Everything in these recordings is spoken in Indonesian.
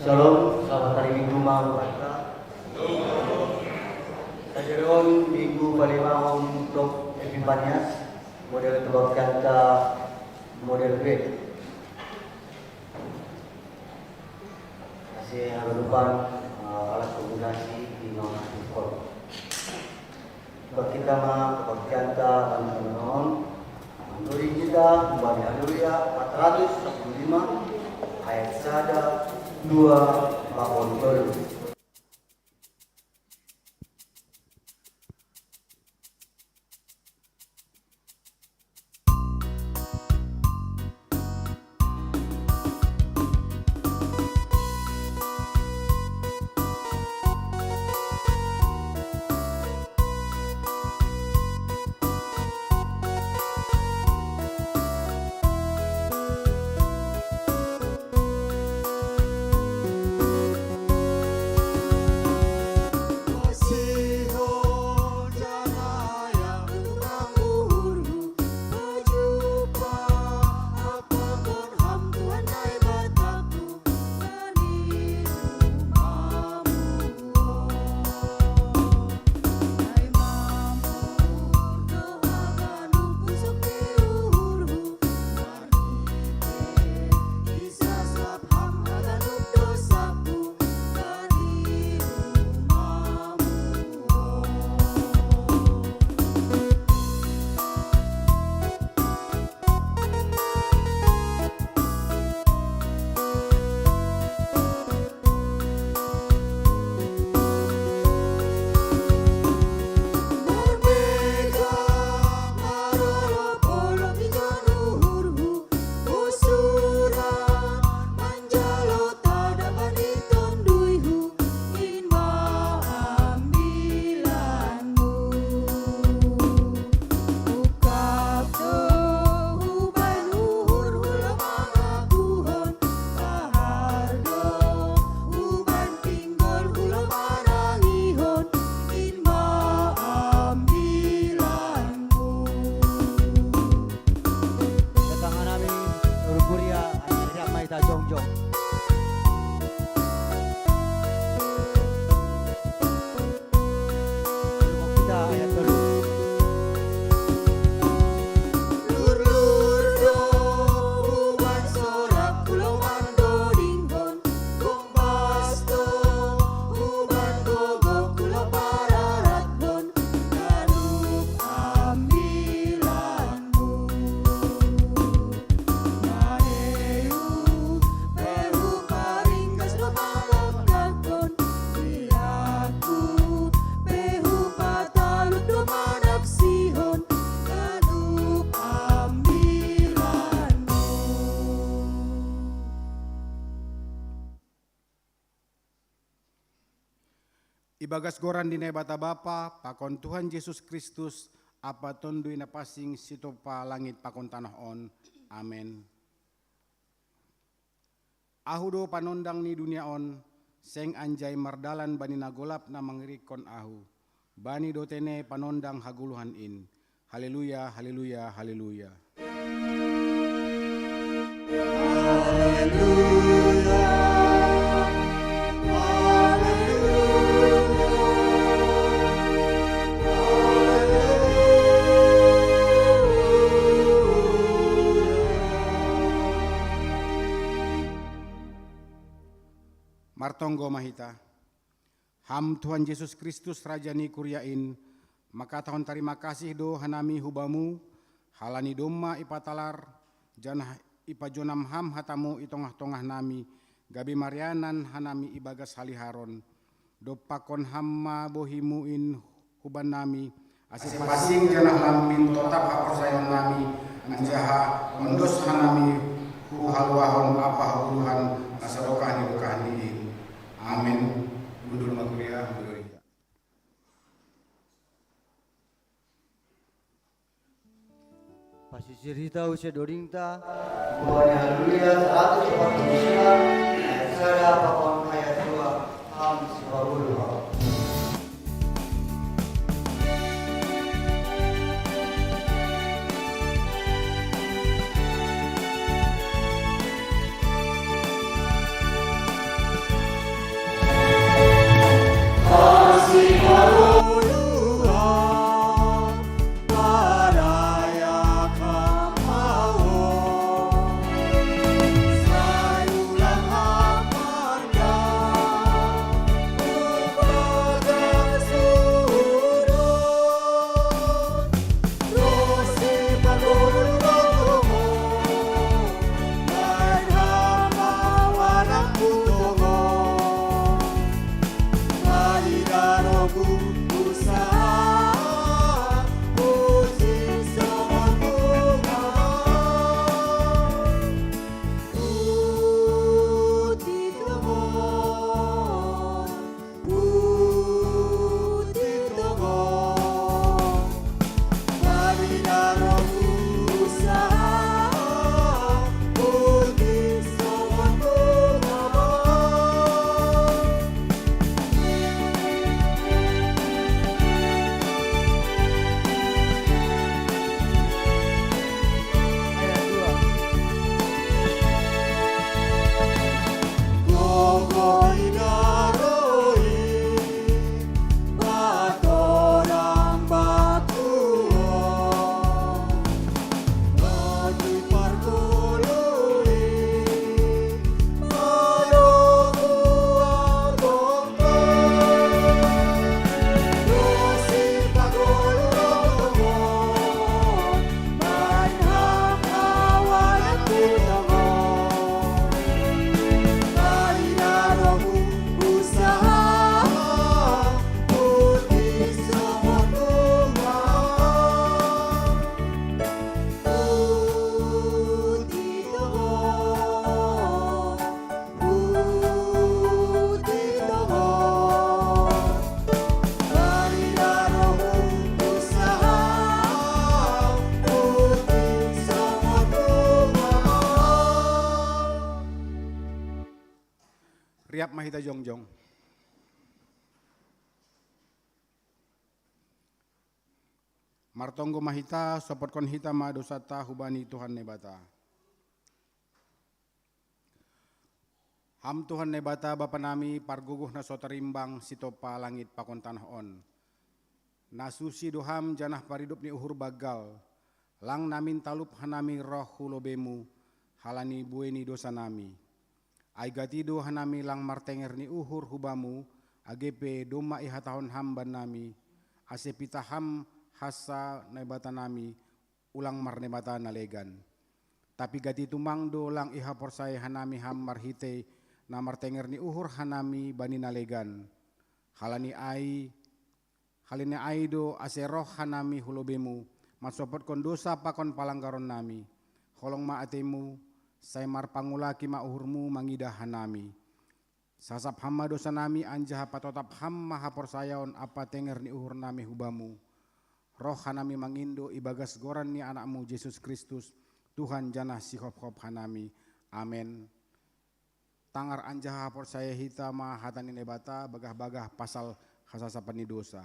Shalom, selamat hari Minggu Maha. Sajeron Minggu Palima untuk Epifanias, model tebak kanta model B. Masih harapan alat kombinasi di nomor sekolah. Tebak kita mah tebak kanta teman-teman. Mandori kita kembali Haleluya 415 ayat 1, 2, 80. Ibagas goran dina bata Bapa, pakon Tuhan Yesus Kristus, apa tundui na pasing sitopa langit pakon tanah on. Amen. Ahu do panondang ni dunia on, seng anjay mardalan bani nagolap na mangirikon ahu. Bani do tene panondang haguluhan in. Haleluya, haleluya, haleluya. Haleluya. Martonggo mahita, ham Tuhan Yesus Kristus Raja ni kuryain, maka tahun terima kasih do hanami hubamu, halani domma ipatalar, janah ipajonam ham hatamu itongah-tongah nami, gabi marianan hanami ibagas haliharon, do pakon hamma bohimuin huban nami, asing-asing janah lamin tetap hapersayon nami, anjaha mendos hanami huhalwahon apa huluhan nasadokani dokani. Amin. Budul makuria, budul. Pasisir hita usia doringta, buahnya Haleluya 149 ayat 1 pakon ayat 2 ham 90. Riap mahita jongjong. Martonggo mahita sopot kon hita ma dosata hubani Tuhan nebata. Ham Tuhan nebata Bapa nami parguguh na sotarimbang sitopa langit pakon tanah on. Nasusi doham janah paridup ni uhur bagal. Lang namin talup hanami roh hulobemu halani bueni dosa nami. Ai gatido hanami lang martenger ni uhur hubamu agepe doma ihatahon hamban nami asepita ham hasa nebata nami ulang marnebata nalegan. Tapi gati tumangdo lang iha porsay hanami ham marhite na martenger ni uhur hanami bani nalegan. Halani ai do aseroh hanami hulobemu masopot kon dosa pakon palanggaron nami. Holong maatemu say marpangulaki mauhurmu mangidah hanami. Sasap hamma dosa nami anjah patotap hamma hapor sayaon apa tenger ni uhur nami hubamu. Roh hanami mangindo ibagas goran ni anakmu Yesus Kristus Tuhan janah sihop-hop hanami. Amen. Tangar anjah hapor saya hita ma hatani nebata bagah-bagah pasal hasasapan ni dosa.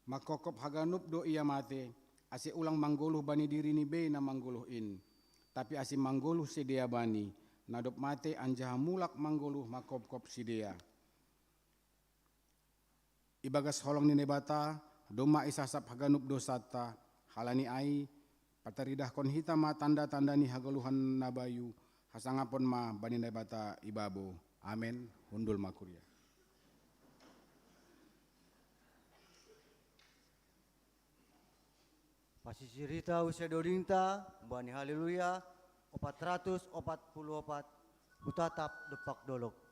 Makokop haganup do iya mate ase ulang mangguluh bani diri ni be na mangguluhin. Tapi ase mangguluh sidea bani nadop mate anjah mulak mangguluh makop-kop sidea. Ibagas holong ni nebata doma isasap haganup dosata halani ai pataridah kon hita ma tanda-tanda ni hagaluhan nabayu hasangapon ma bani nebata ibabo. Amen. Hundul makuria. Pasisirita usia dorinta, bani haleluya, 444, utatap depak dolok.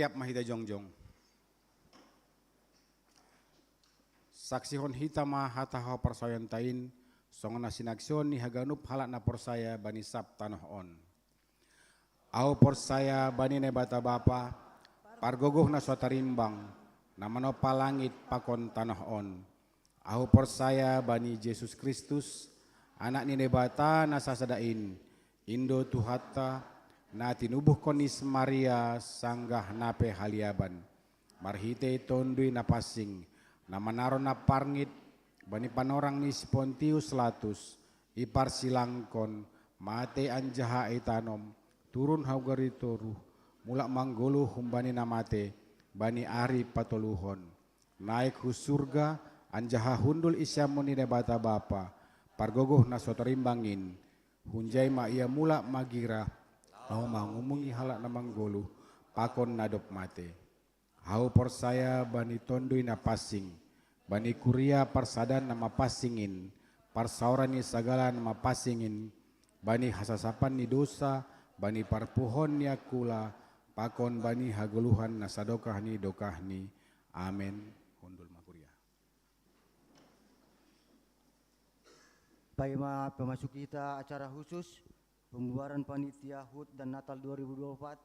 riap mahita jongjong. Saksi hon hita mahata hau persayan tain, songona sinaksion ni haganup halak na porsaya bani sab tanah on. Au porsaya bani nebata bapa, pargogoh na suata rimbang, namano palangit pakon tanah on. Au porsaya bani Yesus Kristus, anak ni nebata na sasadain, Indo Tuhata, na tinubuh konis Maria sanggah nape haliaban. Marhite tondui na pasing, na manaro na parngit, bani panorang ni Pontius Latus, ipar silangkon, mate anjaha etanom, turun haugaritoru, mulak manggulu humbani namate, bani ari patoluhon. Naik hu surga, anjaha hundul isyamuni nebata bapa, pargogoh na sotorimbangin, hunjai ma ia mulak magira, au mangumungi halak na manggulu, pakon nadop mate. Hau porsaya bani tondui na pasing, bani kuria parsadan nama pasingin, parsaurani sagala nama pasingin, bani hasasapan ni dosa, bani parpuhon ni akula, pakon bani haguluhan na sadokah ni dokah ni. Amin. Hundul makuria. Baik, memasuki kita acara khusus pembubaran panitia HUT dan Natal 2024.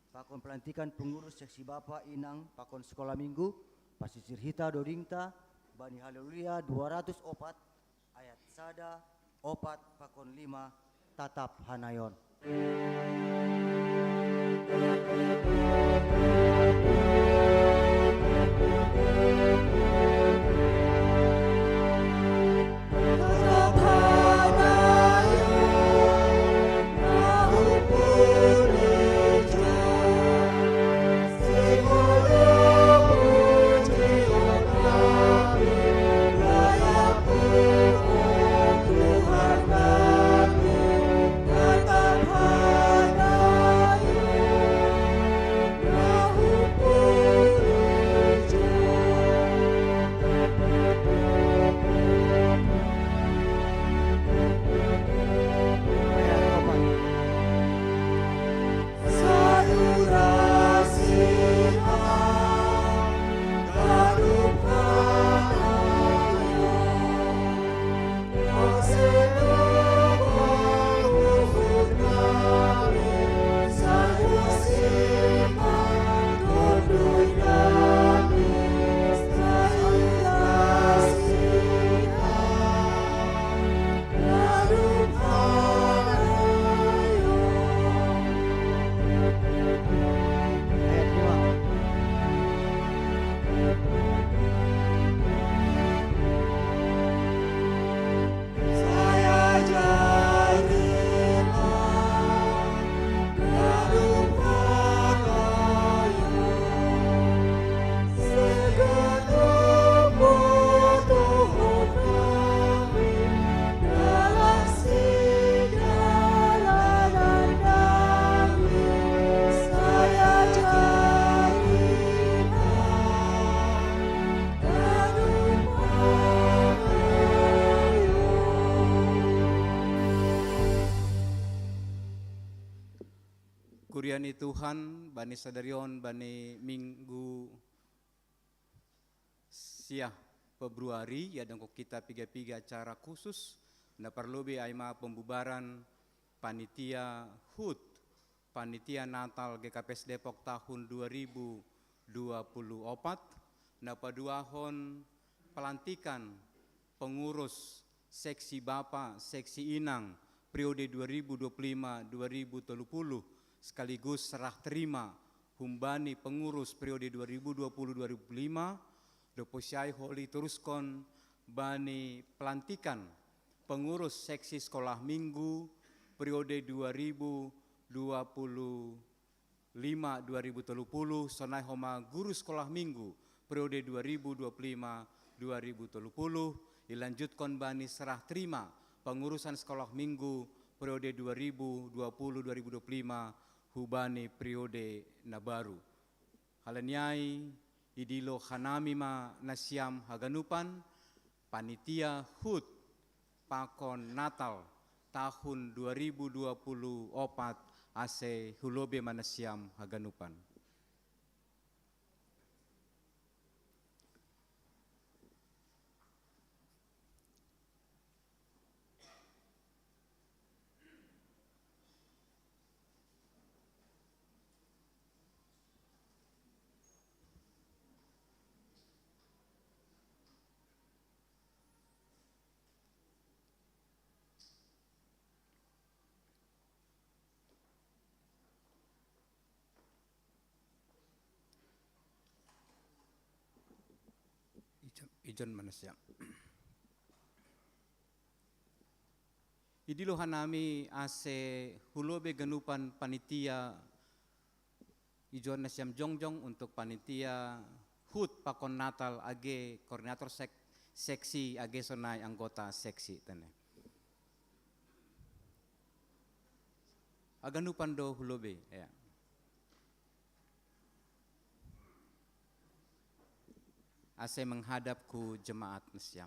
Pakon pelantikan pengurus seksi Bapak Inang Pakon Sekolah Minggu Pasisir Hita Dodingta Bani Haleluya 204 ayat sada opat pakon 5 tatap hanayon. Kuriani Tuhan, bani sadarion, bani minggu siah Februari, ya dongkok kita piga-piga acara khusus, na perlubi aima pembubaran panitia HUT, panitia Natal GKPS Depok tahun 2024, na paduahon pelantikan pengurus seksi Bapak, seksi Inang, periode 2025-2030, sekaligus serah terima humbani pengurus periode 2020-2025 doposiai holi teruskon bani pelantikan pengurus seksi sekolah minggu periode 2025-2030 sonai homa guru sekolah minggu periode 2025-2030 dilanjutkan bani serah terima pengurusan sekolah minggu periode 2020-2025 hubani periode na baru. Halanyai idilo hanami ma nasyam haganupan panitia HUT pakon Natal tahun 2024 ase hulobe manasyam haganupan. ijon manusia. Idilo hanami ase hulobe ganupan panitia ijon nasyam jongjong untuk panitia HUT pakon Natal age koordinator seksi age sonai anggota seksi tene. Aganupan do hulobe ya. Ase menghadap ku jemaat nasyam.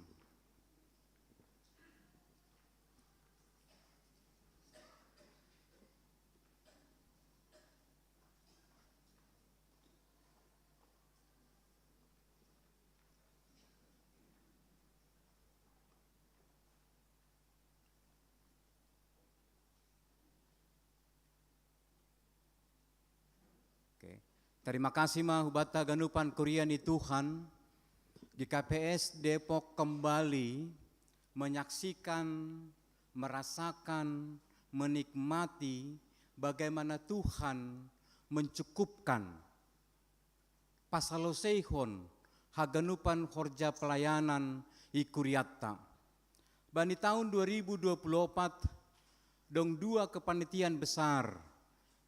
Terima kasih mah hubata ganupan kuriani Tuhan. GKPS Depok kembali menyaksikan, merasakan, menikmati bagaimana Tuhan mencukupkan pasaloseihon haganupan horja pelayanan ikuriatta. Bani tahun 2024 dong dua kepanitiaan besar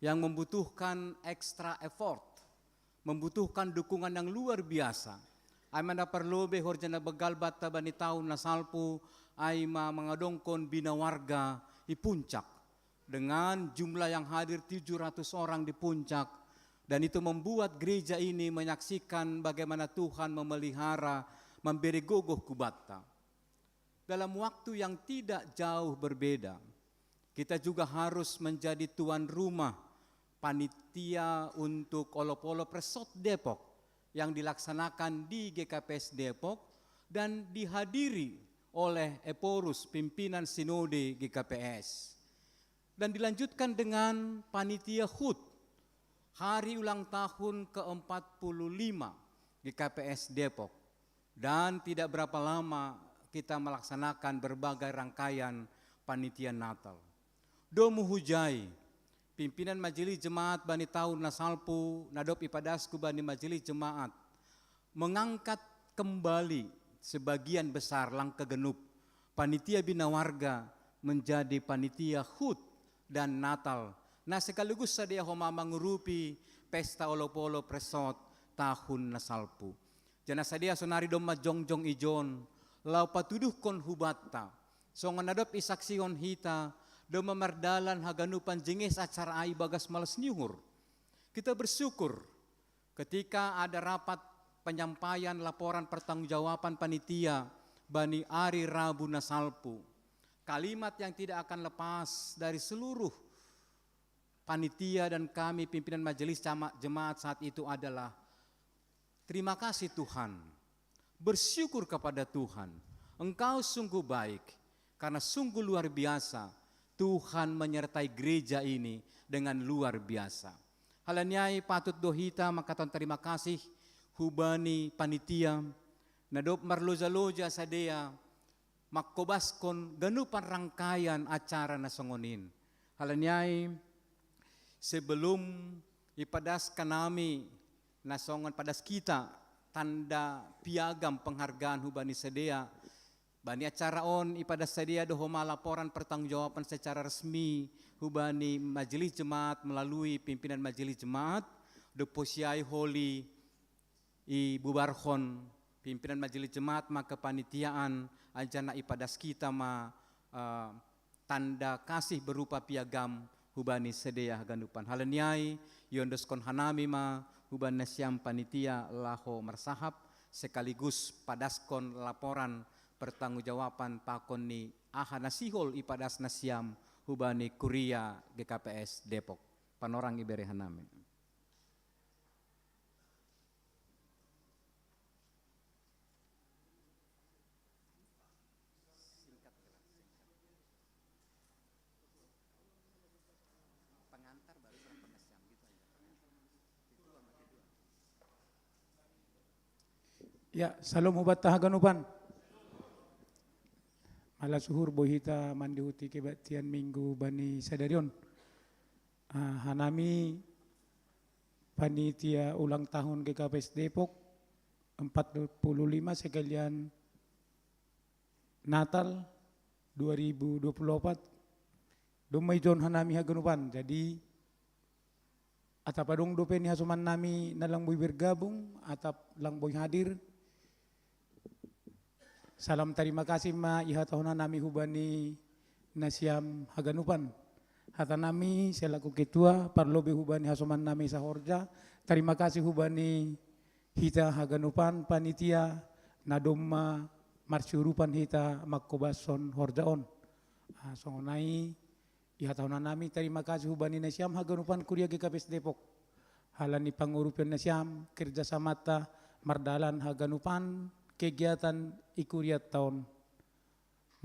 yang membutuhkan extra effort, membutuhkan dukungan yang luar biasa. Aimana perlobe horjana begal bata bani tahun nasalpu aima mengadongkon bina warga di puncak dengan jumlah yang hadir 700 orang di puncak, dan itu membuat gereja ini menyaksikan bagaimana Tuhan memelihara, memberi gogoh kubata. Dalam waktu yang tidak jauh berbeda, kita juga harus menjadi tuan rumah panitia untuk Olop-olop Resort Depok yang dilaksanakan di GKPS Depok dan dihadiri oleh Eporus pimpinan Sinode GKPS. Dan dilanjutkan dengan panitia HUT, hari ulang tahun ke-45 GKPS Depok. Dan tidak berapa lama kita melaksanakan berbagai rangkaian panitia Natal. Domu hujai, pimpinan majelis jemaat bani tahun nasalpu nadop ipadasku bani majelis jemaat mengangkat kembali sebagian besar langkah genep panitia bina warga menjadi panitia HUT dan Natal. Nah sekaligus sadia homa mengurupi pesta Olop-olop Resort tahun nasalpu. Jana sadia sonari doma jongjong ijon lau patuduh kon hubata songan nadop isaksiyon hita do memerdalan haganupan jengis acara ai bagas males nyuhur. Kita bersyukur ketika ada rapat penyampaian laporan pertanggungjawaban panitia Bani Ari Rabu Nasalpu. Kalimat yang tidak akan lepas dari seluruh panitia dan kami pimpinan majelis jemaat saat itu adalah terima kasih Tuhan, bersyukur kepada Tuhan, Engkau sungguh baik karena sungguh luar biasa. Tuhan menyertai gereja ini dengan luar biasa. Halanyai patut dohita makatan terima kasih hubani panitia nadop marloja-loja sadea makkobaskon ganupan rangkaian acara nasongonin. Halanyai sebelum ipadaskan nami nasongon padas kita tanda piagam penghargaan hubani sadea. Bani acara on ipada sedia dohoma laporan pertanggungjawaban secara resmi hubani majelis jemaat melalui pimpinan majelis jemaat do posiai holi i bubarhon pimpinan majelis jemaat maka panitiaan ajana ipadas kita tanda kasih berupa piagam hubani sedia ganupan haleniai yondoskon hanami huban nasyam panitia laho mersahap sekaligus padaskon laporan pertanggungjawaban pakon ni aha nasihol ipadas nasyam hubani kuria GKPS Depok panorang ibere hanami. Ya, salam hubat tahaganupan. Ala suhur bohita mandihuti kebaktian minggu bani sadarion. Hanami panitia ulang tahun GKPS Depok 45 sekalian Natal 2024 domai John hanami haganupan. Jadi atap adong dope ni hasuman nami na lang boy bergabung atap lang boy hadir. Salam terima kasih ma ihatahuna nami hubani nasiam haganupan. Hata nami selaku ketua parlobe hubani hasuman nami sahorja. Terima kasih hubani hita haganupan panitia nadoma marsyurupan hita makkobason horjaon. Songonai ihatahuna nami terima kasih hubani nasiam haganupan kuria GKPS Depok. Halani pangurupian nasiam kerjasamata mardalan haganupan kegiatan ikuriat tahun.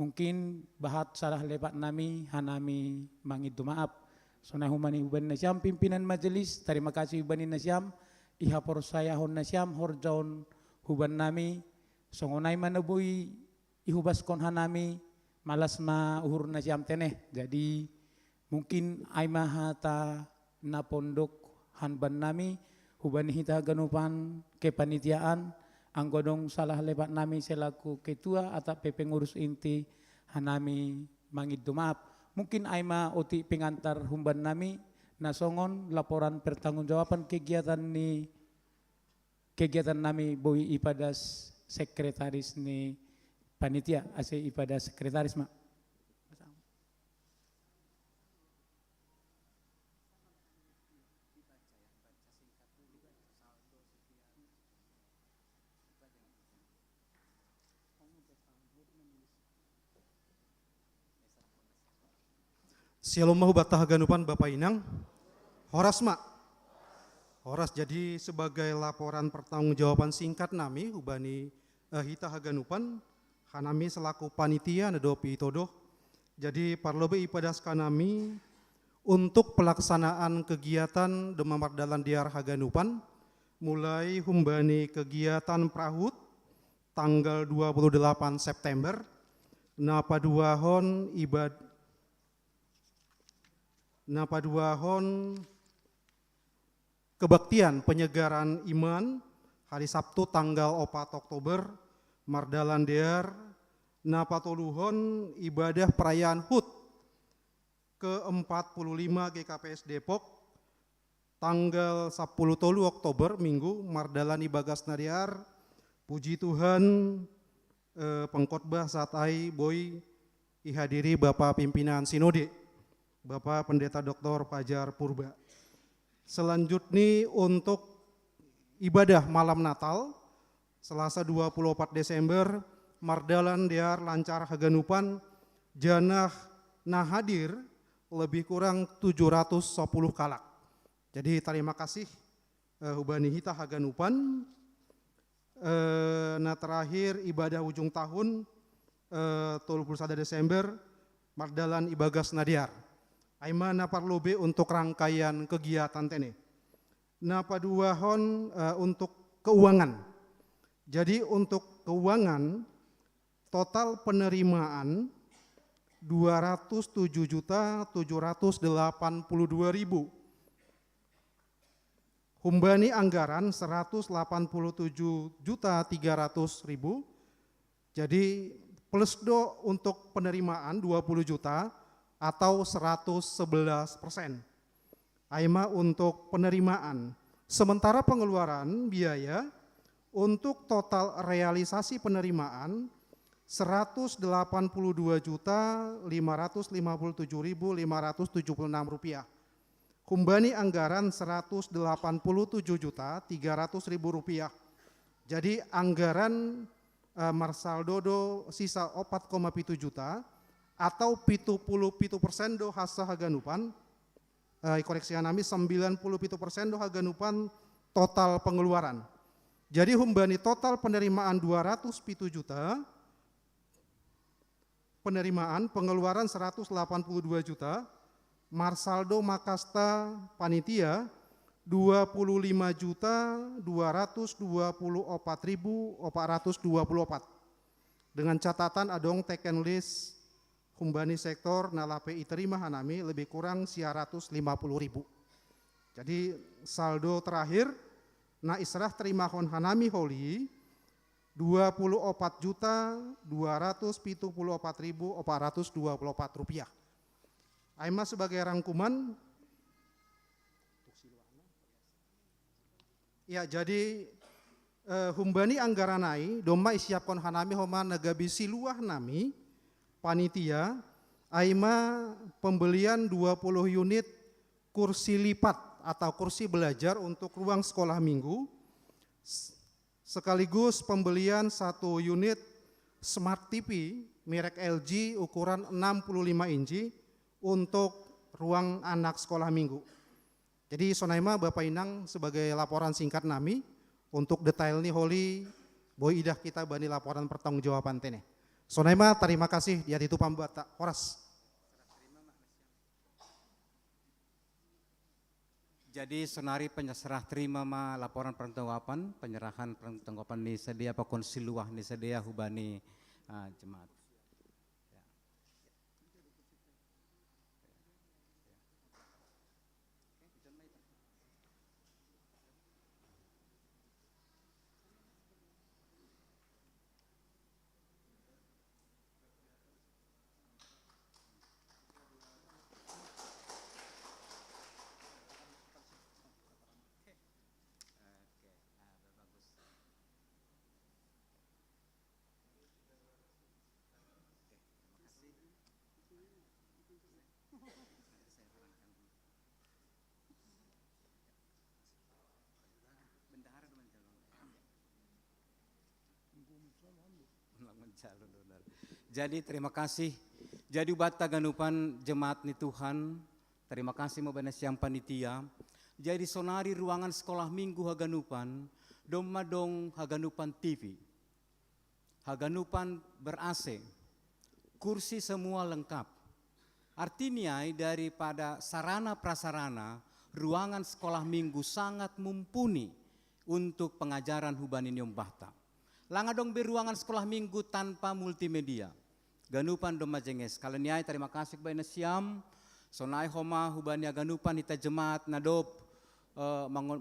Mungkin bahat salah lepat nami hanami mangidu maaf. Sonai humani hubani nasiam pimpinan majelis terima kasih hubani nasiam iha por saya hon nasiam horjaon huban nami songonai manabui ihubas kon hanami malas ma uhur nasiam teneh. Jadi mungkin aima hata na pondok hanban nami hubani hita ganupan kepanitiaan anggodong salah lebat nami selaku ketua atau pengurus inti hanami mangidu maaf. Mungkin aima oti pengantar humban nami nasongon laporan pertanggungjawaban kegiatan nami boi ipadas sekretaris ni panitia ase ipadas sekretaris mak. Shalom mahubatah ganupan Bapak Inang. Horas mak. Horas jadi sebagai laporan pertanggungjawaban singkat nami hubani hita haganupan hanami selaku panitia nadopi itodoh. Jadi parlobe ipadas kanami untuk pelaksanaan kegiatan Demamardalan Diar Haganupan mulai humbani kegiatan prahut tanggal 28 September napaduahon kebaktian penyegaran iman hari Sabtu tanggal 4 Oktober Mardalan Dear napatoluhon ibadah perayaan HUT ke-45 GKPS Depok tanggal 10 Oktober Minggu Mardalan Ibagas Nadiar. Puji Tuhan pengkhotbah saat ai boy ihadiri Bapak Pimpinan Sinode Bapak Pendeta Dr. Fajar Purba. Selanjutnya untuk ibadah malam Natal Selasa 24 Desember Mardalan Dear lancar haganupan janah nah hadir lebih kurang 710 kalak. Jadi terima kasih hubani hita haganupan. Nah terakhir ibadah ujung tahun 31 Desember Mardalan Ibagas Nadiar. Aima naparlobe untuk rangkaian kegiatan tene. Napaduahon untuk keuangan. Jadi untuk keuangan total penerimaan 207.782.000. Humbani anggaran 187.300.000. Jadi plus do untuk penerimaan 20 juta atau 111%. Aima untuk penerimaan. Sementara pengeluaran biaya untuk total realisasi penerimaan 182.557.576 rupiah. Kumbani anggaran 187.300.000 rupiah. Jadi anggaran marsaldodo sisa 4,7 juta atau 70% do hasa haganupan. Koreksi nami 97% do haganupan total pengeluaran. Jadi humbani total penerimaan 207 juta, penerimaan pengeluaran 182 juta, marsaldo makasta panitia 25.224.424 dengan catatan adong taken list humbani sektor nalape iterima hanami lebih kurang 150.000. Jadi saldo terakhir na israh terima hon hanami holi Rp24.274.424. Aima sebagai rangkuman. Ya, jadi humbani anggaranai doma isiapkon hanami homa negabi siluah nami panitia aima pembelian 20 unit kursi lipat atau kursi belajar untuk ruang sekolah minggu, sekaligus pembelian 1 unit Smart TV merek LG ukuran 65 inci untuk ruang anak sekolah minggu. Jadi sonaima Bapak Inang sebagai laporan singkat nami untuk detail nih holi boy idah kita bani laporan pertanggungjawaban tene. Sonaima terima kasih dia itu pambata horas. Jadi sonari penyeserah terima ma laporan pertanggungjawaban, penyerahan pertanggungjawaban ni sedia pakon siluah ni sedia hubani jemaat. Jadi terima kasih. Jadi bata ganupan jemaat ni Tuhan. Terima kasih mabana siang panitia. Jadi sonari ruangan sekolah minggu haganupan, dong haganupan TV. Haganupan ber-AC. Kursi semua lengkap. Artinya daripada sarana prasarana, ruangan sekolah minggu sangat mumpuni untuk pengajaran hubani Nyom Bahta. Langa dong beruangan sekolah minggu tanpa multimedia. Ganupan dong majenges. Kaleniai terima kasih kepada siam. Sonai homa hubania ganupan hita jemaat nadop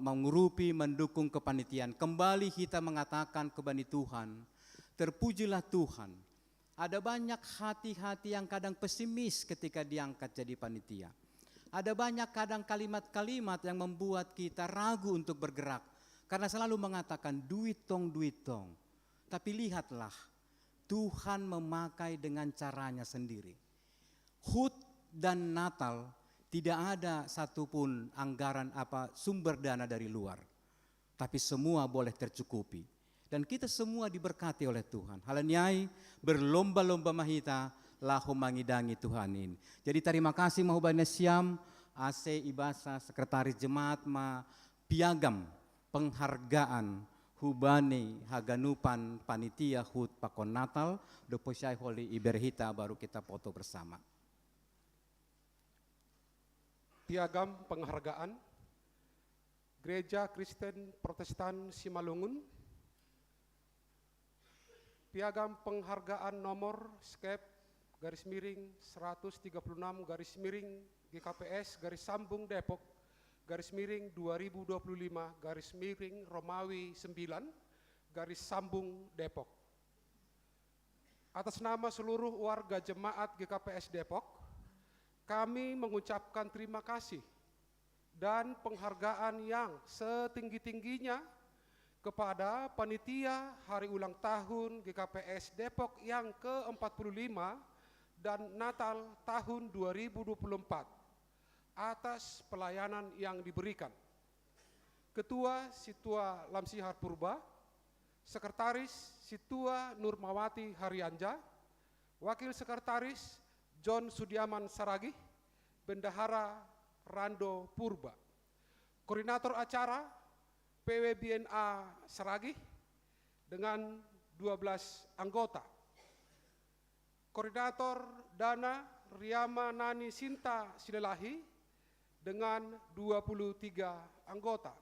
mengurupi mendukung kepanitian. Kembali kita mengatakan kepada Tuhan, terpujilah Tuhan. Ada banyak hati-hati yang kadang pesimis ketika diangkat jadi panitia. Ada banyak kadang kalimat-kalimat yang membuat kita ragu untuk bergerak. Karena selalu mengatakan duit tong. Tapi lihatlah, Tuhan memakai dengan caranya sendiri. HUT dan Natal tidak ada satupun anggaran sumber dana dari luar. Tapi semua boleh tercukupi. Dan kita semua diberkati oleh Tuhan. Halanyai berlomba-lomba mahita lahu mangidangi Tuhan ini. Jadi terima kasih mahubana siam AC Ibasa Sekretaris Jemaat ma piagam penghargaan hubani haganupan panitia HUT pakon Natal doposai holi iberhita baru kita foto bersama. Piagam penghargaan Gereja Kristen Protestan Simalungun. Piagam penghargaan nomor skep /136 GKPS Depok /2025 Romawi 9 Depok. Atas nama seluruh warga jemaat GKPS Depok, kami mengucapkan terima kasih dan penghargaan yang setinggi-tingginya kepada panitia hari ulang tahun GKPS Depok yang ke-45 dan Natal tahun 2024 atas pelayanan yang diberikan. Ketua Situa Lamsihar Purba, Sekretaris Situa Nurmawati Haryanja, Wakil Sekretaris John Sudiaman Saragih, Bendahara Rando Purba, Koordinator acara PWBNA Saragih dengan 12 anggota, Koordinator Dana Riyama Nani Sinta Silelahi dengan 23 anggota,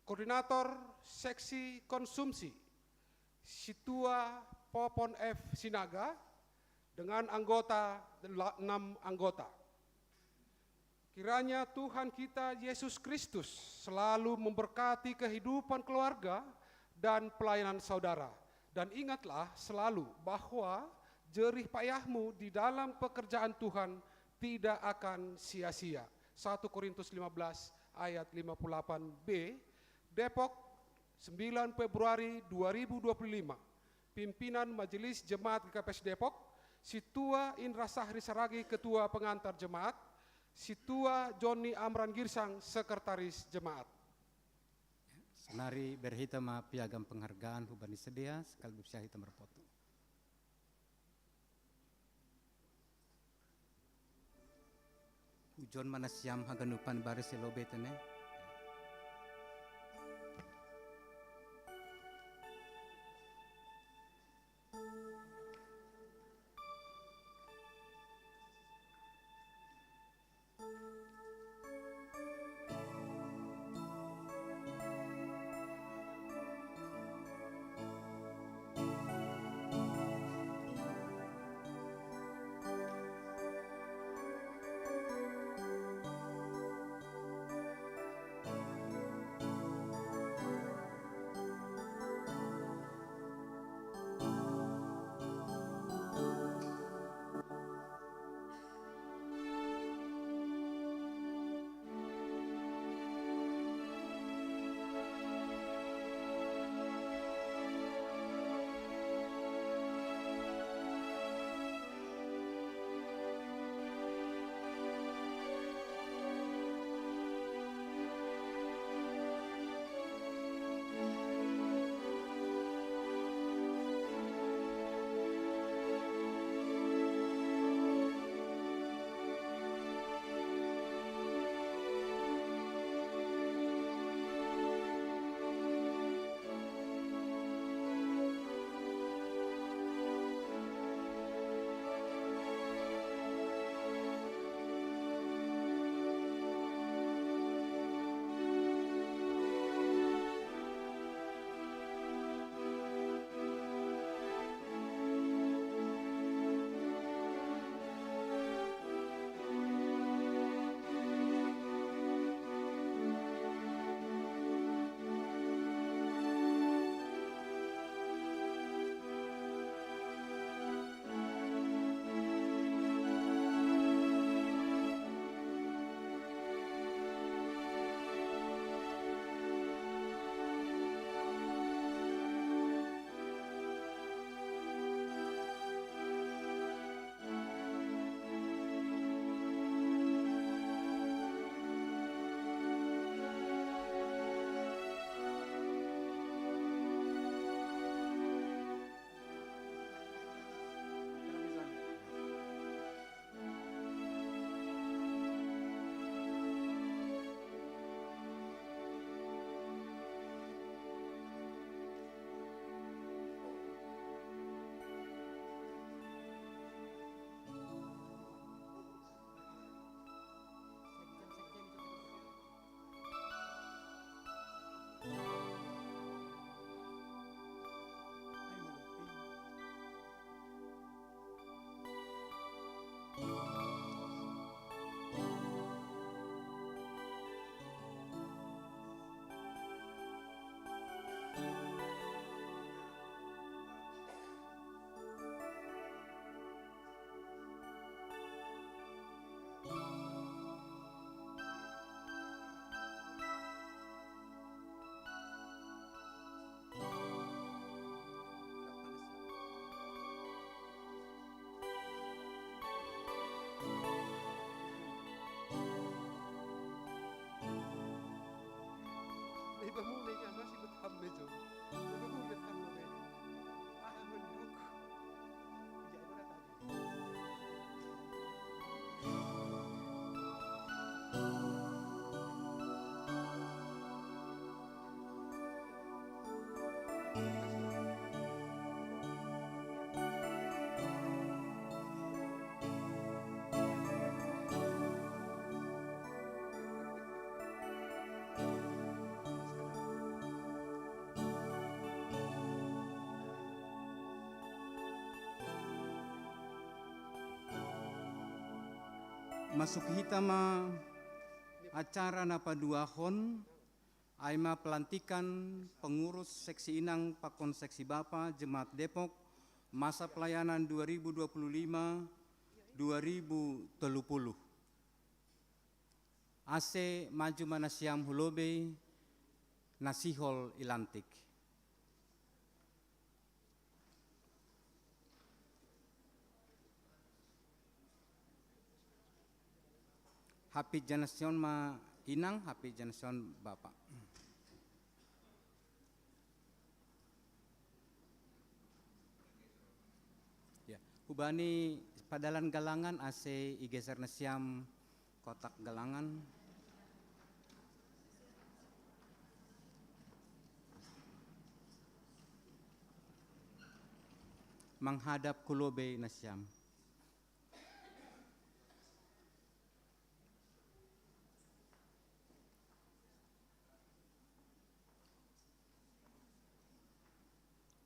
Koordinator Seksi Konsumsi Situa Popon F Sinaga dengan anggota 6 anggota. Kiranya Tuhan kita Yesus Kristus selalu memberkati kehidupan keluarga dan pelayanan saudara. Dan ingatlah selalu bahwa jerih payahmu di dalam pekerjaan Tuhan tidak akan sia-sia. 1 Korintus 15 ayat 58b, Depok, 9 Februari 2025. Pimpinan Majelis Jemaat GKPS Depok, Situa Indra Sahri Saragi, Ketua Pengantar Jemaat, Situa Joni Amran Girsang, Sekretaris Jemaat. Senari berhitama piagam penghargaan hubani sedia sekaligus syahita merfoto. Ujon mana siam haganupan baris selobe tene. Masuk hitama acara napa duahon Aima pelantikan pengurus seksi Inang Pakon Seksi Bapa Jemaat Depok masa pelayanan 2025-2030. AC Maju Manasiam Hulobe Nasihol Ilantik. Hapit Janasion ma Inang, hapit Janasion Bapak. Ya, hubani padalan galangan AC Igeser Nasiam kotak galangan. Menghadap Kulobe Nasiam.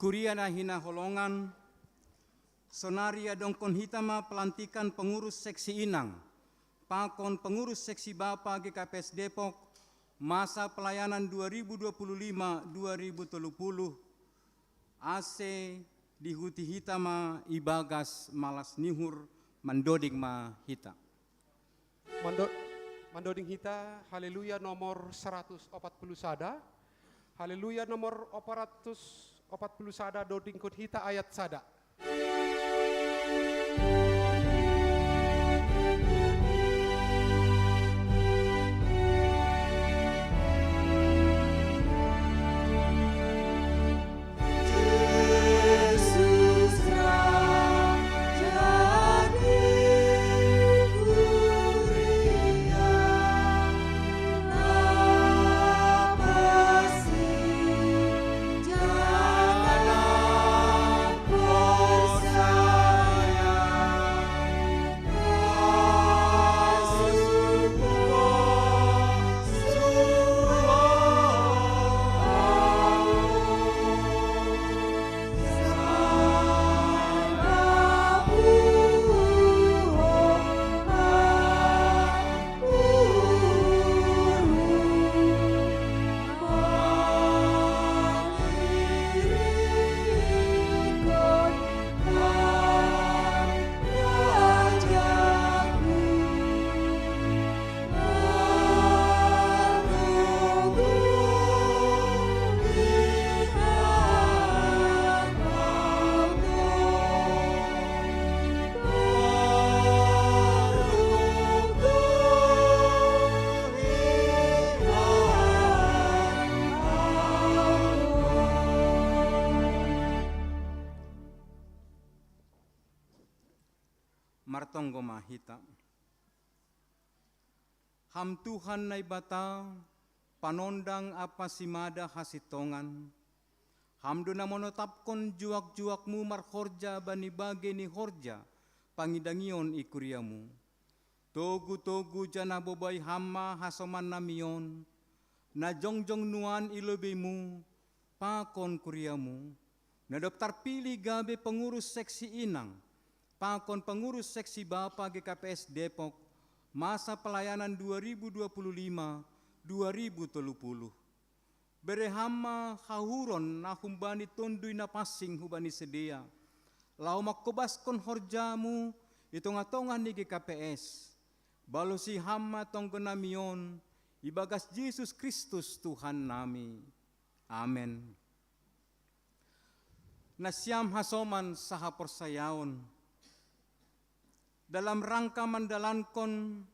Kuriana hina holongan, sonaria dongkon hitama pelantikan pengurus seksi Inang, Pakon pengurus seksi Bapa GKPS Depok, masa pelayanan 2025-2030, AC dihuti hitama Ibagas Malas Nihur Mandoding ma hita. Mandoding hita, haleluya nomor 140 sada, haleluya nomor 440 sada doding kut hita ayat sada. Martonggo mahita. Ham Tuhan nai bata, panondang apa simada hasitongan. Ham dona monotapkon juak-juakmu marhorja bani bage ni horja, pangidangion ikuriamu. Togu-togu jana bobai hama hasoman namion, na jongjong nuan ilobemu, pakon kuriamu. Na daftar pilih gabe pengurus seksi Inang, Pakon pengurus seksi Bapa GKPS Depok, masa pelayanan 2025-2030. Berehama hahuron na humbani tundui na pasing hubani sedia. Lau makobaskon horjamu, itongatongan ni GKPS. Balo si hama tonggonamion, ibagas Yesus Kristus Tuhan nami. Amen. Nasyam hasoman saha porsayaon, dalam rangka mandalankon,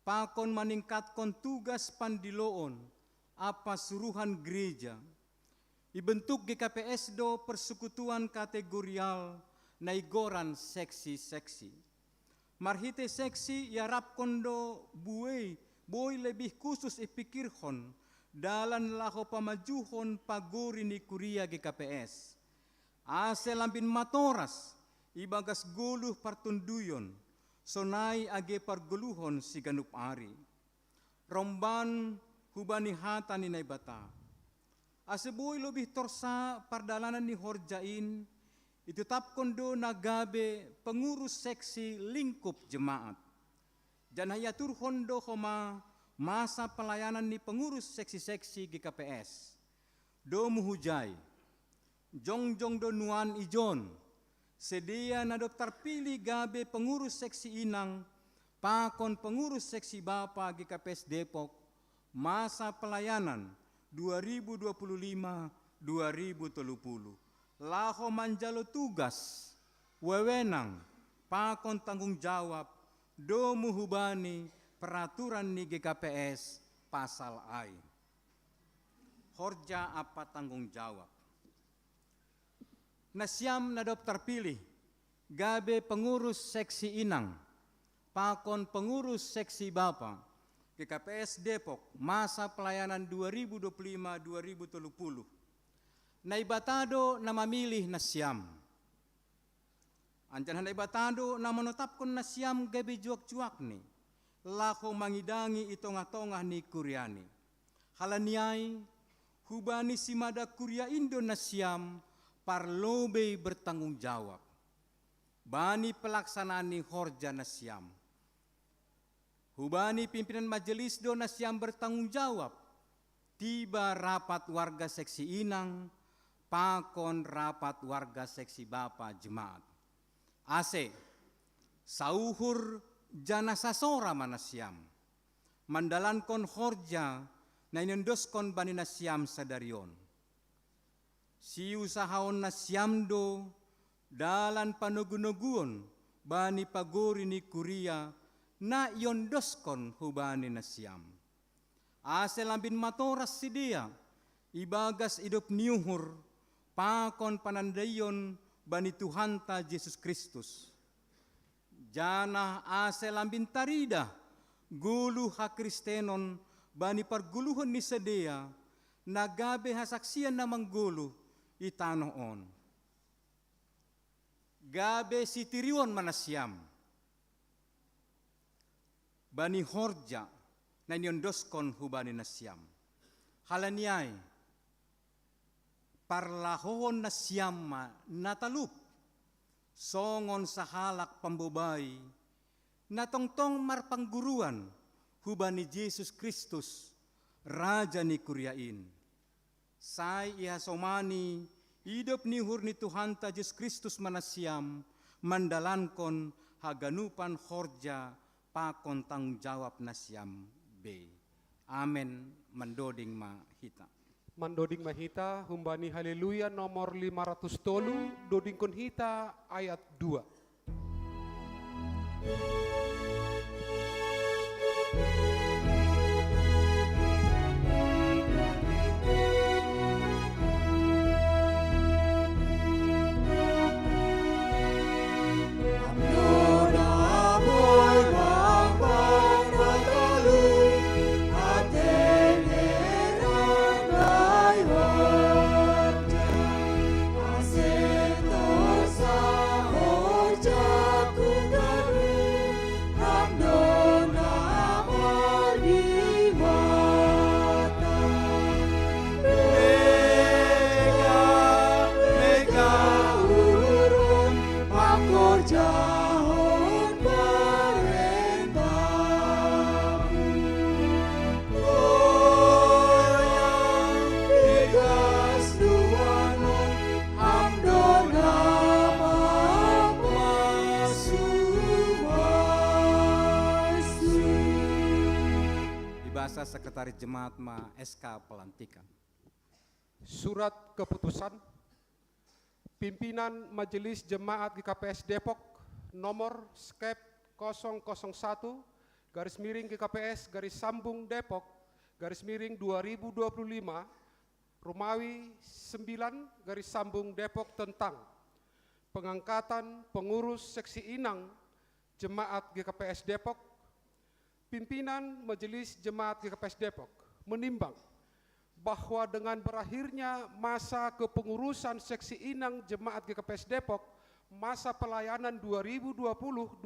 pakon meningkatkan tugas pandiloon, apa suruhan gereja. Ibentuk GKPS do persekutuan kategorial naigoran seksi-seksi. Marhite seksi yarap kondo boy lebih khusus ipikirhon dalan laho pamajuhon paguri ni kuria GKPS. Ase lambin matoras ibagas guluh partunduyon. Sonai age parguluhon si ganup ari. Romban hubani hata ni naibata. Aseboy lebih torsa pardalanan ni horjain, itutap kondo nagabe pengurus seksi lingkup jemaat. Janhayatur hondo homa masa pelayanan ni pengurus seksi-seksi GKPS. Do muhujai, jongjong do nuan ijon, sedia na daftar pilih gabe pengurus seksi inang, pakon pengurus seksi Bapa GKPS Depok, masa pelayanan 2025-2030. Laho manjalo tugas, wewenang, pakon tanggung jawab, do muhubani peraturan ni GKPS pasal ai. Horja apa tanggung jawab. Nasyam na daftar pilih, gabe pengurus seksi inang, pakon pengurus seksi Bapa, GKPS Depok, masa pelayanan 2025-2030. Naibatado na mamilih nasyam. Anjan naibatado na menetapkan nasyam gabe juak-juak ni, lako mangidangi itong-atongah ni Kuryani. Halaniai, hubani simada Kurya Indonesia parlobe bertanggung jawab. Bani pelaksanaan ni Horja Nasyam. Hubani pimpinan majelis do Nasyam bertanggung jawab. Tiba rapat warga seksi inang, pakon rapat warga seksi Bapa jemaat. Ase, sauhur jana sasora manasyam. Mandalankon Horja na inendoskon bani nasyam sadarion. Si usahaon nasyam do dalan panugunugun bani pagori ni Kuria na yondoskon hubani nasyam. Ase lambin matoras si dia, ibagas idop niuhur, pakon panandayon bani Tuhanta Yesus Kristus. Jana ase lambin tarida, gulu ha Kristenon, bani parguluhon ni Sadea, nagabe hasaksian na manggulu itanoon. Gabe si tirion manasyam. Bani Horja na niyondoskon hubani nasyam. Halaniay, parlahon nasyam natalup, songon sa halak pambubay, natongtong marpangguruan, hubani Yesus Kristus, Raja ni Kuryain. Say ihasomani, idop ni hurni Tuhanta Yesus Kristus manasyam, mandalankon haganupan Horja, pakon tanggung jawab nasyam B. Amen, mandoding mahita. Mandoding mahita, humbani haleluya nomor 500 dodingkon hita ayat 2. Sekretaris Jemaat Ma SK Pelantikan. Surat keputusan Pimpinan Majelis Jemaat GKPS Depok nomor skep 001 garis miring GKPS garis sambung Depok garis miring 2025 Romawi 9 garis sambung Depok tentang pengangkatan pengurus seksi inang Jemaat GKPS Depok. Pimpinan Majelis Jemaat GKPS Depok menimbang bahwa dengan berakhirnya masa kepengurusan seksi inang Jemaat GKPS Depok masa pelayanan 2020-2025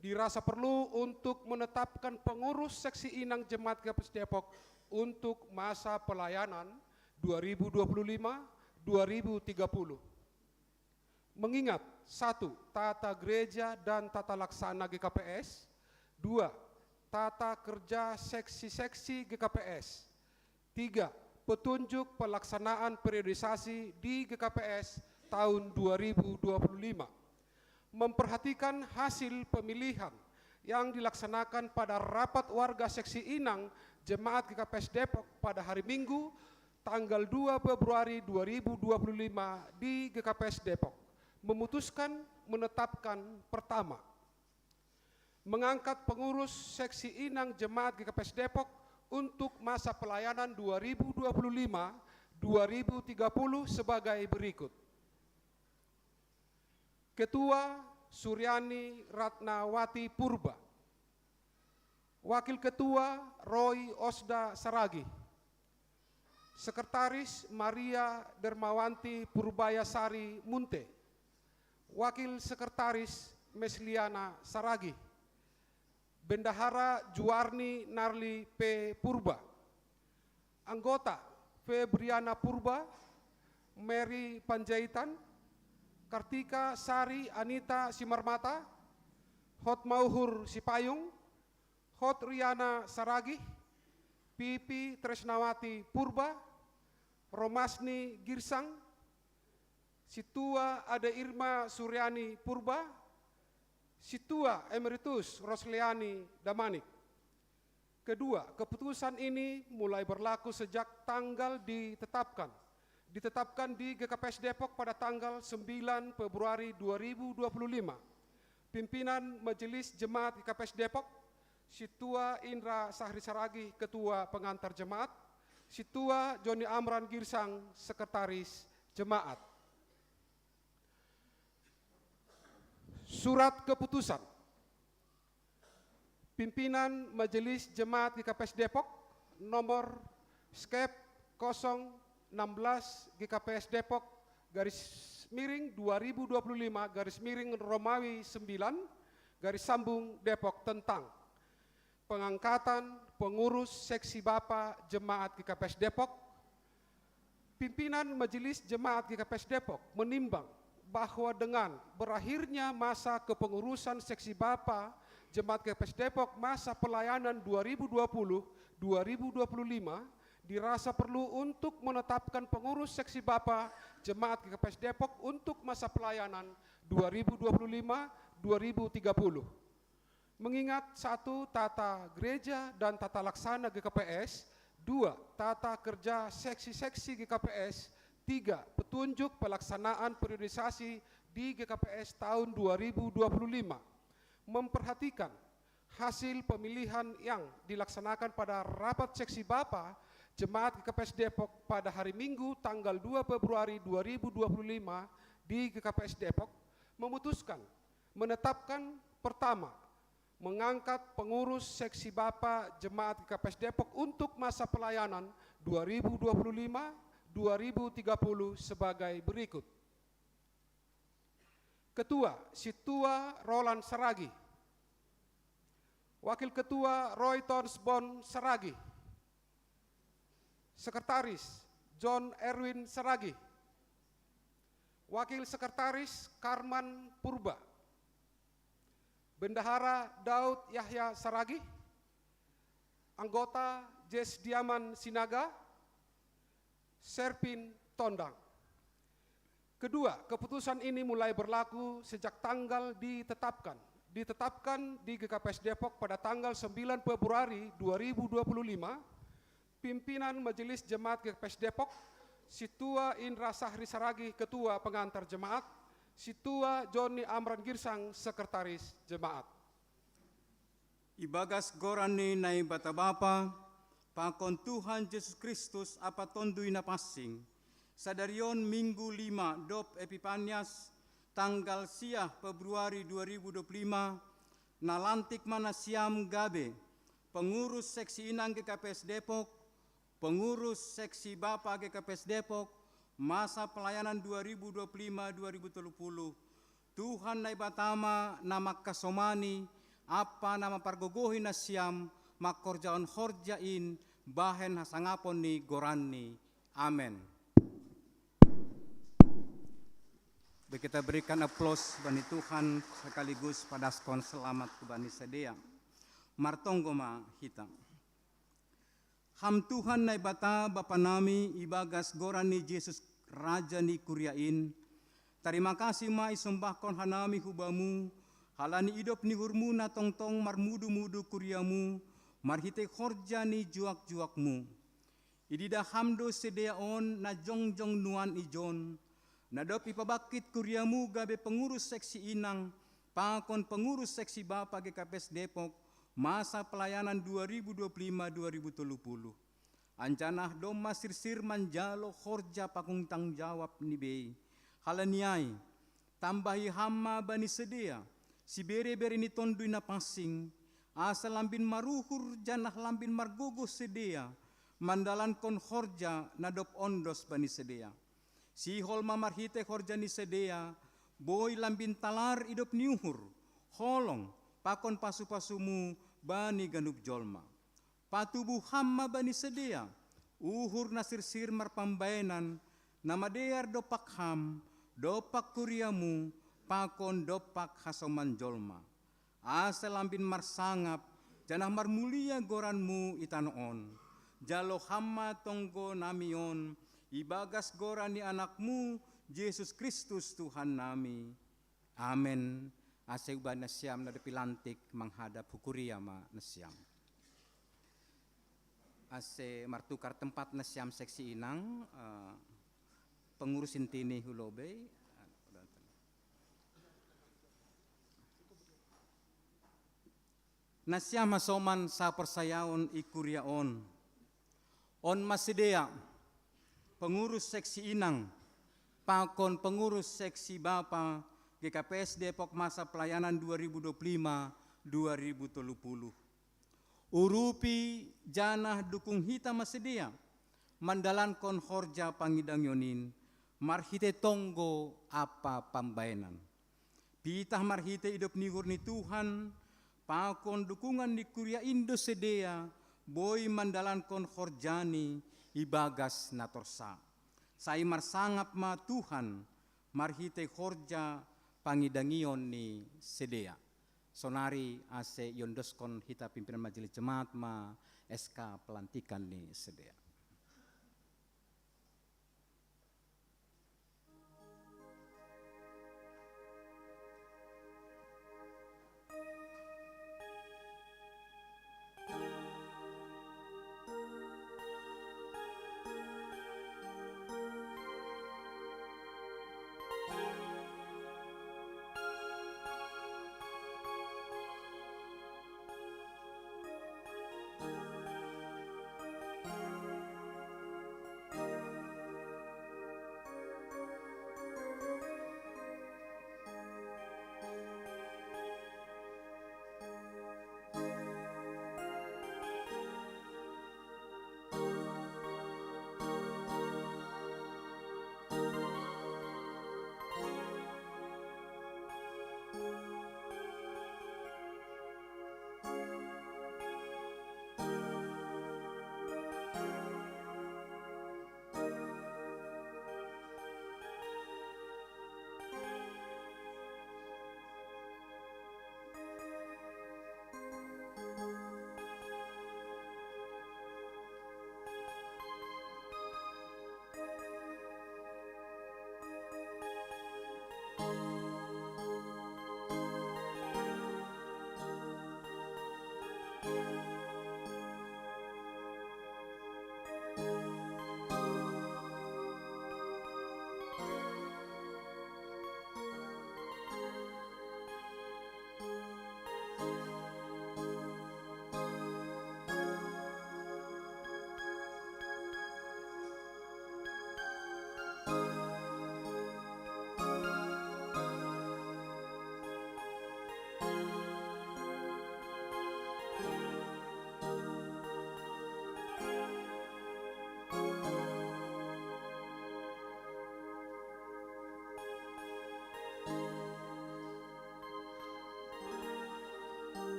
dirasa perlu untuk menetapkan pengurus seksi inang Jemaat GKPS Depok untuk masa pelayanan 2025-2030. Mengingat 1. Tata gereja dan tata laksana GKPS, 2. tata kerja seksi-seksi GKPS. 3. Petunjuk pelaksanaan periodisasi di GKPS tahun 2025. Memperhatikan hasil pemilihan yang dilaksanakan pada rapat warga seksi Inang Jemaat GKPS Depok pada hari Minggu tanggal 2 Februari 2025 di GKPS Depok. Memutuskan menetapkan pertama, mengangkat pengurus seksi Inang Jemaat GKPS Depok untuk masa pelayanan 2025-2030 sebagai berikut. Ketua Suryani Ratnawati Purba. Wakil Ketua Roy Osda Saragi. Sekretaris Maria Dermawanti Purbayasari Munte. Wakil Sekretaris Mesliana Saragi. Bendahara Juwarni Narli P. Purba. Anggota Febriana Purba, Mary Panjaitan, Kartika Sari Anita Simarmata, Hot Mauhur Sipayung, Hot Riana Saragi, Pipi Tresnawati Purba, Romasni Girsang, Situa Ade Irma Suryani Purba, Situa Emeritus Rosliani Damanik. Kedua, keputusan ini mulai berlaku sejak tanggal ditetapkan di GKPS Depok pada tanggal 9 Februari 2025. Pimpinan Majelis Jemaat GKPS Depok, Situa Indra Sahri Saragi, Ketua Pengantar Jemaat, Situa Joni Amran Girsang, Sekretaris Jemaat. Surat keputusan. Pimpinan Majelis Jemaat GKPS Depok nomor skep 016 GKPS Depok garis miring 2025 garis miring Romawi 9 garis sambung Depok tentang pengangkatan pengurus seksi Bapak Jemaat GKPS Depok. Pimpinan Majelis Jemaat GKPS Depok menimbang bahwa dengan berakhirnya masa kepengurusan seksi Bapak Jemaat GKPS Depok masa pelayanan 2020-2025 dirasa perlu untuk menetapkan pengurus seksi Bapak Jemaat GKPS Depok untuk masa pelayanan 2025-2030. Mengingat 1. Tata gereja dan tata laksana GKPS, 2. Tata kerja seksi-seksi GKPS, 3. Petunjuk pelaksanaan periodisasi di GKPS tahun 2025. Memperhatikan hasil pemilihan yang dilaksanakan pada rapat seksi Bapak Jemaat GKPS Depok pada hari Minggu tanggal 2 Februari 2025 di GKPS Depok, memutuskan menetapkan pertama, mengangkat pengurus seksi Bapak Jemaat GKPS Depok untuk masa pelayanan 2025-2030 sebagai berikut. Ketua Situa Roland Saragi. Wakil Ketua Roy Tonsbon Saragi. Sekretaris John Erwin Saragi. Wakil Sekretaris Karman Purba. Bendahara Daud Yahya Saragi. Anggota Jes Diaman Sinaga. Serpin Tondang. Kedua, keputusan ini mulai berlaku sejak tanggal ditetapkan di GKPS Depok pada tanggal 9 Februari 2025. Pimpinan Majelis Jemaat GKPS Depok, Situa Indra Sahri Saragi, Ketua Pengantar Jemaat, Situa Joni Amran Girsang, Sekretaris Jemaat. Ibagas gorani nai bata bapa, pakon Tuhan Yesus Kristus apa tondui na passing, sadarion Minggu 5 Dop Epipanias, tanggal siah Februari 2025, nalantik mana siam gabe, pengurus seksi Inang GKPS Depok, pengurus seksi Bapak GKPS Depok, masa pelayanan 2025-2030, Tuhan nai batama nama kasomani, apa nama pargogohi na siam, makorjaon horjain, bahen hasangapon ni gorani. Amin. Kita berikan aplaus bani Tuhan sekaligus pada skon selamat ke bani sedia. martonggo ma hita. Ham Tuhan na ibata Bapa nami ibagas goran ni Jesus Raja ni Kuriain. Terima kasih ma isumbahkon hanami hubamu, halani idop ni hurmu na tongtong marmudu-mudu kuriamu, marhite khorja ni juak-juakmu. Idida hamdo sedeaon na jongjong nuan ijon, na dop ipabakit kuriamu gabe pengurus seksi inang, pakon pengurus seksi Bapa GKPS Depok, masa pelayanan 2025-2030. Ancanah doma sirsir manjalo khorja pakung tang jawab ni bei. Halaniai, tambahi hama bani sedia, si bere-bere ni tondui na pasing, asa lambin maruhur janah lambin margogo sedia, mandalan kon khorja nadop ondos bani sedia. Si hol mamarhite khorja ni sedia, boy lambin talar idop niuhur, holong pakon pasu-pasumu bani ganub jolma. Patubuh hama bani sedia, uhur nasir-sir marpambainan, nama dear dopak ham, dopak kuriamu, pakon dopak hasoman jolma. Asa lambin marsangap, janah marmulia goranmu itanoon. Jalo hama tonggo namion, ibagas goran ni anakmu, Yesus Kristus Tuhan nami. Amen. Asa ubah nasyam na depilantik menghadap hukuriama nasyam. Ase martukar tempat nasyam seksi inang, pengurus intini hulobe. Nasyam masoman sa persayaon ikuriaon. On masidea, pengurus seksi inang, pakon pengurus seksi Bapa GKPS Depok masa pelayanan 2025-2030. Urupi janah dukung hita masedia, mandalan kon khorja pangidang yonin, marhite tonggo apa pambainan. Pitah marhite idop nigur ni Tuhan, pakon dukungan di kuria Indo sedia, boy mandalan kon khorjani ibagas natorsa. Sai marsangap ma Tuhan, marhite khorja pangidangion ni sedia. Sonari ase yondoskon hita pimpinan majelis jemaat ma SK pelantikan ni sedia.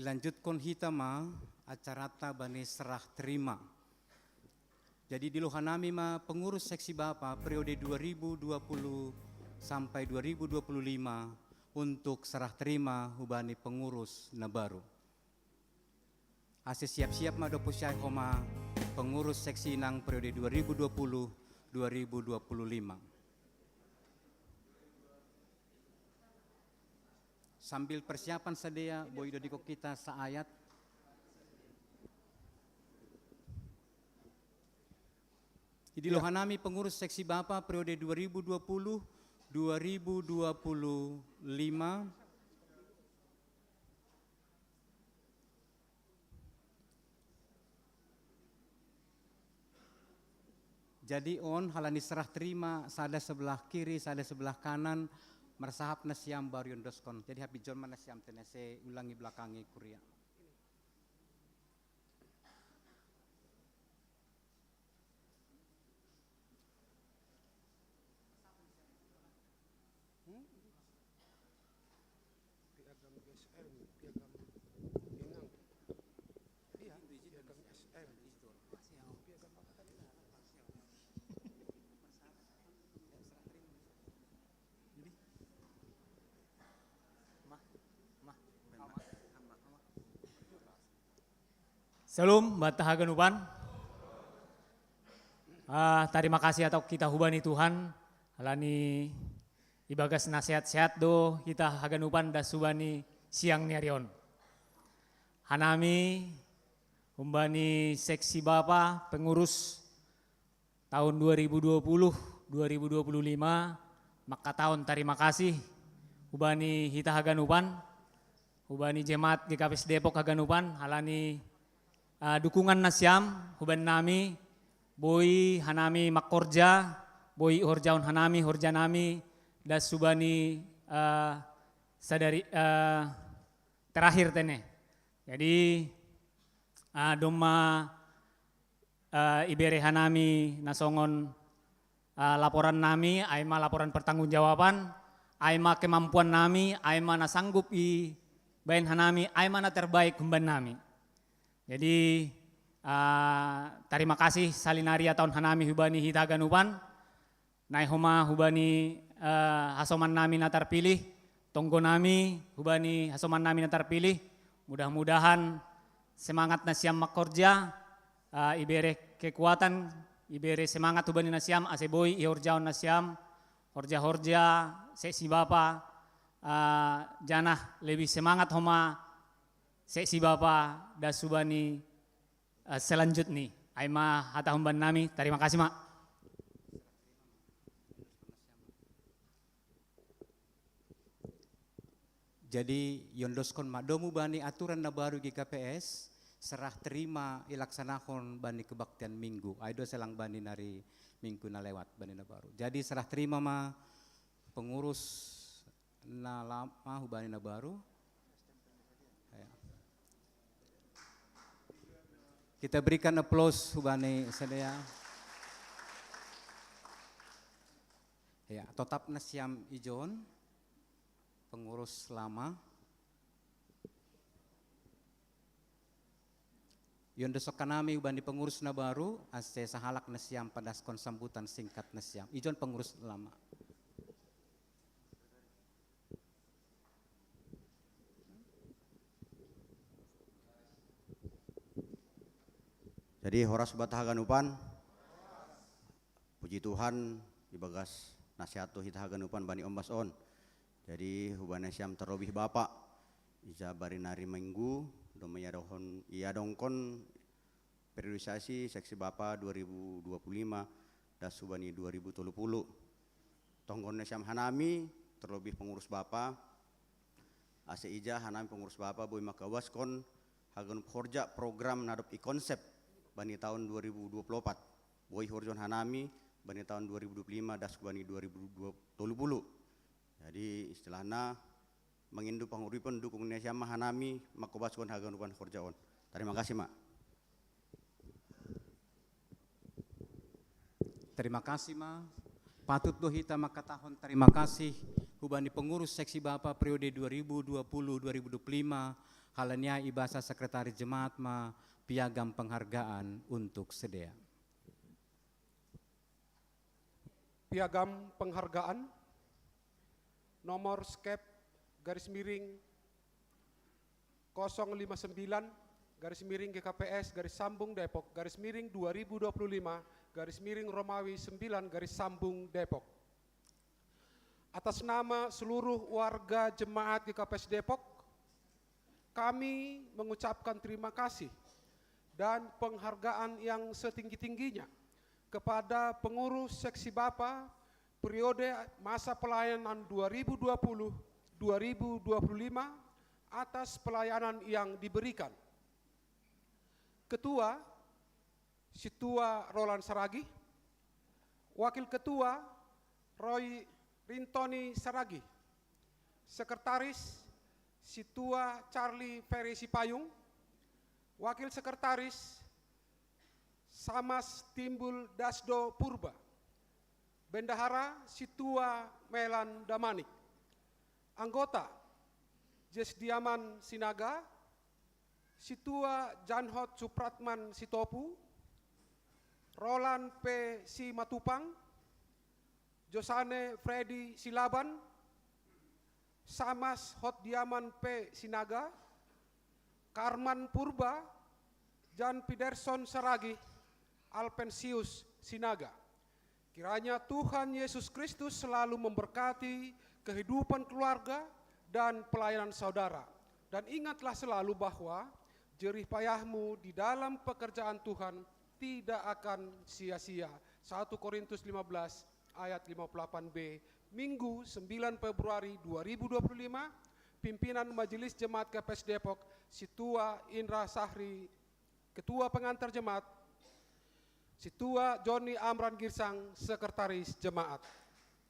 Ilanjutkan hita ma acarata bani serah terima. Jadi di lohanami ma pengurus seksi Bapa periode 2020 sampai 2025 untuk serah terima hubani pengurus na baru. Ase siap-siap ma dopo syai koma pengurus seksi nang periode 2020-2025. Sambil persiapan sedia, boy dodiko kita saayat. Jadi lohanami pengurus seksi Bapa periode 2020-2025. Jadi halani serah terima, sada sebelah kiri, sada sebelah kanan, mersahap nasiam baru yondoskon. Jadi happy John manasiam tenese ulangi belakangi kuria. Piagam SM, piagam Pinang. Iya, piagam SM. Piagam apa tadi? Salam, bata haganupan. Terima kasih atau kita hubani Tuhan, alani ibagas nasihat sehat do kita haganupan da subani siang niarion. Hanami humbani seksi Bapa pengurus tahun 2020-2025, maka tahun terima kasih hubani kita haganupan, hubani jemaat GKPS Depok haganupan, alani dukungan nasiam huban nami boy hanami makorja boy horjaun hanami horja nami das subani sadari terakhir tene. Jadi doma ibere hanami nasongon laporan nami aima laporan pertanggungjawaban aima kemampuan nami aima nasanggup i bain hanami aima na terbaik humban nami. Jadi terima kasih salinari tahun hanami hubani hita ganupan, nai homa hubani hasoman nami natar pilih, tonggo nami hubani hasoman nami natar pilih. Mudah-mudahan semangat nasiam makorja, ibere kekuatan, ibere semangat hubani nasiam aseboy ihorjaon nasiam, horja-horja seksi Bapa, janah lebih semangat homa seksi Bapa da subani selanjutnya. Aima hata humban nami, terima kasih mak. Jadi yondoskon mak domu bani aturan na baru GKPS serah terima ilaksanakon bani kebaktian minggu. Aido selang bani nari minggu na lewat bani na baru. Jadi serah terima ma pengurus na lama hubani na baru. Kita berikan aplaus hubani sedia. Ya, tetap nasiam ijon pengurus lama. Yon desok kanami hubani pengurus na baru ase sahalak nasiam padaskon sambutan singkat nasiam. Ijon pengurus lama. Jadi horas batah ganupan, puji Tuhan ibagas nasihat tu hita ganupan bani ombas on. Jadi hubane siam terlebih Bapak, iza bari nari minggu, domaya dohon ia dongkon periodisasi seksi Bapak 2025 das subani 2030. Tonggon siam hanami terlebih pengurus Bapak, ase ija hanami pengurus Bapak boy makawaskon hagan horja program nadop i konsep bani tahun 2024, boy horjon hanami bani tahun 2025 das bani 2020. Jadi istilahnya mengindu panguripan dukung Indonesia mah hanami makobaskon hagan rupan horjaon. Terima kasih mak. Terima kasih ma. Patut do hita maka tahun terima kasih hubani pengurus seksi Bapak periode 2020-2025 halanya ibasa sekretaris jemaat ma piagam penghargaan untuk sedia. Piagam penghargaan nomor skep garis miring 059 garis miring GKPS garis sambung Depok garis miring 2025 garis miring Romawi 9 garis sambung Depok. Atas nama seluruh warga jemaat GKPS Depok, kami mengucapkan terima kasih dan penghargaan yang setinggi-tingginya kepada pengurus seksi Bapa periode masa pelayanan 2020-2025 atas pelayanan yang diberikan. Ketua, Situa Roland Saragi, Wakil Ketua Roy Rintoni Saragi, Sekretaris Situa Charlie Ferry Sipayung, Wakil Sekretaris Samas Timbul Dasdo Purba, Bendahara Situa Melan Damanik, anggota Jesdiaman Sinaga, Situa Janhot Supratman Sitopu, Roland P. Simatupang, Josane Freddy Silaban, Samas Hotdiaman P. Sinaga, Karman Purba, Jan Piderson Saragi, Alpensius Sinaga. Kiranya Tuhan Yesus Kristus selalu memberkati kehidupan keluarga dan pelayanan saudara. Dan ingatlah selalu bahwa jerih payahmu di dalam pekerjaan Tuhan tidak akan sia-sia. 1 Korintus 15 ayat 58b, Minggu 9 Februari 2025, pimpinan Majelis Jemaat GKPS Depok, Situa Indra Sahri, Ketua Pengantar Jemaat, Situa Joni Amran Girsang, Sekretaris Jemaat.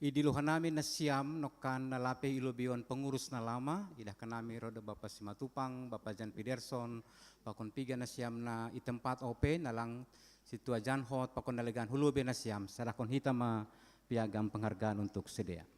Idiluhan namin na siyam nokan nalape ilubion pengurus na lama, idah kanami roda Bapak Simatupang, Bapak Jan Piderson, pakon piga na siyam na itempat ope nalang Situa Janhot, pakon dalegan hulubi na siyam, sarakon hita ma piagam penghargaan untuk sedia.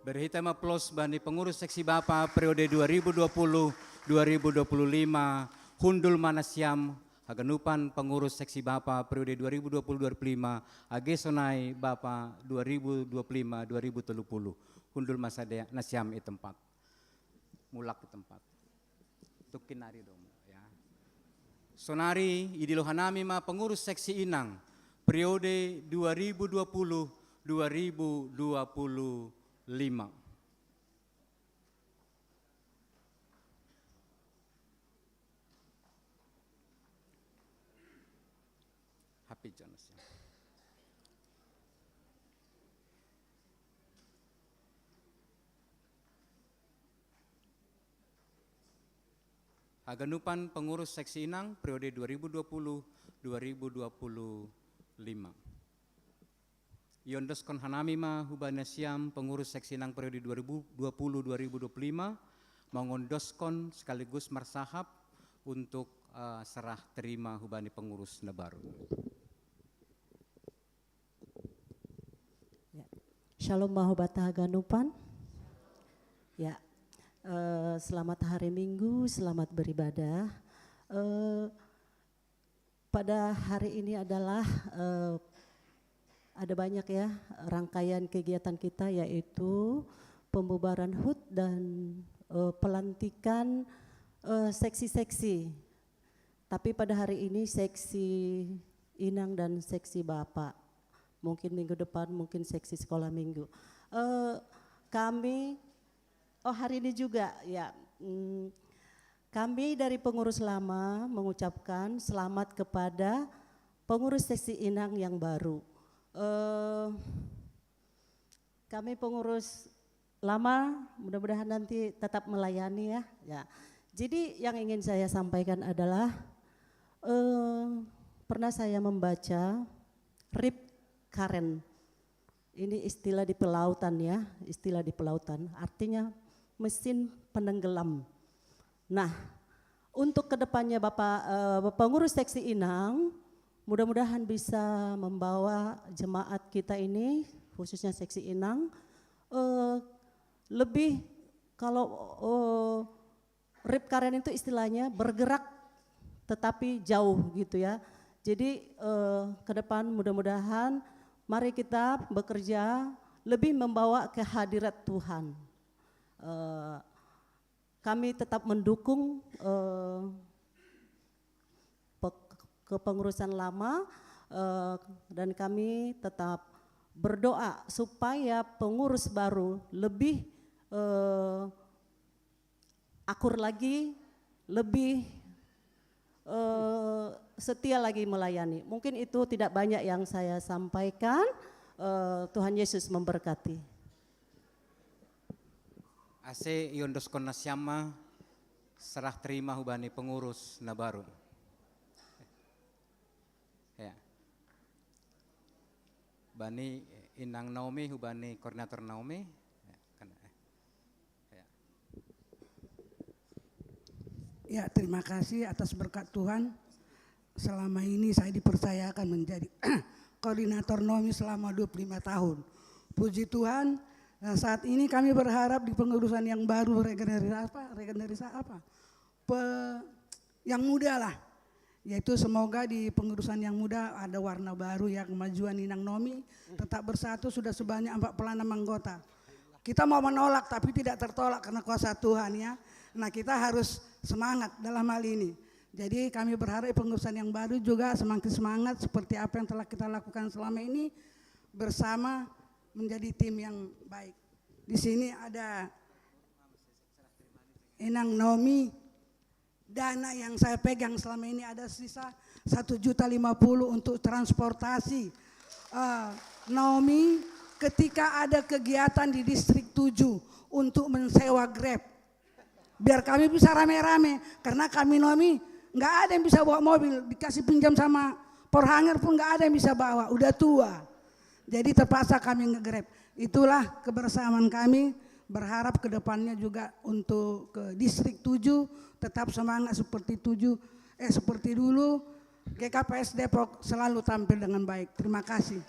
Berhitama plus bani pengurus seksi Bapa periode 2020-2025, Hundul Manasiam, Haganupan pengurus seksi Bapa periode 2020-2025, Agesonai Bapa 2025-2030, Hundul Masada Nasiam i tempat, mulak di tempat. Tukinari dong ya. Sonari idilohanami ma pengurus seksi Inang, periode 2020-2025. HP Jonas. Haganupan Pengurus Seksi Inang periode 2020-2025. Yondoskon Hanamima Hubanesiam Pengurus Seksi Inang periode 2020-2025 mengondoskan sekaligus marsahap untuk serah terima hubani pengurus Nebaru. Ya. Shalom Mahobata Haganupan. Ya, selamat hari Minggu, selamat beribadah. Pada hari ini adalah ada banyak ya rangkaian kegiatan kita, yaitu pembubaran HUT dan pelantikan seksi-seksi. Tapi pada hari ini seksi Inang dan seksi Bapak. Mungkin minggu depan mungkin seksi sekolah minggu. Kami hari ini juga ya. Kami dari pengurus lama mengucapkan selamat kepada pengurus seksi Inang yang baru. Kami pengurus lama mudah-mudahan nanti tetap melayani ya. Jadi yang ingin saya sampaikan adalah pernah saya membaca rip current. Ini istilah di pelautan ya, istilah di pelautan. Artinya mesin penenggelam. Nah, untuk kedepannya Bapak pengurus seksi Inang, mudah-mudahan bisa membawa jemaat kita ini, khususnya seksi Inang, lebih kalau rip current itu istilahnya bergerak tetapi jauh gitu ya. Jadi ke depan mudah-mudahan mari kita bekerja lebih membawa kehadirat Tuhan. Kami tetap mendukung kepengurusan lama dan kami tetap berdoa supaya pengurus baru lebih akur lagi, lebih setia lagi melayani. Mungkin itu tidak banyak yang saya sampaikan. Tuhan Yesus memberkati. Ase Yondoskon Nasyama serah terima hubani pengurus Nabaru. Ya. Bani Inang Naomi hubani koordinator Naomi. Ya, terima kasih atas berkat Tuhan. Selama ini saya dipercayakan menjadi koordinator NOMI selama 25 tahun. Puji Tuhan, saat ini kami berharap di pengurusan yang baru regenerasi apa? Yang muda lah. Yaitu semoga di pengurusan yang muda ada warna baru ya, kemajuan Inang NOMI tetap bersatu sudah sebanyak 46 anggota. Kita mau menolak tapi tidak tertolak karena kuasa Tuhan ya. Nah, kita harus semangat dalam hal ini. Jadi kami berharap pengurusan yang baru juga semakin semangat seperti apa yang telah kita lakukan selama ini bersama menjadi tim yang baik. Di sini ada Inang NOMI, dana yang saya pegang selama ini ada sisa 1.050.000 untuk transportasi. NOMI ketika ada kegiatan di distrik 7 untuk mensewa Grab. Biar kami bisa rame-rame, karena kami NOMI nggak ada yang bisa bawa mobil, dikasih pinjam sama Porhanger pun nggak ada yang bisa bawa, udah tua. Jadi terpaksa kami nge-Grab. Itulah kebersamaan kami, berharap ke depannya juga untuk ke distrik 7 tetap semangat seperti seperti dulu. GKPS Depok selalu tampil dengan baik. Terima kasih.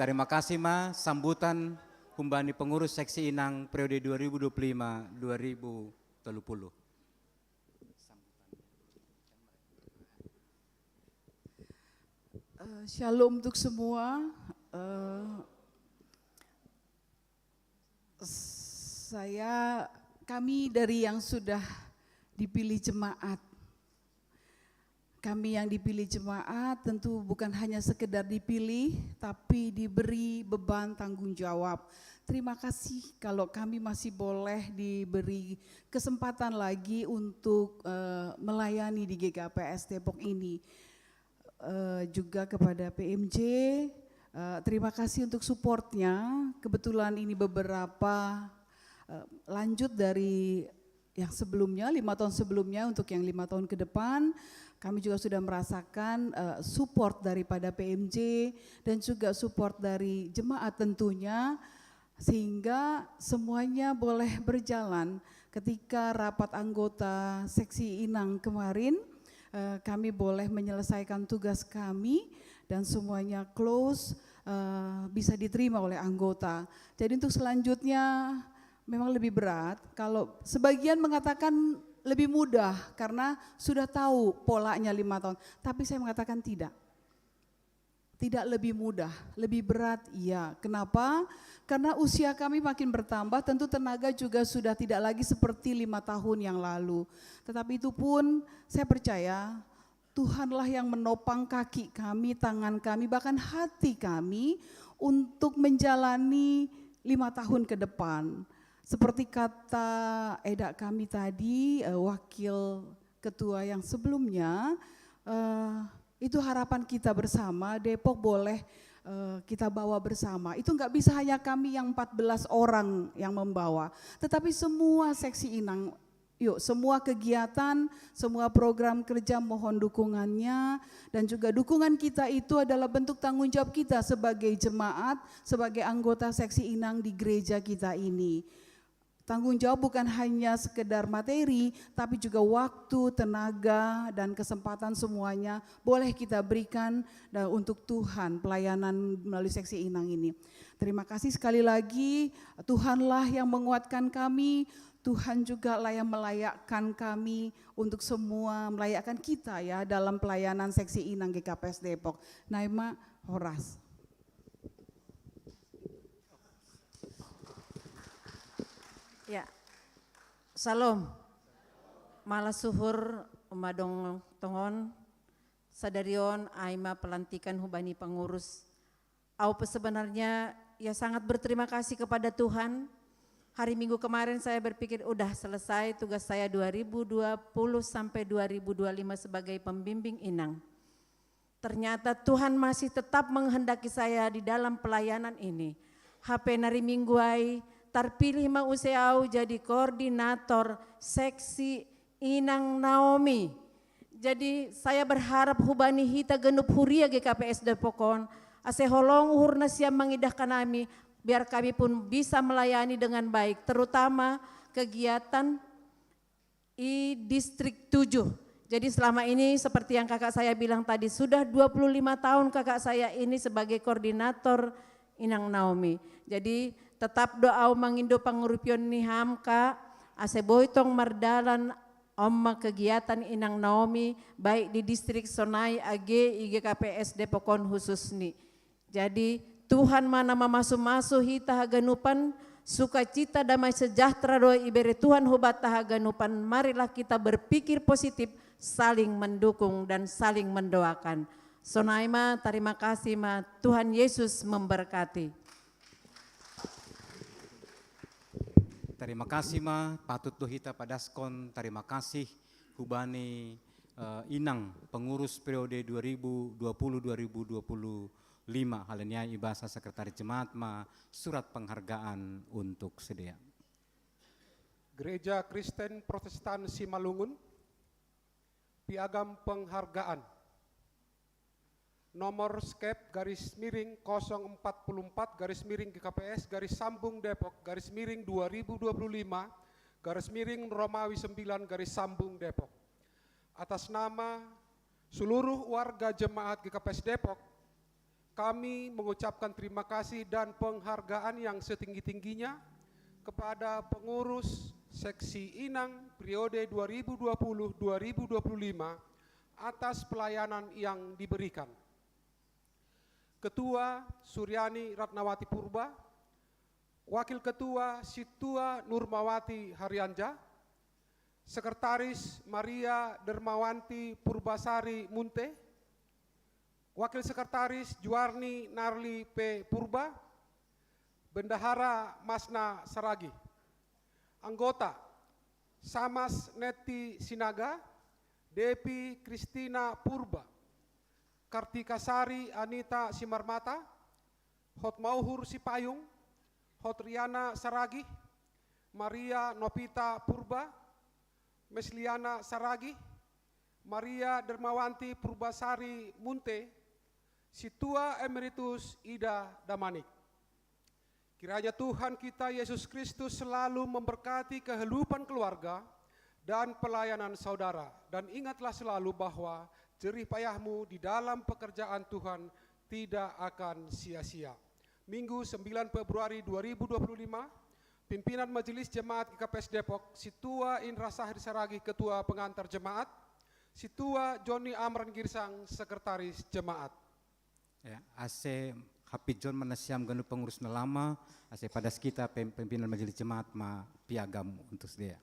Terima kasih Ma, sambutan humbani pengurus seksi Inang periode 2025-2030. Shalom untuk semua. Kami dari yang sudah dipilih jemaat. Kami yang dipilih jemaat tentu bukan hanya sekedar dipilih, tapi diberi beban tanggung jawab. Terima kasih kalau kami masih boleh diberi kesempatan lagi untuk melayani di GKPS Depok ini. Juga kepada PMJ, terima kasih untuk supportnya. Kebetulan ini beberapa lanjut dari yang sebelumnya, 5 tahun sebelumnya untuk yang 5 tahun ke depan. Kami juga sudah merasakan support daripada PMJ dan juga support dari jemaat tentunya, sehingga semuanya boleh berjalan. Ketika rapat anggota seksi Inang kemarin, kami boleh menyelesaikan tugas kami dan semuanya close, bisa diterima oleh anggota. Jadi untuk selanjutnya memang lebih berat. Kalau sebagian mengatakan lebih mudah karena sudah tahu polanya 5 tahun. Tapi saya mengatakan tidak. Tidak lebih mudah, lebih berat, iya. Kenapa? Karena usia kami makin bertambah, tentu tenaga juga sudah tidak lagi seperti 5 tahun yang lalu. Tetapi itu pun saya percaya Tuhanlah yang menopang kaki kami, tangan kami, bahkan hati kami untuk menjalani 5 tahun ke depan. Seperti kata Eda kami tadi, wakil ketua yang sebelumnya, itu harapan kita bersama, Depok boleh kita bawa bersama. Itu enggak bisa hanya kami yang 14 orang yang membawa, tetapi semua seksi Inang. Yuk, semua kegiatan, semua program kerja mohon dukungannya, dan juga dukungan kita itu adalah bentuk tanggung jawab kita sebagai jemaat, sebagai anggota seksi Inang di gereja kita ini. Tanggung jawab bukan hanya sekedar materi, tapi juga waktu, tenaga, dan kesempatan semuanya boleh kita berikan untuk Tuhan, pelayanan melalui seksi Inang ini. Terima kasih sekali lagi, Tuhanlah yang menguatkan kami, Tuhan juga lah yang melayakkan kami untuk semua, melayakkan kita ya dalam pelayanan seksi Inang GKPS Depok. Naima Horas. Ya, salam, malah suhur umadong tongon, sadarion aima pelantikan hubani pengurus. Sebenarnya ya sangat berterima kasih kepada Tuhan. Hari Minggu kemarin saya berpikir udah selesai tugas saya 2020 sampai 2025 sebagai pembimbing Inang. Ternyata Tuhan masih tetap menghendaki saya di dalam pelayanan ini. HP nari mingguai terpilih mauseau jadi koordinator seksi Inang Naomi. Jadi saya berharap hubani hita genup huria GKPS Depokon ase holong uhurna siam mengidahkan kami biar kami pun bisa melayani dengan baik, terutama kegiatan di distrik 7. Jadi selama ini seperti yang kakak saya bilang tadi, sudah 25 tahun kakak saya ini sebagai koordinator Inang Naomi. Jadi tetap doa mangindo pangurupion ni hamka, ase boitong mardalan omma kegiatan Inang Naomi baik di distrik Sonai AG IGKPS Depokon khusus ni. Jadi Tuhan mana mamasu-masu hita haganupan sukacita damai sejahtera doa ibere Tuhan hubat haganupan. Marilah kita berpikir positif, saling mendukung dan saling mendoakan. Sonaima terima kasih ma, Tuhan Yesus memberkati. Terima kasih ma, patut dohita padaskon, terima kasih hubani Inang pengurus periode 2020-2025 halnya ibasa sekretaris jemaat ma surat penghargaan untuk sedia. Gereja Kristen Protestan Simalungun, piagam penghargaan nomor skep garis miring 044 garis miring GKPS garis sambung Depok garis miring 2025 garis miring Romawi 9 garis sambung Depok. Atas nama seluruh warga jemaat GKPS Depok, kami mengucapkan terima kasih dan penghargaan yang setinggi-tingginya kepada pengurus seksi Inang periode 2020-2025 atas pelayanan yang diberikan. Ketua Suryani Ratnawati Purba, Wakil Ketua Situa Nurmawati Haryanja, Sekretaris Maria Dermawanti Purbasari Munte, Wakil Sekretaris Juarni Narli P. Purba, Bendahara Masna Saragi, Anggota Samas Neti Sinaga, Depi Kristina Purba, Kartika Sari Anita Simarmata, Hotmauhur Sipayung, Hotriana Saragi, Maria Nopita Purba, Mesliana Saragi, Maria Dermawanti Purbasari Munte, Situa Emeritus Ida Damanik. Kiranya Tuhan kita Yesus Kristus selalu memberkati kehidupan keluarga dan pelayanan saudara. Dan ingatlah selalu bahwa jerih payahmu di dalam pekerjaan Tuhan tidak akan sia-sia. Minggu 9 Februari 2025, pimpinan Majelis Jemaat IKPS Depok, Situa Indra Sahri Saragi, Ketua Pengantar Jemaat, Situa Joni Amran Girsang, Sekretaris Jemaat. Ya, AC Hafid John Manasiam Ganu pengurus lama, AC pada kita pimpinan Majelis Jemaat ma piagam untuk dia.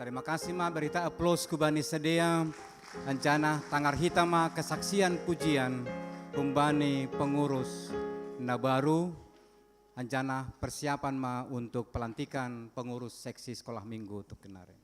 Terima kasih ma berita aplaus kubani sedia ancana tangar hitam ma kesaksian pujian kumbani pengurus Nabaru ancana persiapan ma untuk pelantikan pengurus seksi sekolah minggu untuk kemarin.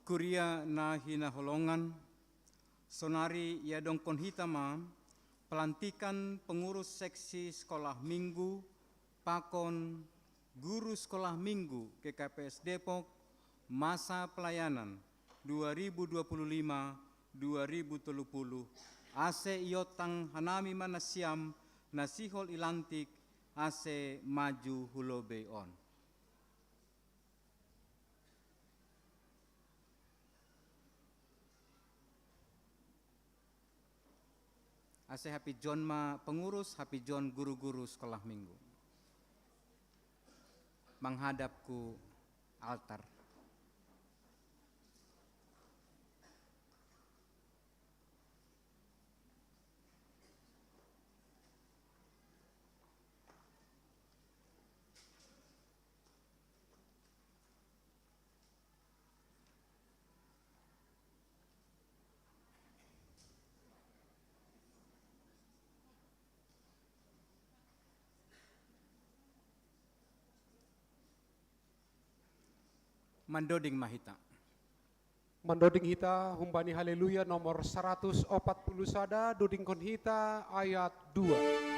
kuria na hinaholongan, sonari ya dongkon hitama, pelantikan pengurus seksi sekolah minggu, pakon guru sekolah minggu GKPS Depok, masa pelayanan 2025-2030, ase iotang hanami manasiam nasihol ilantik, ase maju hulobe on. Ase Happy John ma pengurus, Happy John guru-guru sekolah minggu. Menghadap ku altar. Mandoding mahita. Mandoding hita humbani haleluya nomor 140 sada dodingkon hita ayat 2.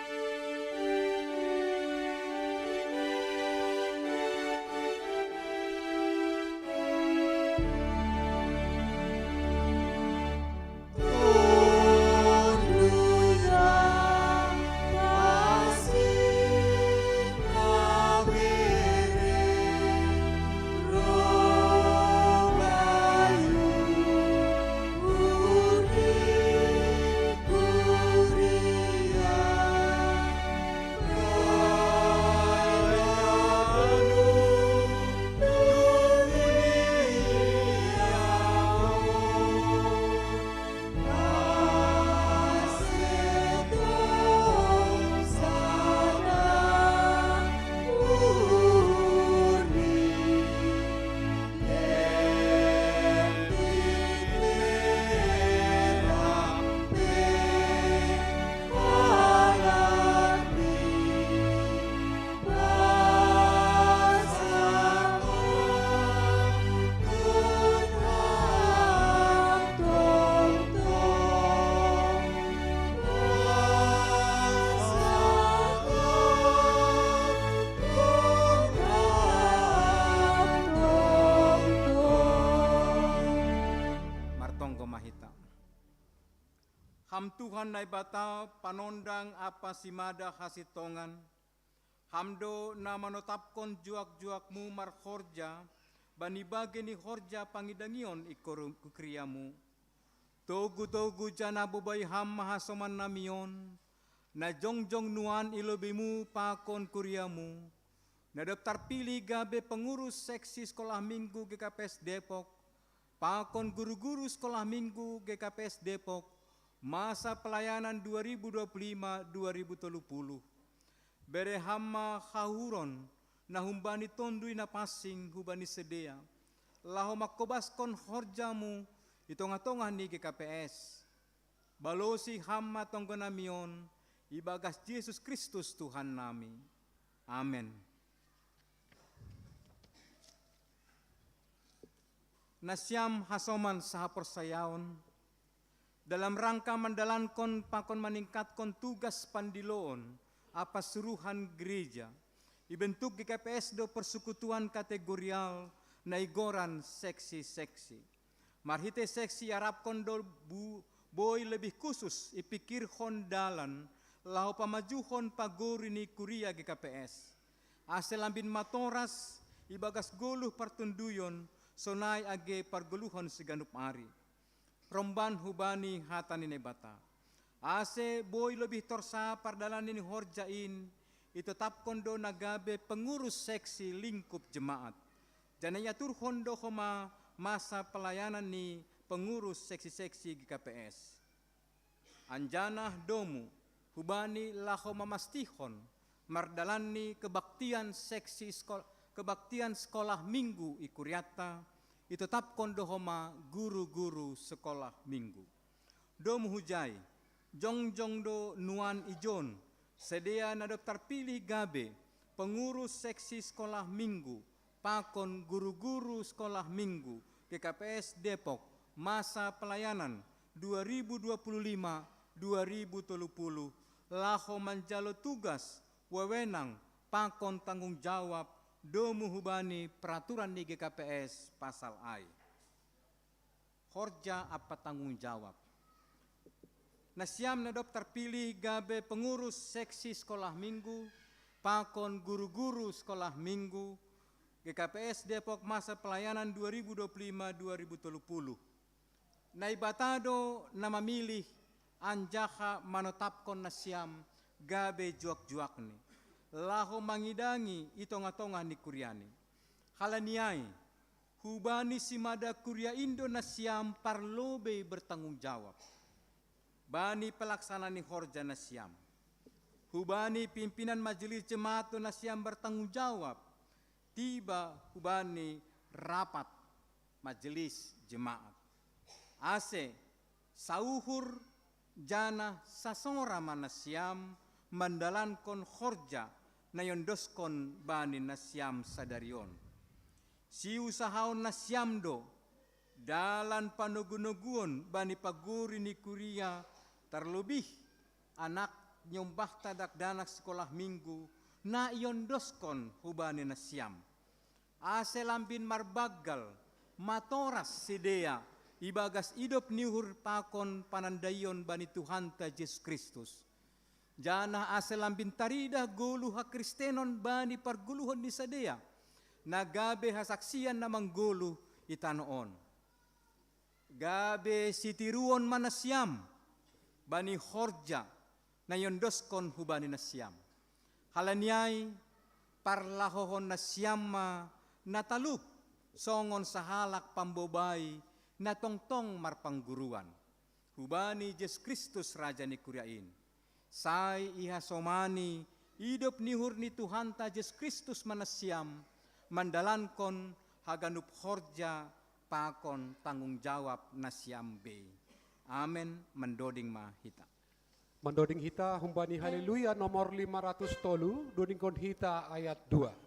Ham Tuhan nai bata panondang apa simada hasitongan, hamdo na manotapkon juak-juakmu marhorja, bani bageni horja pangidangion ikorum kukriamu. Togu-togu jana bubay ham mahasoman namion, na jongjong nuan ilobimu pakon kuriamu, na daftar pilih gabe pengurus seksi sekolah minggu GKPS Depok, pakon guru-guru sekolah minggu GKPS Depok, masa pelayanan 2025-2030. Bere hamma hahuron na humbani tondui na pasing hubani sedea. Laho makobaskon horjamu itonga-tonga ni GKPS. Balosi hamma tonggonamion ibagas Yesus Kristus Tuhan nami. Amen. Nasyam hasoman saha persayaon dalam rangka mandalankon pakon meningkatkan tugas pandiloon apa suruhan gereja dibentuk GKPS do persekutuan kategorial naigoran seksi-seksi. Marhite seksi arapkon do boy lebih khusus ipikir hondalan lau pamajuhon pagorini kuria GKPS. Aselambin matoras ibagas goluh partunduyon sonai age pargoluhon seganup ari. Romban hubani hatani nebata. Ase boy lebih torsa pardalan ini horjain itetap kondo nagabe pengurus seksi lingkup jemaat. Janaya turhon dohoma masa pelayanan ni pengurus seksi-seksi GKPS. Anjanah domu hubani laho mamastihon mardalani kebaktian seksi kebaktian sekolah minggu ikuriata itetap kondohoma guru-guru sekolah minggu. Dom hujai, jongjong do nuan ijon, sedia na daftar pilih gabe, pengurus seksi sekolah minggu, pakon guru-guru sekolah minggu, GKPS Depok masa pelayanan 2025-2030 laho manjalo tugas wewenang pakon tanggung jawab domu hubani peraturan di GKPS pasal ai. Horja apa tanggung jawab. Nasiam nadop terpilih gabe pengurus seksi sekolah minggu, pakon guru-guru sekolah minggu, GKPS Depok masa pelayanan 2025-2030. Naibatado nama milih anjaha manotapkon nasiam gabe juak-juak ni. Laho mangidangi itonga-tonga ni Kuriani. Halaniai, hubani simada Kuria Indo nasiam parlobe bertanggung jawab. Bani pelaksana ni Horja nasiam. Hubani pimpinan majelis jemaat nasiam bertanggung jawab. Tiba hubani rapat majelis jemaat. Ase sauhur jana sasora manasiam mandalankon Horja nayondoskon bani nasiam sadarion. Si usahaon nasiam do dalan panugunuguon bani paguri ni Kuria terlebih anak nyombah tadak danak sekolah minggu na iondoskon hubani nasiam. Ase lambin marbagal matoras sidea ibagas idop niuhur pakon panandayon bani Tuhan ta Yesus Kristus. Jana ase lambin tarida gulu ha Kristenon bani parguluhon ni sadea. Nagabe hasaksian namang gulu itanoon. Gabe sitiruon manasiam bani Horja na yondoskon hubani nasiam. Halaniay parlahohon nasiam natalup songon sahalak pambobay na tongtong marpangguruan. Hubani Yesus Kristus Raja ni Kuriain. Say ihasomani idop nihur ni Tuhan ta Yesus Kristus manasiam mandalankon haganup Horja pakon tanggung jawab nasiam be. Amen. Mendoding mahita. Mendoding hita humbani haleluya nomor 500 tolu dodingkon hita ayat 2.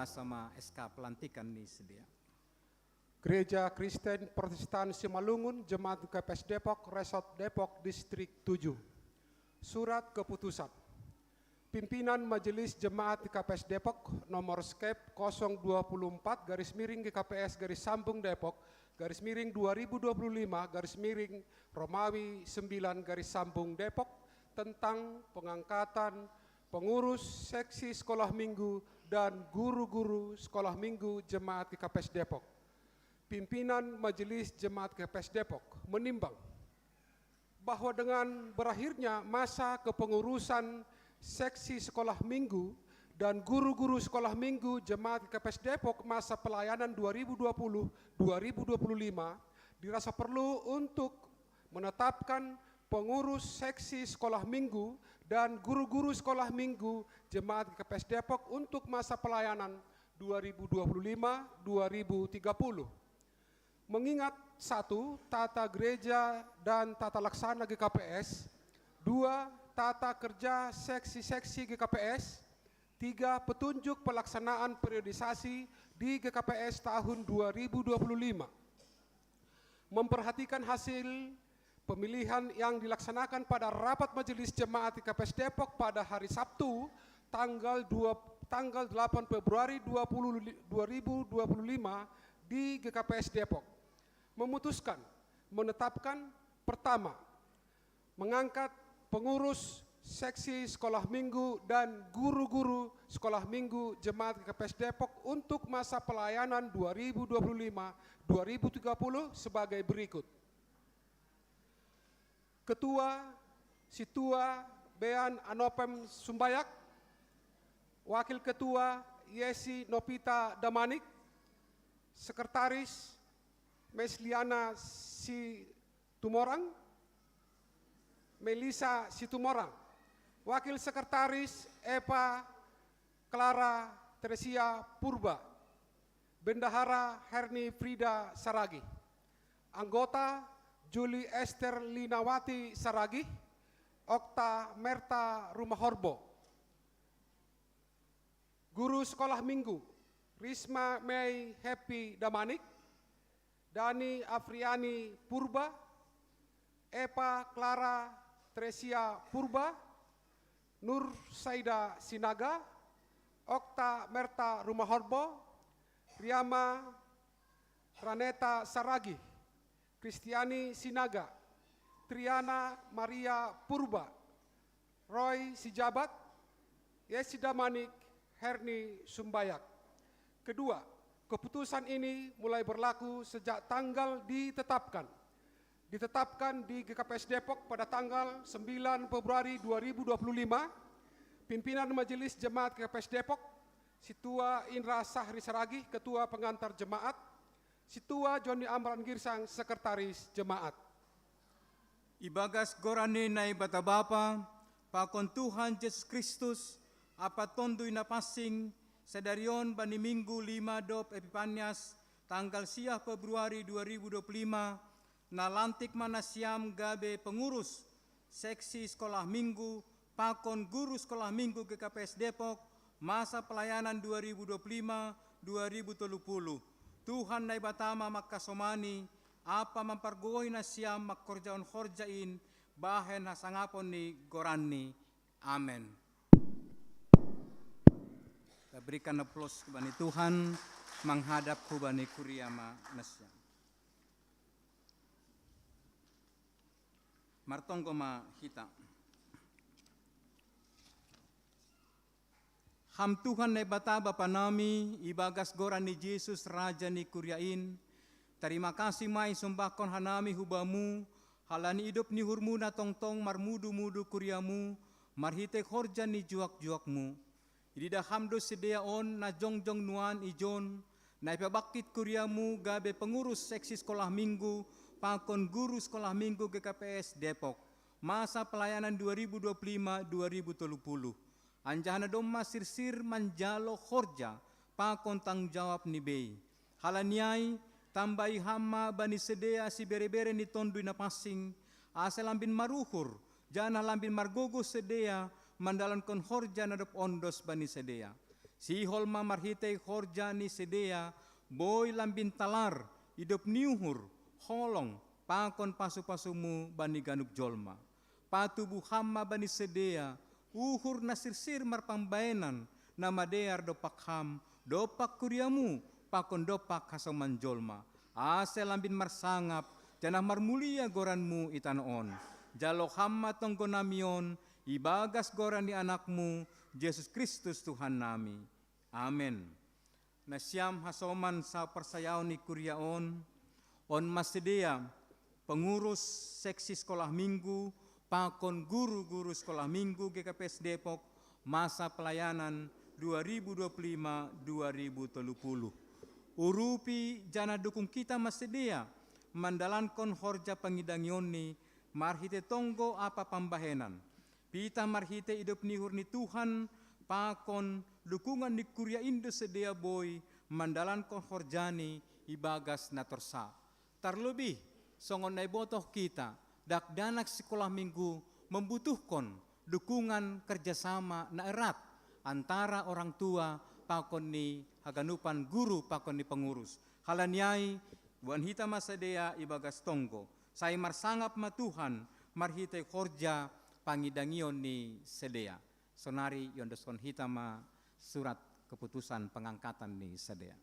Sama SK pelantikan nih sedia. Gereja Kristen Protestan Simalungun, Jemaat GKPS Depok, Resort Depok, Distrik 7. Surat keputusan. Pimpinan Majelis Jemaat GKPS Depok nomor skep 024 garis miring GKPS garis sambung Depok garis miring 2025 garis miring Romawi 9 garis sambung Depok tentang pengangkatan pengurus seksi sekolah minggu dan guru-guru sekolah minggu Jemaat GKPS Depok. Pimpinan Majelis Jemaat GKPS Depok menimbang bahwa dengan berakhirnya masa kepengurusan seksi sekolah minggu dan guru-guru sekolah minggu Jemaat GKPS Depok masa pelayanan 2020-2025 dirasa perlu untuk menetapkan pengurus seksi sekolah minggu dan guru-guru sekolah minggu Jemaat GKPS Depok untuk masa pelayanan 2025-2030. Mengingat 1. Tata gereja dan tata laksana GKPS, 2. Tata kerja seksi-seksi GKPS, 3. Petunjuk pelaksanaan periodisasi di GKPS tahun 2025. Memperhatikan hasil pemilihan yang dilaksanakan pada rapat Majelis Jemaat GKPS Depok pada hari Sabtu tanggal tanggal 8 Februari 2025 di GKPS Depok memutuskan menetapkan pertama, mengangkat pengurus seksi sekolah minggu dan guru-guru sekolah minggu Jemaat GKPS Depok untuk masa pelayanan 2025-2030 sebagai berikut. Ketua Situa Bean Anopem Sumbayak, Wakil Ketua Yesi Nopita Damanik, Sekretaris Mesliana Situmorang, Melisa Situmorang, Wakil Sekretaris Eva Clara Teresia Purba, Bendahara Herni Frida Saragi, anggota Juli Esther Linawati Saragi, Okta Merta Rumahorbo, guru sekolah minggu Risma Mei Happy Damanik, Dani Afriani Purba, Eva Clara Teresia Purba, Nur Saida Sinaga, Okta Merta Rumahorbo, Riyama Raneta Saragi, Kristiani Sinaga, Triana Maria Purba, Roy Sijabat, Yesi Damanik, Herni Sumbayak. Kedua, keputusan ini mulai berlaku sejak tanggal ditetapkan di GKPS Depok pada tanggal 9 Februari 2025, pimpinan Majelis Jemaat GKPS Depok, Situa Indra Sahri Saragi, Ketua Pengantar Jemaat, Situa Joni Amran Girsang, Sekretaris Jemaat. Ibagas gorane na ibata Bapa, pakon Tuhan Yesus Kristus, apa tondoy na pasing, sedarion bani Minggu 5 Dop Epipanias, tanggal 10 Februari 2025, nalantik manasiam gabe pengurus seksi sekolah minggu, pakon guru sekolah minggu GKPS Depok, masa pelayanan 2025-2030. Tuhan na ibatama makasomani, apa mempergoy na siyam makkorjaon-korjain, bahen hasangapon ni Gorani. Amen. Kita berikan aplaus kepada Tuhan, menghadap kubani Kuriama Nasyam. Martonggo ma kita. Ham Tuhan na ibata Bapa nami, ibagas goran ni Jesus Raja ni Kuryain. Terima kasih mai sumbakon hanami hubamu, halani hidup ni hurmu na tongtong marmudu-mudu kuryamu, marhite khorja ni juak-juakmu. Idida hamdo sedia on na jongjong nuan ijon, na ipabakit kuryamu gabe pengurus seksi sekolah minggu, pakon guru sekolah minggu GKPS Depok, masa pelayanan 2025-2030. Anjahana domma sirsir manjalo khorja pakon tang jawab ni bei. Halaniai tambai hama bani sedea si bere-bere ni tondui na pasing, asa lambin maruhur, jana lambin margogo sedea, mandalan kon khorja na dop ondos bani sedea. Si holma marhitei khorja ni sedea, boy lambin talar, idop niuhur, holong, pakon pasu-pasumu bani ganuk jolma. Patubu hama bani sedea, uhur na sirsir marpambayanan na madear dopak ham, dopak kuryamu, pakon dopak hasoman jolma. Ase lambin marsangap, janah marmulia goranmu itanoon. Jalo hamma tonggo namion, ibagas goran ni anakmu, Yesus Kristus Tuhan nami. Amen. Nasyam hasoman sa persayaw ni kuryaon, on masedia, pengurus seksi sekolah minggu, pakon guru-guru sekolah minggu GKPS Depok, masa pelayanan 2025-2030. Urupi jana dukung kita masedia, mandalankon horja pangidangion ni, marhite tonggo apa pambahenan. Pita marhite hidup nihur ni Tuhan, pakon dukungan ni Kurya Indo sedia boy, mandalankon horjani ibagas na torsa. Terlebih, songon na ibotoh kita, dakdanak sekolah minggu membutuhkan dukungan kerjasama na erat antara orang tua pakon ni haganupan guru pakon ni pengurus. Halaniai buan hita masadea ibagas tonggo. Saya marsangap matuhan marhitay khorja pangidangion ni sedea. Sonari yondoskon hita ma surat keputusan pengangkatan di Sadea.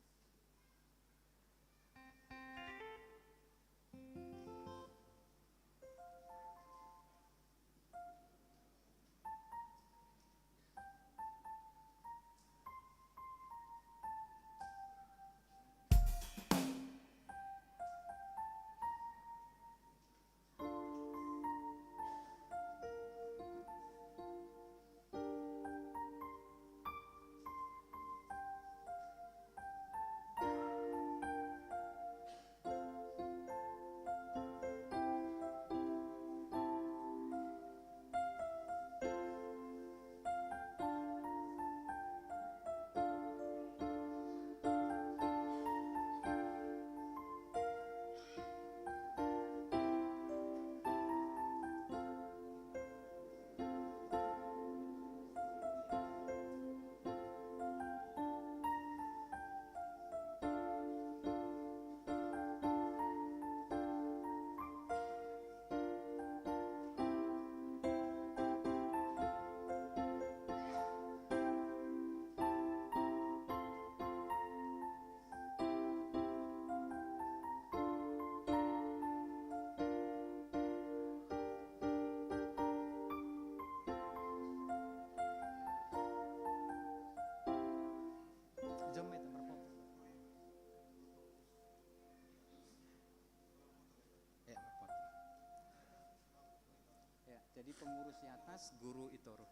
Jadi pengurus di atas, guru Itoro.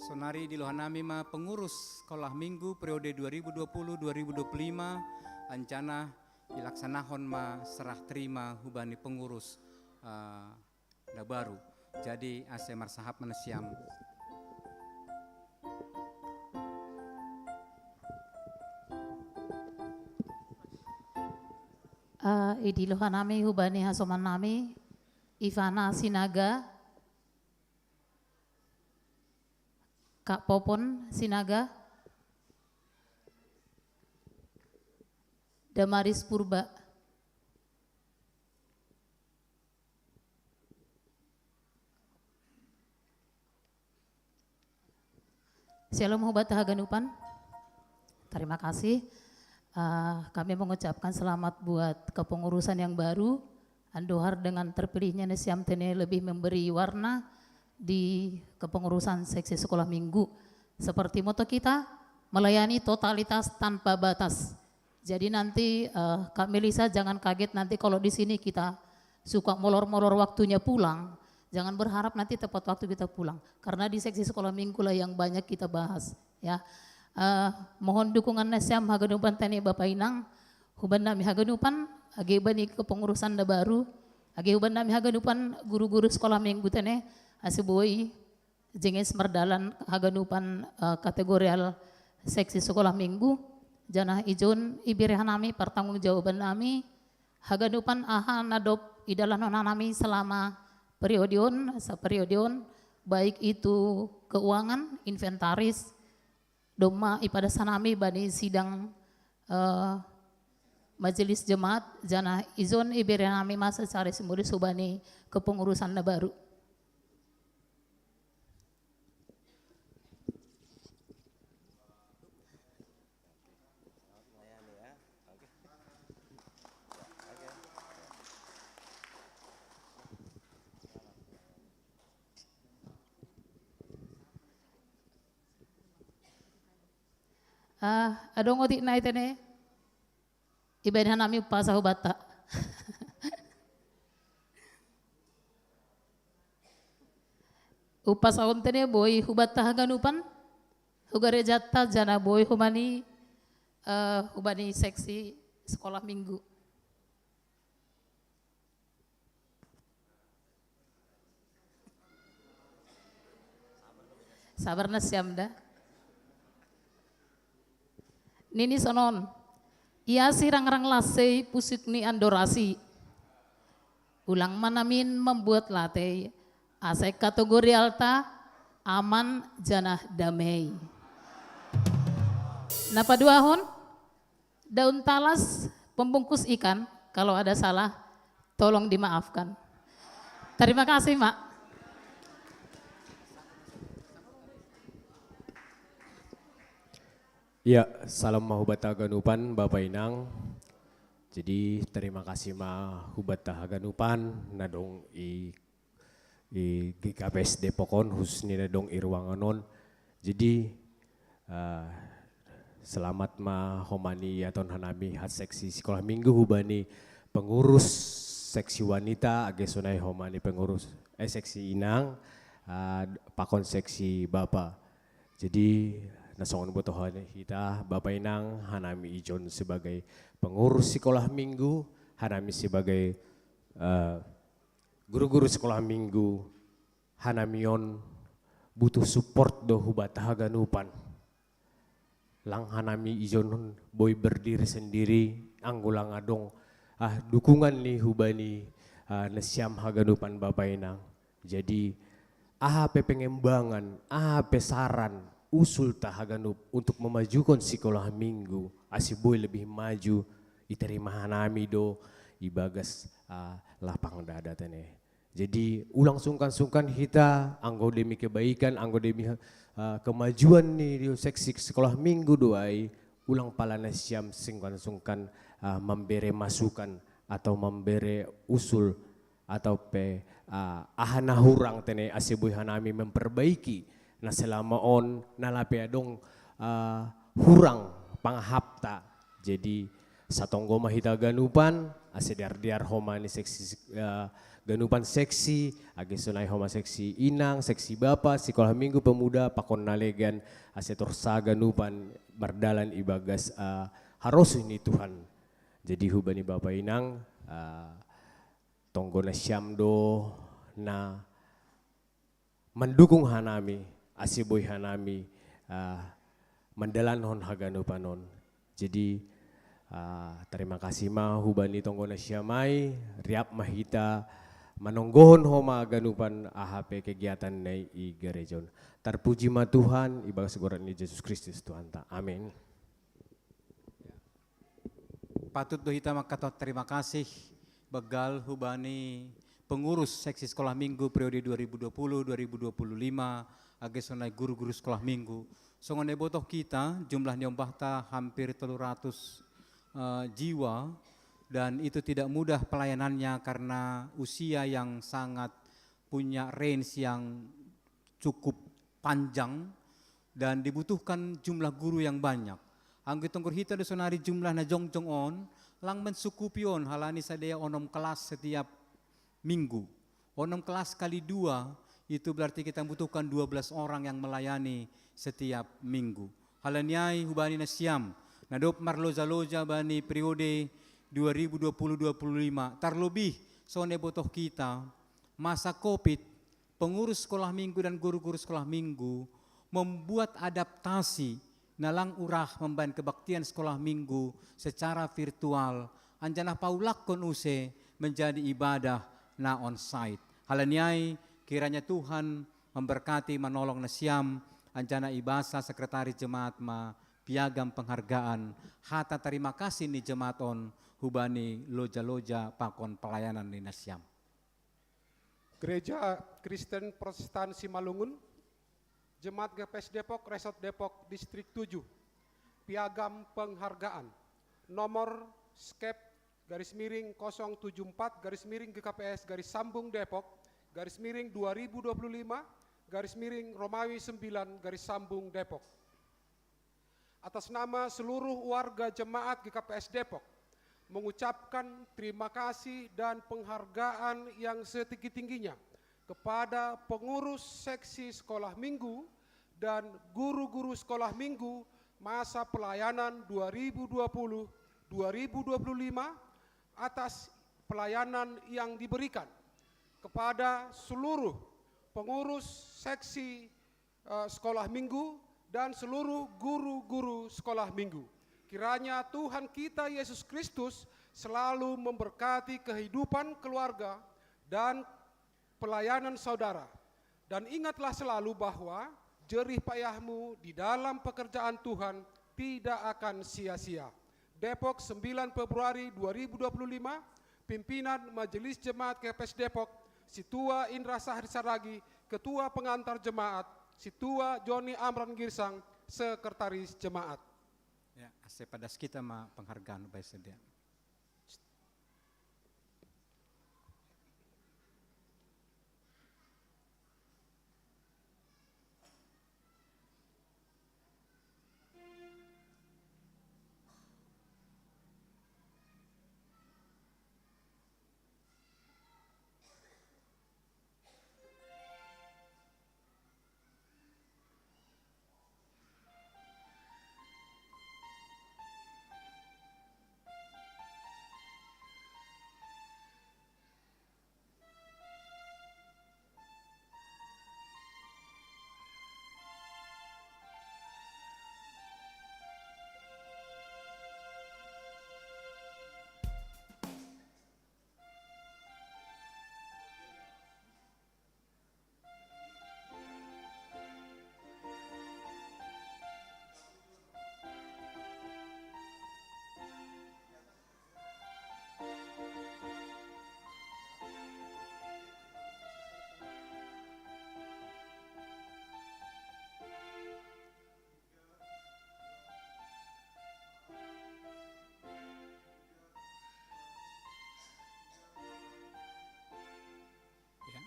Sonari di Lohanami ma pengurus sekolah minggu periode 2020-2025 ancana dilaksanahon ma serah terima hubani pengurus da baru. Jadi ase marsahap manasiam. Di Lohanami hubani hasoman nami Ivana Sinaga, Kak Popon Sinaga, Damaris Purba, Shalom Hubat Haganupan. Terima kasih. Kami mengucapkan selamat buat kepengurusan yang baru. Andohar dengan terpilihnya Nesiam Tene lebih memberi warna di kepengurusan seksi sekolah minggu. Seperti moto kita, melayani totalitas tanpa batas. Jadi nanti Kak Melisa jangan kaget nanti kalau di sini kita suka molor-molor waktunya pulang. Jangan berharap nanti tepat waktu kita pulang. Karena di seksi sekolah minggu lah yang banyak kita bahas. Ya, mohon dukungan Nesiam Haganupan Tani Bapak Inang, Huban Nami Haganupan, Agebani kepengurusan da baru, Agehuban Nami Haganupan guru-guru sekolah minggu Tani, Asiboi jenges merdalan Haganupan kategorial seksi sekolah minggu janah ijon ibirehanami pertanggung jawaban nami Haganupan aha nadop idalan nami selama periodion baik itu keuangan, inventaris, doma ipada sanami bani sidang majelis jemaat janah izon ibirehanami masa cari semuri subani kepengurusan baru. Adong otik na itene ibadah nami pasah bata. Upas awontene boy hubat tahaganupan hugare jatta jana boy hubani hubani seksi sekolah minggu. Sabar na siamda. Nini sonon. Ia sirang-rang lasei pusik ni andorasi. Ulang manamin membuat latte. Asai kategori alta aman janah damai. Napa dua hon? Daun talas pembungkus ikan. Kalau ada salah tolong dimaafkan. Terima kasih Mak. Ya, salam mahubata ganupan Bapak Inang. Jadi terima kasih mahubata ganupan nadong i GKPS Depokon khususnya nadong i ruanganon. Jadi selamat homani aton hanami hat seksi sekolah minggu hubani pengurus seksi wanita age sunai homani pengurus seksi inang pakon seksi Bapak. Jadi nasongon botohan kita Bapak Inang hanami ijon sebagai pengurus sekolah minggu, hanami sebagai guru-guru sekolah minggu, hanamion butuh support do hubataha ganupan. Lang hanami ijon boy berdiri sendiri, anggulang adong dukungan nih hubani nasiam haganupan Bapak Inang. Jadi pengembangan, saran, usul tahaganup untuk memajukan sekolah minggu asiboy lebih maju iterima hanami do ibagas lapang dada tene. Jadi ulang sungkan kita anggo demi kebaikan, anggo demi kemajuan nih di seksi sekolah minggu doai ulang palana siam sungkan memberi masukan atau memberi usul atau ahana hurang tene asiboy hanami memperbaiki na selama on nalape adong hurang panghapta. Jadi satonggo mahita ganupan asediar-diar homani seksi ganupan seksi age sunai homa seksi inang seksi Bapak sekolah minggu pemuda pakon nalegan asetorsa ganupan berdalan ibagas harus ini Tuhan. Jadi hubani Bapak Inang tonggo na syamdo na mendukung hanami asiboy hanami mendalan hon haganupanon. Jadi terima kasih hubani tonggo na syamai riap mahita manonggohon homa ganupan AHP kegiatan nai i gerejon. Terpuji Tuhan ibagas goran ni Yesus Kristus Tuhan ta. Amin. Patut dohita makatot terima kasih begal hubani pengurus seksi sekolah minggu periode 2020-2025 age sonai guru-guru sekolah minggu. Songone botoh kita jumlah nyombahta hampir 300 jiwa dan itu tidak mudah pelayanannya karena usia yang sangat punya range yang cukup panjang dan dibutuhkan jumlah guru yang banyak. Anggo tonggur hita desonari jumlah na jongjong on lang mensukupion halani sadaya onom kelas setiap minggu. Onom kelas kali 2 itu berarti kita membutuhkan 12 orang yang melayani setiap minggu. Halaniai hubani na siam, nadop marloja-loja bani periode 2020-2025. Terlebih sone botoh kita, masa COVID, pengurus sekolah minggu dan guru-guru sekolah minggu membuat adaptasi nalang urah memban kebaktian sekolah minggu secara virtual. Anjana paulak kon use menjadi ibadah na on-site. Halaniai kiranya Tuhan memberkati menolong nasiam anjana ibasa sekretaris jemaat piagam penghargaan hata terima kasih ni jemaat on hubani loja-loja pakon pelayanan ni nasiam. Gereja Kristen Protestan Simalungun, Jemaat GKPS Depok, Resort Depok, Distrik 7, piagam penghargaan nomor skep /074 GKPS Depok /2025 Romawi 9 Depok. Atas nama seluruh warga jemaat GKPS Depok mengucapkan terima kasih dan penghargaan yang setinggi-tingginya kepada pengurus seksi sekolah minggu dan guru-guru sekolah minggu masa pelayanan 2020-2025 atas pelayanan yang diberikan kepada seluruh pengurus seksi sekolah minggu dan seluruh guru-guru sekolah minggu. Kiranya Tuhan kita Yesus Kristus selalu memberkati kehidupan keluarga dan pelayanan saudara. Dan ingatlah selalu bahwa jerih payahmu di dalam pekerjaan Tuhan tidak akan sia-sia. Depok 9 Februari 2025, pimpinan Majelis Jemaat KPS Depok, Situa Indra Sahri Saragi, Ketua Pengantar Jemaat, Situa Joni Amran Girsang, Sekretaris Jemaat. Ya, pada kita ma penghargaan baik sedia.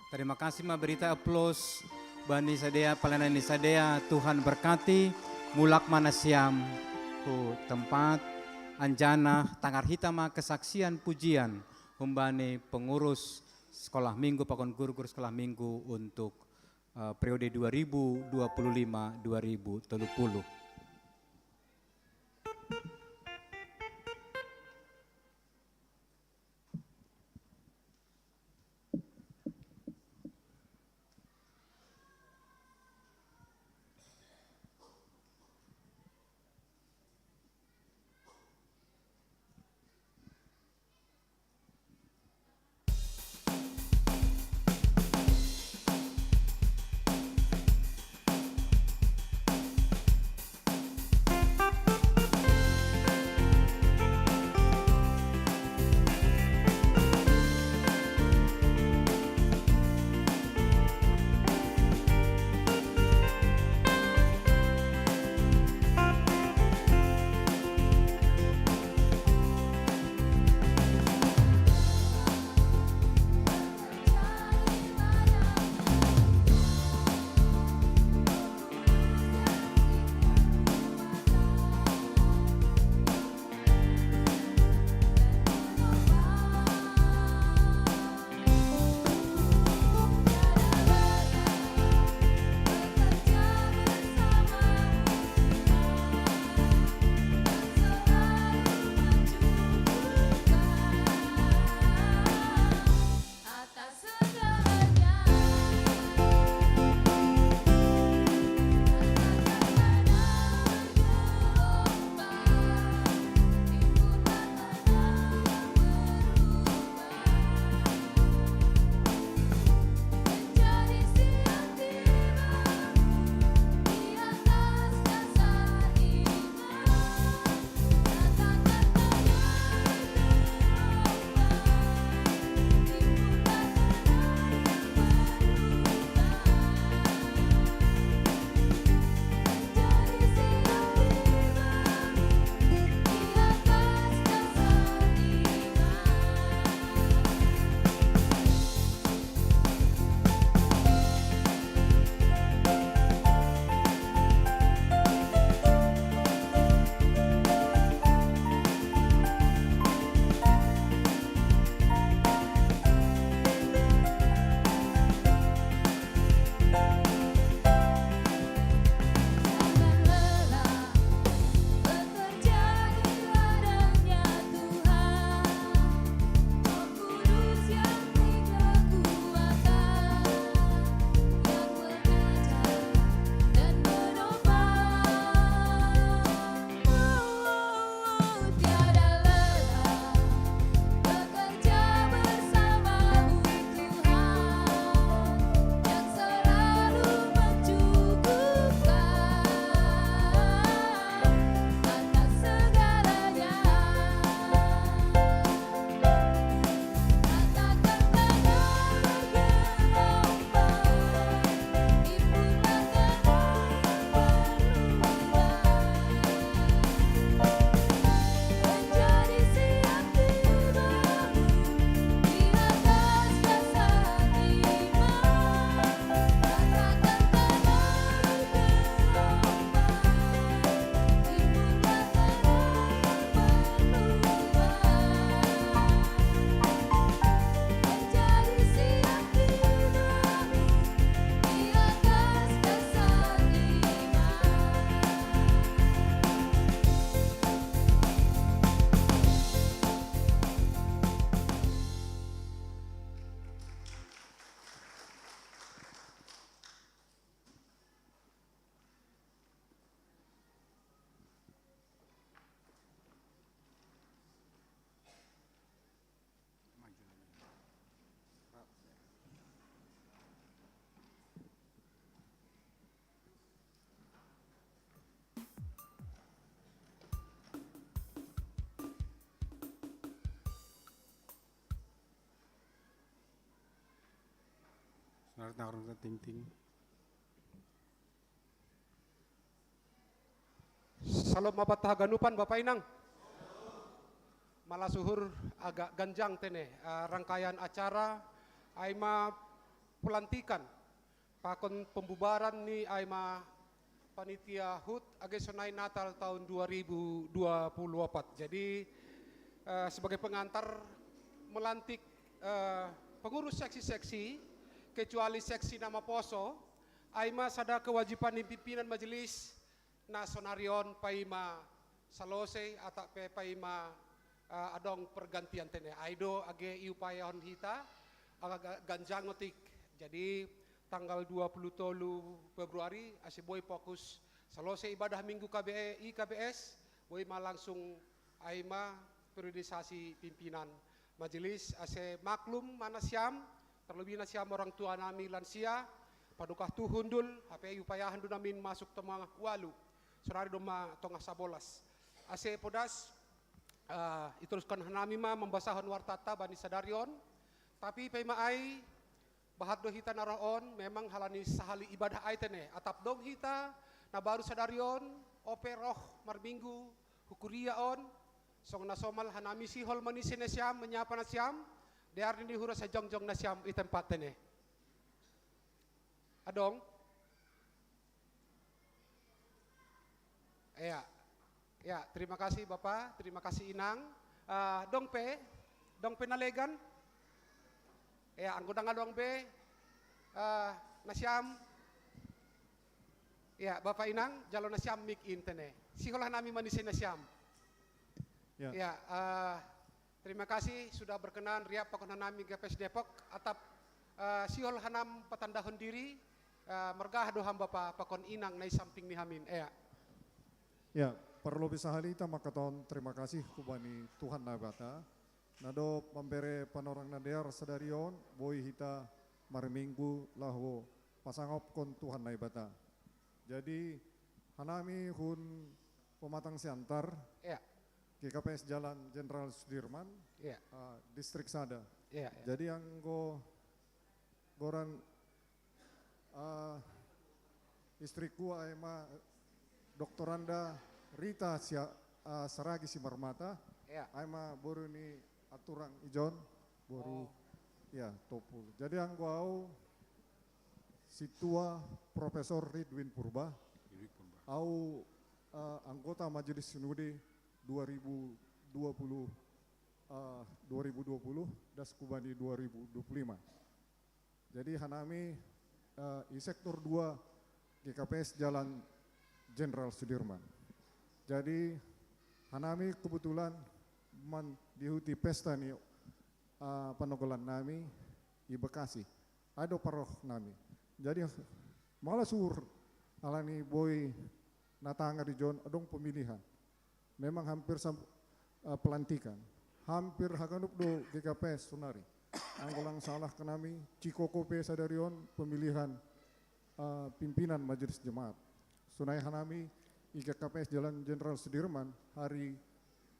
Terima kasih ma berita aplaus bani sadea pelayanan ini sadea Tuhan berkati mulak manasiam ku tempat anjana tangar hitama kesaksian pujian humbani pengurus sekolah minggu pakon guru-guru sekolah minggu untuk periode 2025-2030. ting. Salam mabat haganupan Bapak Inang. Malasuhur agak ganjang tene rangkaian acara aima pelantikan pakon pembubaran ni aima panitia HUT age sonai Natal tahun 2024. Jadi sebagai pengantar melantik pengurus seksi-seksi kecuali seksi nama poso aima sada kewajiban ni pimpinan majelis nasonarion paima salose atau paima adong pergantian tene aido age iupayaon hita agak ganjang otik. Jadi tanggal 23 Februari ase boy fokus salose ibadah minggu KBS boy langsung aima periodisasi pimpinan majelis ase maklum mana siam terlebih nasiam orang tua nami lansia padukah tu hundul HP upayahan du namin masuk temang walu sorari doma tongah sabolas ase podas iteruskan hanami ma membasahon wartata bani sadarion tapi pema ai bahat do hita naraon memang halani sahali ibadah ai tene atap dong hita na baru sadarion ope roh marbinggu hukuriaon song nasomal hanami sihol manisi nasyam menyapa nasyam dear ni hura sa jongjong nasyam i tempat tene adong ya terima kasih Bapak, terima kasih Inang. Dong pe nalegan. Ya, anggota ngalong be nasyam. Ya, Bapak Inang, jalo nasyam mik intene. Siholah nami manisi nasyam. Ya, terima kasih sudah berkenan riap pakon nami GPS Depok atap sihol hanam patandahon diri mergah doham Bapak pakon Inang nai samping nihamin. Ya, perlu bisa halita makaton terima kasih kubani Tuhan nabata. Nado pembere panorang nadear sadarion boy hita marminggu lahu pasangop kon Tuhan nabata. Jadi hanami hun pematang siantar. GKPS Jalan Jenderal Sudirman. Distrik Sada. Jadi yang goran istriku aima Doktoranda Rita Saragi Simarmata, aima boru ni aturang ijon, boru ya topul. Jadi ang guau situa Profesor Ridwin Purba, au anggota Majelis Sinode 2020 das kubani 2025. Jadi hanami di sektor 2 GKPS Jalan Jenderal Sudirman. Jadi hanami kebetulan dihuti pesta ni panogolan nami di Bekasi. Ada paroh nami. Jadi malasur alani boy natanga di John adong pemilihan. Memang hampir pelantikan. Hampir haganup do GKPS sunari. Anggolang salah ke nami Cikoko pe sadarion pemilihan pimpinan Majelis Jemaat. Sunai hanami IGKPS Jalan Jenderal Sudirman hari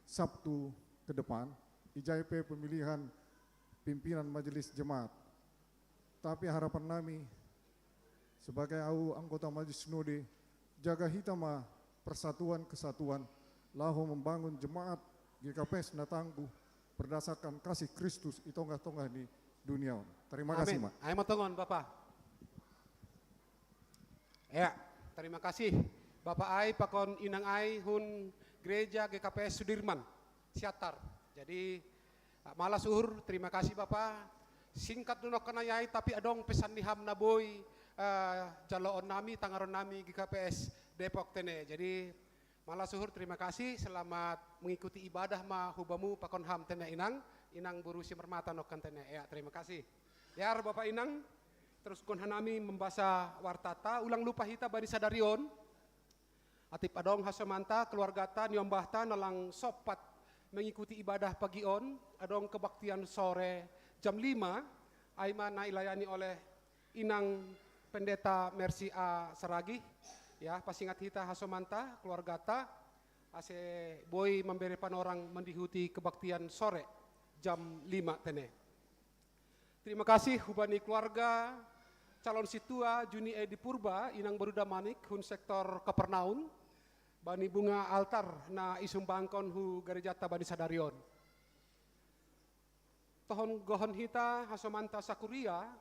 Sabtu ke depan IJP pemilihan pimpinan Majelis Jemaat. Tapi harapan nami sebagai anggota Majelis Sinode jaga hitama persatuan kesatuan lahu membangun jemaat GKPS na tangguh berdasarkan kasih Kristus itonggah-tonggah di dunia. Terima kasih, Mak. Ayo matongon Bapak. Terima kasih Bapak Ai pakon Inang Ai hun gereja GKPS Sudirman Siatar. Jadi malas uhur terima kasih Bapak. Singkat dunok kanayai tapi adong pesan niham na boy jaloon nami tangaron nami GKPS Depok tene. Jadi malas uhur terima kasih selamat mengikuti ibadah ma hubamu pakon ham tene Inang buru simermata nokan tene. Terima kasih. Ya Bapak Inang terus kun hanami membaca wartata ulang lupa hita bari sadarion atip adong hasomanta keluargata nyombahta nalang sopat mengikuti ibadah pagion adong kebaktian sore jam 5 aima na ilayani oleh Inang Pendeta Mercy A Saragi ya pasingat hita hasomanta keluargata ase boy memberi panorang mendihuti kebaktian sore jam 5 tene. Terima kasih hubani keluarga calon situa Juni Edi Purba inang Baruda Manik hun sektor Kapernaum bani bunga altar na isumbangkon hu garejata bani sadarion. Tohon gohon hita hasomanta sakuria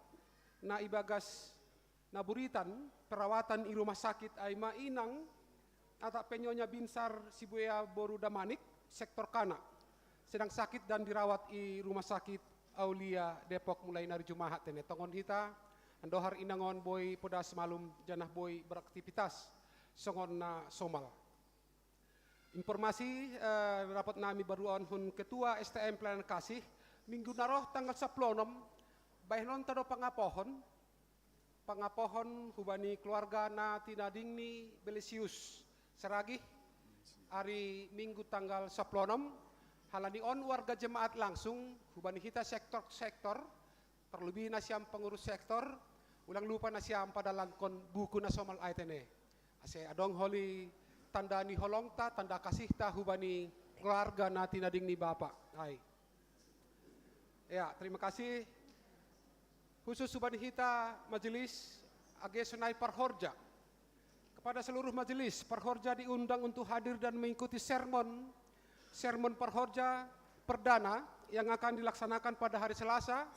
na ibagas na buritan perawatan i rumah sakit ay mainang ata penyonya binsar Sibuya Baruda Manik sektor Kana sedang sakit dan dirawat i rumah sakit Aulia Depok mulai dari Jumahat tene. Tongon hita andohar inangon boy podas malum janah boy beraktivitas songon na somal. Informasi rapat nami baruan hun ketua STM Pelayanan Kasih minggu naroh tanggal 10 baihnon tado pangapohon hubani keluarga na tinadingni Belisius seragih hari minggu tanggal 10 halani on warga jemaat langsung hubani kita sektor-sektor terlebih nasiam pengurus sektor ulang lupa nasiam pada langkon buku nasional aitene ase adong holi tanda ni holongta tanda kasih ta hubani keluarga na tinading ni bapak hai ya terima kasih khusus hubani kita majelis age sunai parhorja kepada seluruh majelis parhorja diundang untuk hadir dan mengikuti sermon parhorja perdana yang akan dilaksanakan pada hari Selasa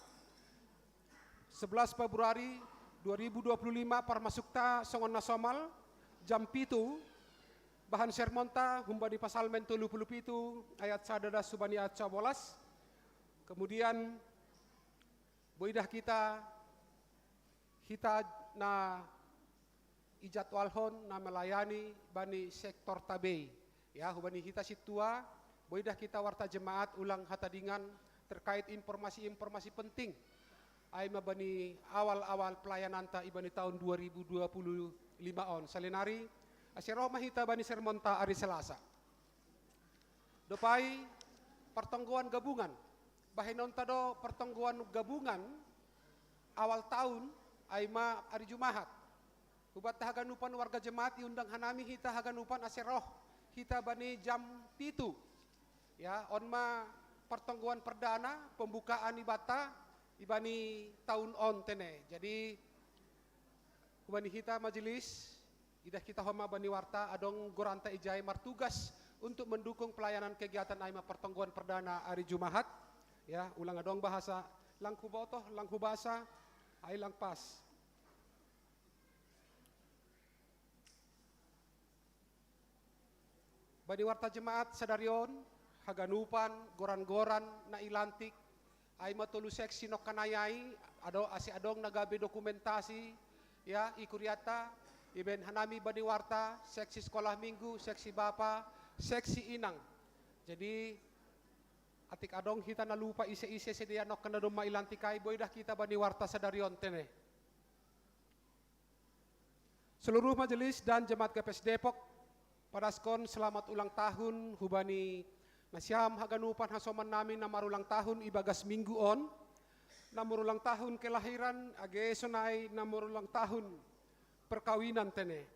11 Februari 2025 parmasukta songon nasomal jam pitu bahan sermonta humbani pasal mentulu pitu ayat sadada subani ayat 11 kemudian boidah kita na ijadwalhon na melayani bani sektor tabei ya hubani kita situa boidah kita warta jemaat ulang hatadingan terkait informasi-informasi penting ay mabani awal-awal pelayanan ta ibani tahun 2025 on salinari asyiro mahita bani sermonta hari Selasa dopai pertongguan gabungan bahinon tado pertongguan gabungan awal tahun ay ma hari Jumahat hubat haganupan warga jemaat diundang hanami hita haganupan asyiro hita bani jam pitu ya onma pertongguan perdana pembukaan ibata ibani tahun on tene jadi kubani kita majelis idah kita homa bani warta adong goranta ijai martugas untuk mendukung pelayanan kegiatan aima pertongguan perdana hari Jumahat ya ulang adong bahasa langku botoh langku bahasa ai lang pas bani warta jemaat sadarion haganupan goran-goran na ilantik ay matulu seksi no kanayai adong nagabe dokumentasi ya ikuriata iben hanami bani warta seksi sekolah minggu seksi bapa seksi inang jadi atik adong hita na lupa ise-ise sedia no kanadong mailantikai boydah kita bani warta sadarion tene seluruh majelis dan jemaat KPS Depok padaskon selamat ulang tahun hubani Nasyam haganupan hasoman namin na marulang tahun ibagas minggu on na marulang tahun kelahiran age sonay na marulang tahun perkawinan tene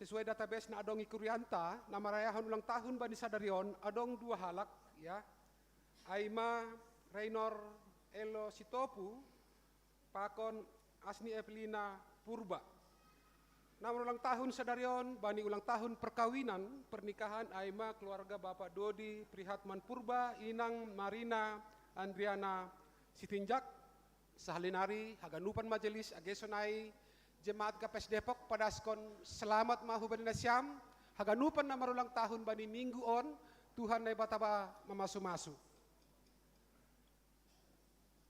sesuai database na adong ikurianta na marayahan ulang tahun bani sadarion adong dua halak ya Aima Raynor Elo Sitopu pakon Asni Evelina Purba na ulang tahun sadarion bani ulang tahun perkawinan pernikahan Aima keluarga Bapak Dodi Prihatman Purba inang Marina Andriana Sitinjak sahalinari haganupan majelis agesonai jemaat KPS Depok padaskon selamat mahu bani nasyam haganupan na marulang tahun bani minggu on Tuhan na bataba mamasu-masu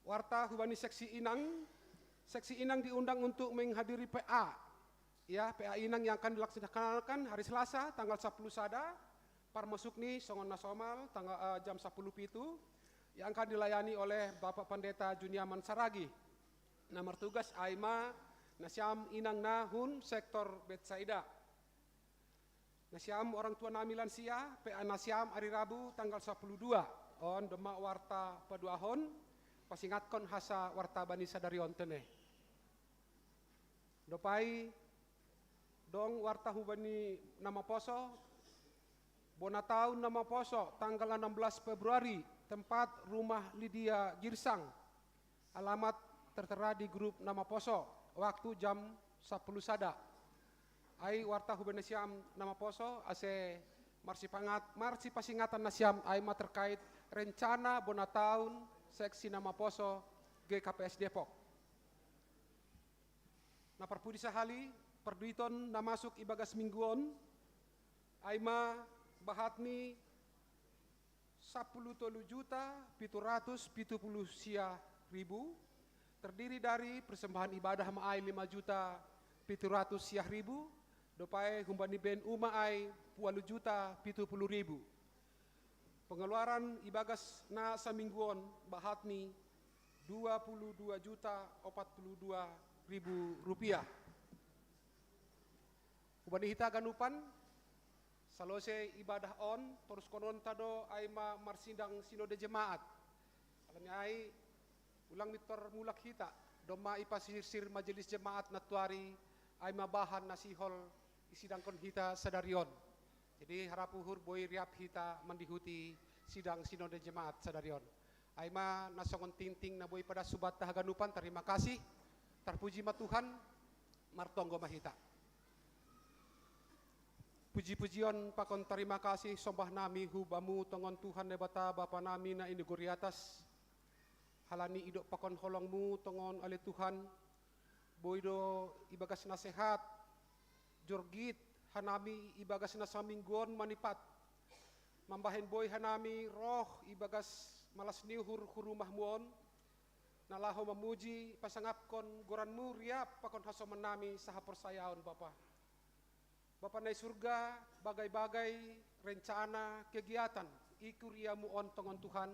warta hubani seksi inang diundang untuk menghadiri PA ya, PA Inang yang akan dilaksanakan hari Selasa tanggal 10 sada parmasuk ni songon nasomal tanggal jam 10 pitu yang akan dilayani oleh Bapak Pendeta Juniaman Saragi. Nomor tugas Aima Nasyam Inang Nahun sektor Betsaida. Nasyam orang tua nami lansia PA Nasyam hari Rabu tanggal 12 on demak warta paduahon pasingatkon hasa warta bani sadarion tene. Dopai dong warta hubani nama poso bona tahun nama poso tanggal 16 Februari tempat rumah Lydia Girsang alamat tertera di grup nama poso, waktu jam 10 sada. Ai warta hubene siam nama poso, ase marsi pasingatan na siam ai ma terkait rencana bona tahun seksi nama poso GKPS Depok. Na perpudi sahali, perduiton na masuk ibagas mingguon, ai ma bahatni 10.770.000 terdiri dari persembahan ibadah maai 5.700.000 dopai humbani ben umaai 20.070.000. Pengeluaran ibagas na samingguon bahatni 22.042.000 rupiah. Humbani hita ganupan salose ibadah on terus konon tado aima marsindang sinode jemaat. Alanya ai ulang mitor mulak hita doma ipasirsir majelis jemaat natuari aima bahan nasihol isidangkon hita sadarion. Jadi harapuhur boy riap hita mendihuti sidang sinode jemaat sadarion. Aima nasongon tinting na boy pada subat tahaganupan, terima kasih. Terpuji ma Tuhan martonggo mahita. Puji-pujian pakon terima kasih sombah nami hubamu tongon Tuhan nebata Bapa nami na ini guri atas. Halani idok pakon holongmu tongon ale Tuhan. Boido ibagas nasehat. Jorgit hanami ibagas na samingguon manipat. Mambahen boy hanami roh ibagas malas niuhur hurumah muon. Nalaho memuji pasangapkon goranmu riap pakon hasoman nami saha persayaon Bapa. Bapa nai surga, bagai-bagai rencana kegiatan ikuriamu on tongon Tuhan,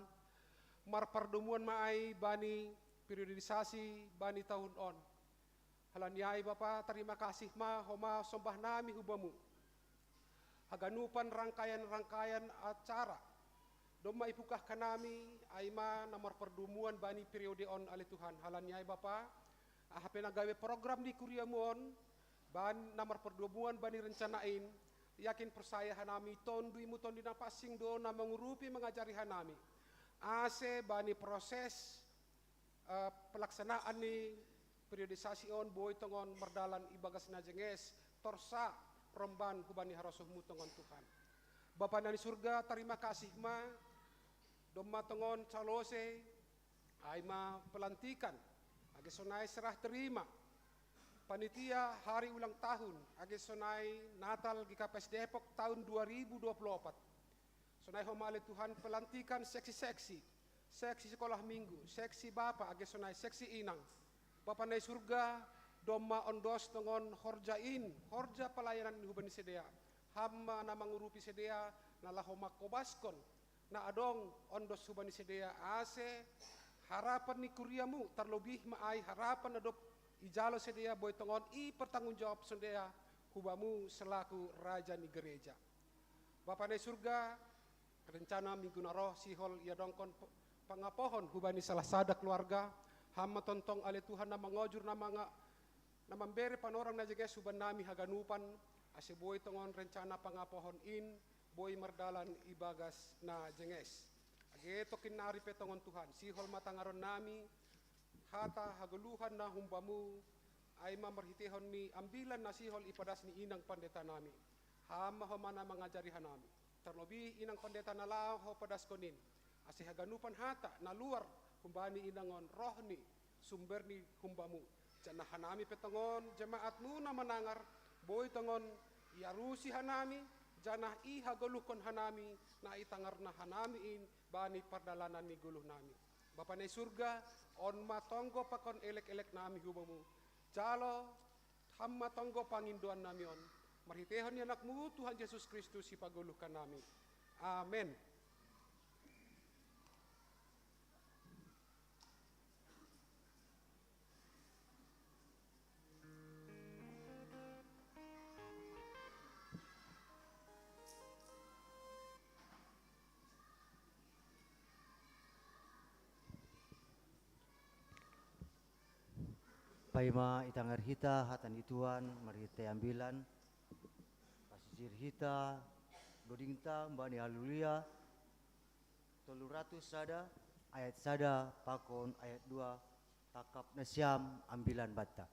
marpardumuan maai bani periodisasi bani tahun on. Halanyai Bapa, terima kasih ma homa sombah nami hubamu. Haganupan rangkaian-rangkaian acara, doma ipukah kanami aima namar perdumuan bani periode on ale Tuhan. Halanyai Bapa, ahapena gawe program di kuriamu on, ban namar perdomuan bani rencanain yakin persaya hanami tondui muton di napasing do na mengurupi mengajari hanami ase bani proses pelaksanaan ni periodisasi on boy tongon merdalan ibagas najenges torsa romban hubani harosuhmu tongon Tuhan. Bapa nani surga, terima kasih ma domma tongon calose aima pelantikan age sonai serah terima panitia hari ulang tahun age sonai Natal GKPS Depok tahun 2024. Sonai homale Tuhan pelantikan seksi-seksi, seksi sekolah minggu, seksi Bapa age sonai seksi inang. Bapa nai surga doma ondos tongon horjain, horja pelayanan hubani sedea. Hamma na mangurupi sedea na lahoma kobaskon na adong ondos hubani sedea ase harapan ni kuriamu terlebih maai harapan adop ijalo sedia boy tongon i pertanggung jawab sedia hubamu selaku raja ni gereja. Bapa nai surga, rencana minggu naroh sihol ia dongkon pangapohon hubani salah sada keluarga hama tontong ale Tuhan nama ngojur nama bere panorang na jeges huban nami haganupan ase boy tongon rencana pangapohon in boy merdalan ibagas na jenges. Age tokin nari petongon Tuhan sihol matangaron nami hata haguluhan na humbamu ay mamarhitihon ni ambilan na sihol ipadas ni inang pandeta nami. Hama homana mengajari hanami. Terlebih inang pandeta na lao ho padas konin. Asi haganupan hata na luar humbani inangon rohni sumber ni humbamu. Jana hanami petongon jemaatmu na manangar boy tongon iarusi hanami jana i hagaluhkon hanami na itangar na hanami in bani pardalanan ni guluh nami. Bapa nai surga on matonggo pakon elek-elek nami hubamu. Jalo hamma tonggo panginduan nami on. Marhitehon ni anakmu Tuhan Yesus Kristus ipaguluhkan nami. Amin. Paima itangar hita hatan ituan marite ambilan pasisir hita dodingta mbani haleluya 300 sada ayat sada pakon ayat 2 Kakap Nasiam ambilan bata.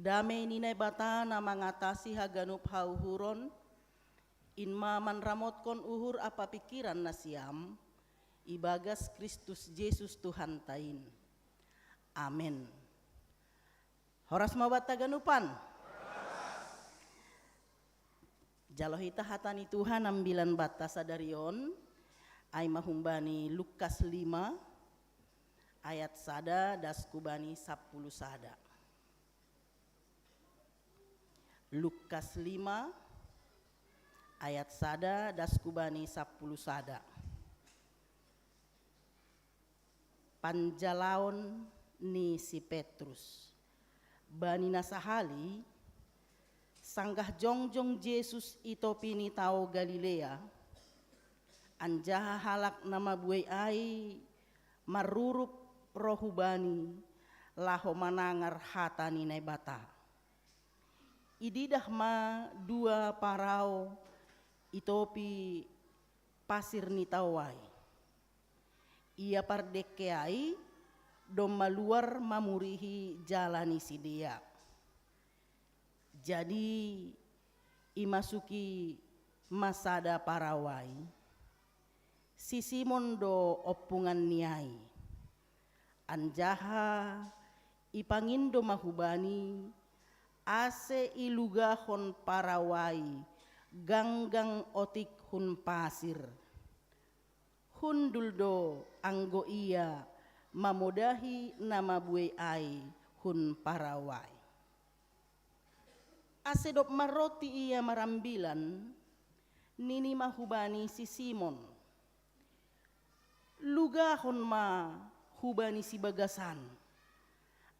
Damai ninai bata na mangatasi haganup hauhuron, inma manramotkon uhur apa pikiran nasiam, ibagas Kristus Yesus Tuhan tain. Amin. Horas mabata ganupan. Jalohita hatani Tuhan ambilan bata sadarion, ay mahumbani Lukas 5, ayat sada daskubani 10 sada. Lukas 5 ayat sada daskubani 10 sada. Panjalaon ni si Petrus bani nasahali sanggah jongjong Yesus ito pinitao Galilea anjaha halak nama buay ay marurup rohubani laho manangar hatani nai bata. Ididah ma dua parao itopi pasir ni tawai. Ia pardekeai dom maluar mamurihi jalani si dia. Jadi imasuki masada parawai, Sisimon do opungan niai, anjaha ipangindo mahubani, ase ilugahon parawai, ganggang otik hun pasir, hunduldo anggo iya, mamodahi nama buai ai hun parawai. Asedop maroti iya marambilan, nini mahubani si Simon. Lugahon ma hubani si bagasan,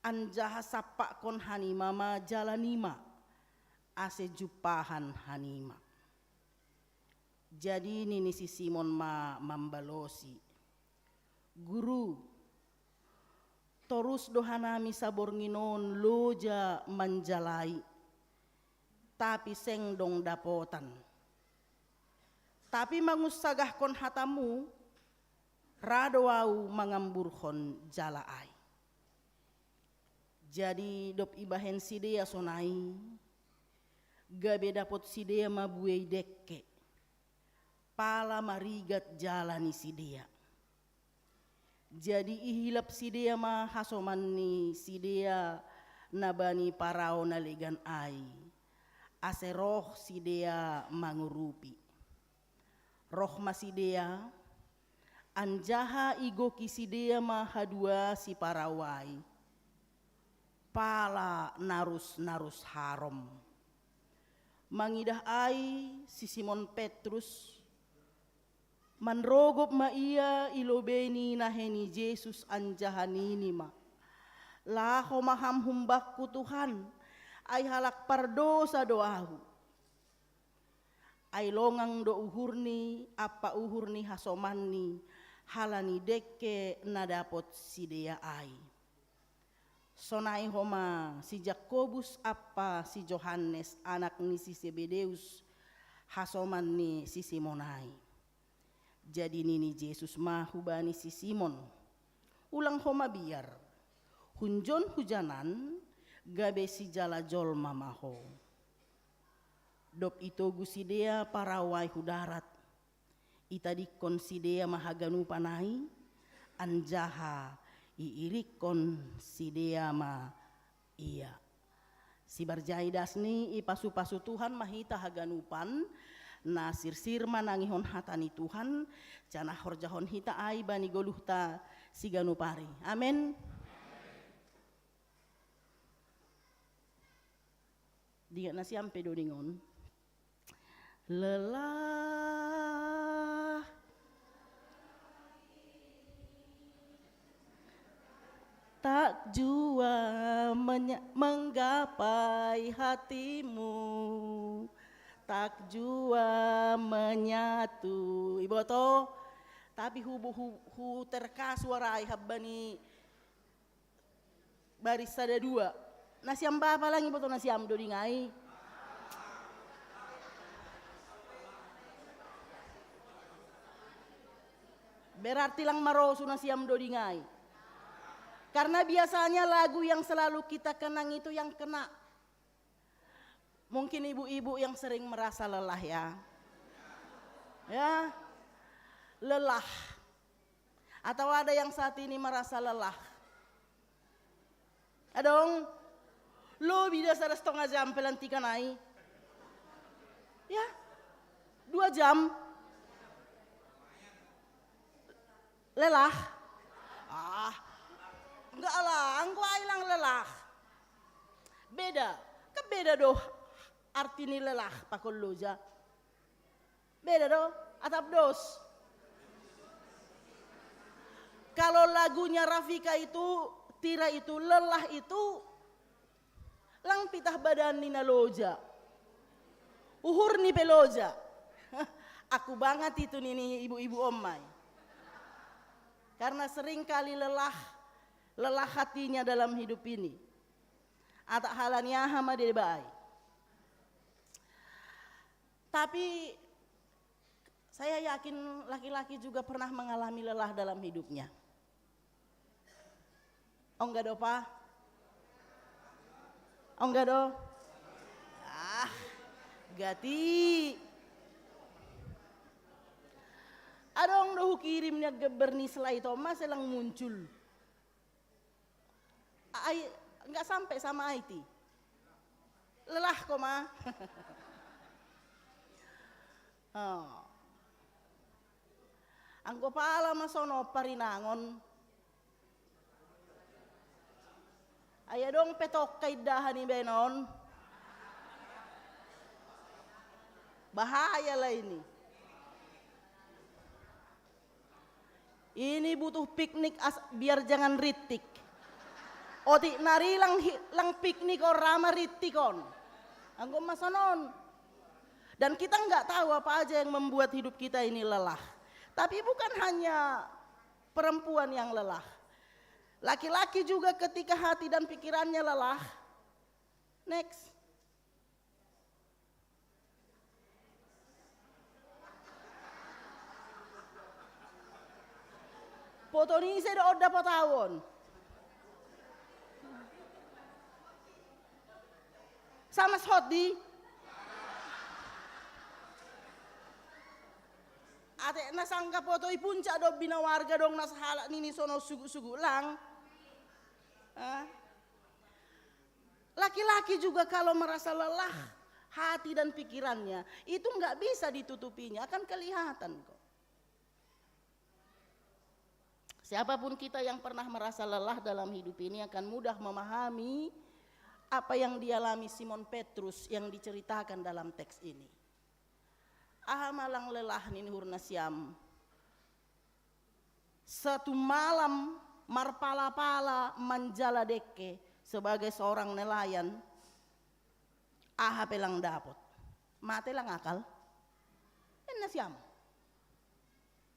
anjaha sapak kon hanima ma jalanima, ase jupahan hanima. Jadi nini si Simon ma mambalosi, guru, torus dohanami sabor nginon loja manjalai, tapi seng dong dapotan. Tapi mangusagah kon hatamu, radowau mangamburhon jalaai. Jadi dop ibahen sidea sonai, gabe dapot sidea mabuei dekke, pala marigat jalani sidea. Jadi ihilap sidea ma hasoman ni sidea nabani parao nalegan ai, ase roh sidea mangurupi. Roh masidea, anjaha igoki sidea mahadua si parawai, pala narus harom. Mangidah ai si Simon Petrus, manrogop ma ia ilobeni naheni Yesus anjahanini ma. Laho maham humbakku Tuhan, ai halak pardosa doahu. Ai longang do uhurni, apa uhurni hasomanni, halani dekke nadapot sidea ai. Sonai homa si Jakobus apa si Johannes anak ni si Zebedeus, hasoman ni si Simonai. Jadi nini Yesus mah hubani si Simon, ulang homa biar, hunjon hujanan, gabe si jala jol mamaho. Dop itogu sidea parawai hudarat, itadikon sidea mahaganu panai, anjaha iirikon sidea ma iya. Si barjai dasni ipasu-pasu Tuhan mahita haganupan, na sirsir manangihon hatani Tuhan, cana horjahon hita ai bani goluhta si ganupari. Amin. Dia nasi ampe dodingon. Lelah tak jua menggapai hatimu, tak jua menyatu. Ibu to, tapi hu terkasuarai habani baris ada dua. Nasiam bapa lagi betul nasiam dodingai. Berarti lang marosu nasiam dodingai. Karena biasanya lagu yang selalu kita kenang itu yang kena. Mungkin ibu-ibu yang sering merasa lelah ya. Ya, lelah. Atau ada yang saat ini merasa lelah. Adong, lo bisa 1,5 jam pelantikan ai. Ya, 2 jam. Lelah. Enggak lah, engkau hilang lelah. Beda, kebeda doh arti ni lelah pakol loja. Beda doh, atap dos. Kalau lagunya Rafika itu, Tira itu, lelah itu, lang pitah badan nina loja. Uhur ni peloja. Aku banget itu nih ibu-ibu omai. Karena sering kali lelah hatinya dalam hidup ini. Atak halanya hama debai. Tapi saya yakin laki-laki juga pernah mengalami lelah dalam hidupnya. Oh enggak do pa? Oh enggak do? Gati. kirimnya Bernisla itu mas selang muncul. Nggak sampai sama IT. Lelah kok mah. Oh. Anggo pala masono parinangon. Aya dong petok kaidahan ni benon. Bahaya lah ini. Ini butuh piknik biar jangan ritik. Oti nari lang piknik or rama ritikon. Anggo masonon. Dan kita nggak tahu apa aja yang membuat hidup kita ini lelah. Tapi bukan hanya perempuan yang lelah. Laki-laki juga ketika hati dan pikirannya lelah. Next. Foto ini saya udah dapat tahun. Sama hot di. Ate nasangka foto ipunca do bina warga dong nas halak nini sono sugu-sugu lang. Laki-laki juga kalau merasa lelah hati dan pikirannya itu nggak bisa ditutupinya, akan kelihatan kok. Siapapun kita yang pernah merasa lelah dalam hidup ini akan mudah memahami apa yang dialami Simon Petrus yang diceritakan dalam teks ini. Malang lelah nini hurna siam. Satu malam marpala-pala manjala deke sebagai seorang nelayan. Pelang dapot. Mate lang akal. Enak siam.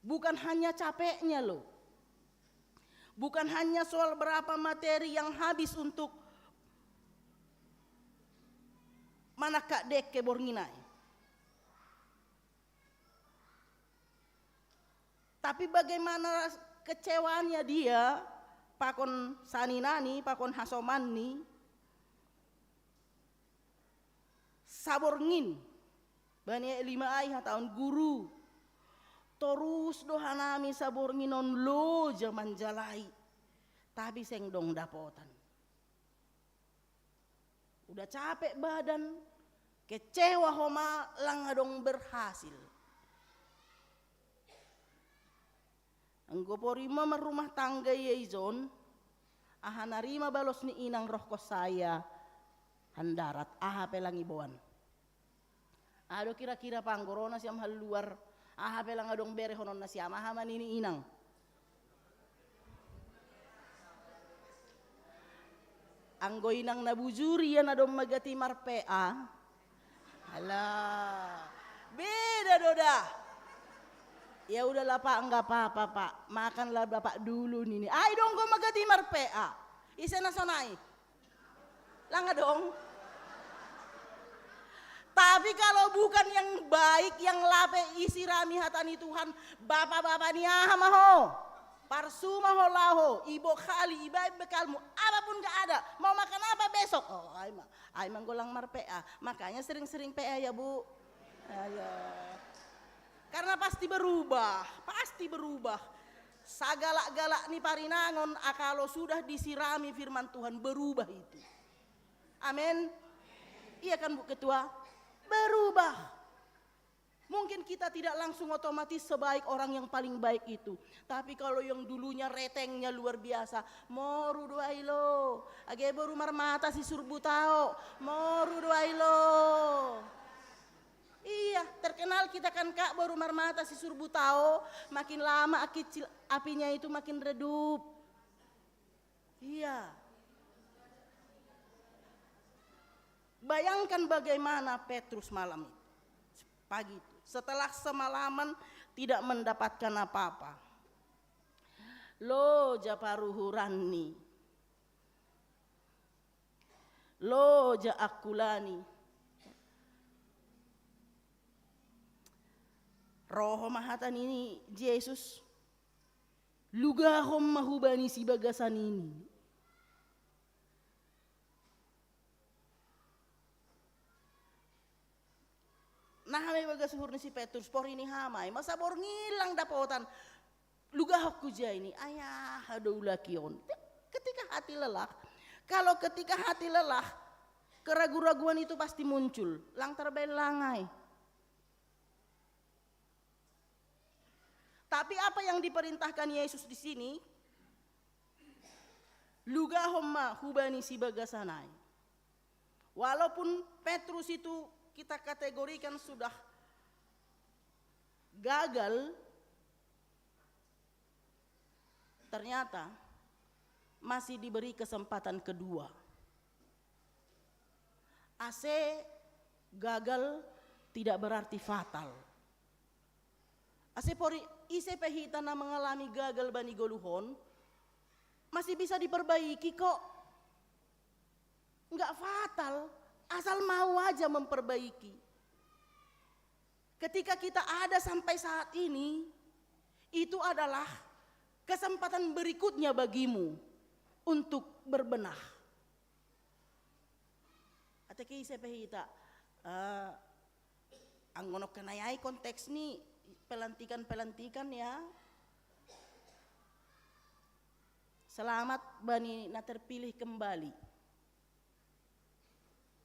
Bukan hanya capeknya loh. Bukan hanya soal berapa materi yang habis untuk manakak deke bornginai. Tapi bagaimana kecewaannya dia, pakon saninani, pakon hasomani, saborngin, banyak 5 ayah tahun guru, terus dohanami sabornginon lo zaman jalai, tapi seng dong dapotan. Udah capek badan, kecewa homa lang dong berhasil. Anggo porima merumah tangga yeizon, narima balos ni inang roh ko saya, handarat pelang ibuan. Ado kira-kira panggorona siam hal luar, pelang adong bere honon na siam, manini inang. Anggo inang nabujuri yan adong magati marpea. Alah, beda doda. Ya udahlah pak, enggak apa-apa pak, makanlah bapak dulu nih. Ay dong gue magati marpea, isa na sonai, langga dong. Tapi kalau bukan yang baik, yang lape isi rami hatani Tuhan, bapak-bapak ni maho, parsu maho laho, ibo kali, ibai bekalmu, apapun gak ada, mau makan apa besok? Oh, ay manggolang marpea, makanya sering-sering PA ya bu. Ayo. Karena pasti berubah. Sagalak-galak nih parinangon, kalau sudah disirami firman Tuhan berubah itu. Amin. Iya kan Bu Ketua? Berubah. Mungkin kita tidak langsung otomatis sebaik orang yang paling baik itu. Tapi kalau yang dulunya retengnya luar biasa, moru doailo, age baru marmata si surbutao, moru doailo. Iya, terkenal kita kan kak baru marmata si surbutao, makin lama kecil apinya itu makin redup. Iya. Bayangkan bagaimana Petrus malam itu, pagi itu, setelah semalaman tidak mendapatkan apa-apa. Lo japaruhurani, lo jaakulani. Roho mahatan ini Yesus lugahom mahubani si bagasan ini. Nah may bagas hurni si Petrus por ini hamay masa bor ngilang dapotan lugah kuja ini ayah hadoulakion. Ketika hati lelah, kalau ketika hati lelah, keraguan-raguan itu pasti muncul. Lang terbelangai. Tapi apa yang diperintahkan Yesus di sini? Lugahomma hubani si bagasanai. Walaupun Petrus itu kita kategorikan sudah gagal, ternyata masih diberi kesempatan kedua. Gagal tidak berarti fatal. Ise pehita na mengalami gagal bani goluhon, masih bisa diperbaiki kok. Enggak fatal, asal mau aja memperbaiki. Ketika kita ada sampai saat ini, itu adalah kesempatan berikutnya bagimu untuk berbenah. Ateki ise pehita, anggonok kenayai konteks nih pelantikan ya. Selamat bani na terpilih kembali.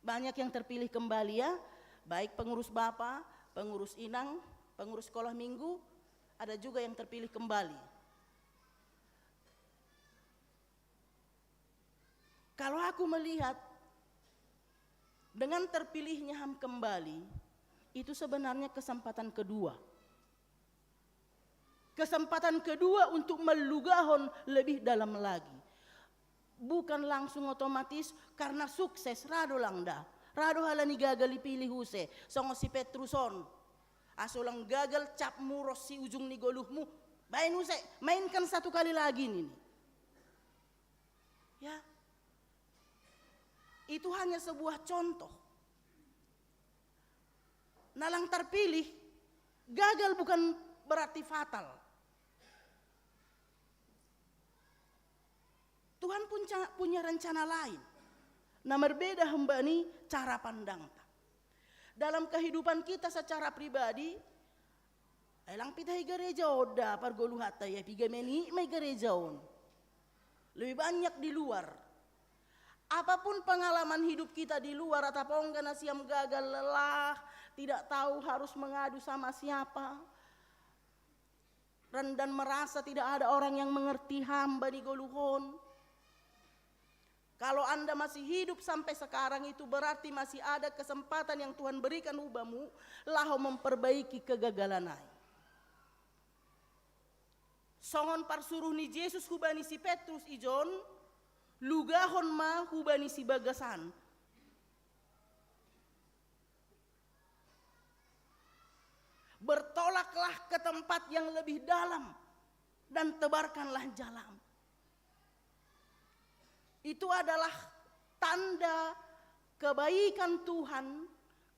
Banyak yang terpilih kembali ya, baik pengurus Bapak, pengurus Inang, pengurus sekolah minggu, ada juga yang terpilih kembali. Kalau aku melihat dengan terpilihnya HAM kembali, itu sebenarnya kesempatan kedua. Kesempatan kedua untuk melugahon lebih dalam lagi. Bukan langsung otomatis karena sukses rado langda. Rado halani gagal dipilih huse. Songo si Petruson. Asolang gagal cap muros si ujung ni goluhmu. Bain huse, mainkan satu kali lagi nih. Ya. Itu hanya sebuah contoh. Nalang terpilih, gagal bukan berarti fatal. Tuhan pun punya rencana lain. Nah berbeda hamba ini cara pandang. Dalam kehidupan kita secara pribadi, elang pitahi gereja oda pargolu hatta ya piga meni mai gereja on. Lebih banyak di luar. Apapun pengalaman hidup kita di luar atau enggak nasiam gagal lelah, tidak tahu harus mengadu sama siapa. Dan merasa tidak ada orang yang mengerti hamba di goluhon. Kalau Anda masih hidup sampai sekarang itu berarti masih ada kesempatan yang Tuhan berikan ubamu, lahu memperbaiki kegagalan ai. Songon parsuruh ni Yesus hubani si Petrus ijon, lugahon ma hubani si bagasan. Bertolaklah ke tempat yang lebih dalam dan tebarkanlah jalan. Itu adalah tanda kebaikan Tuhan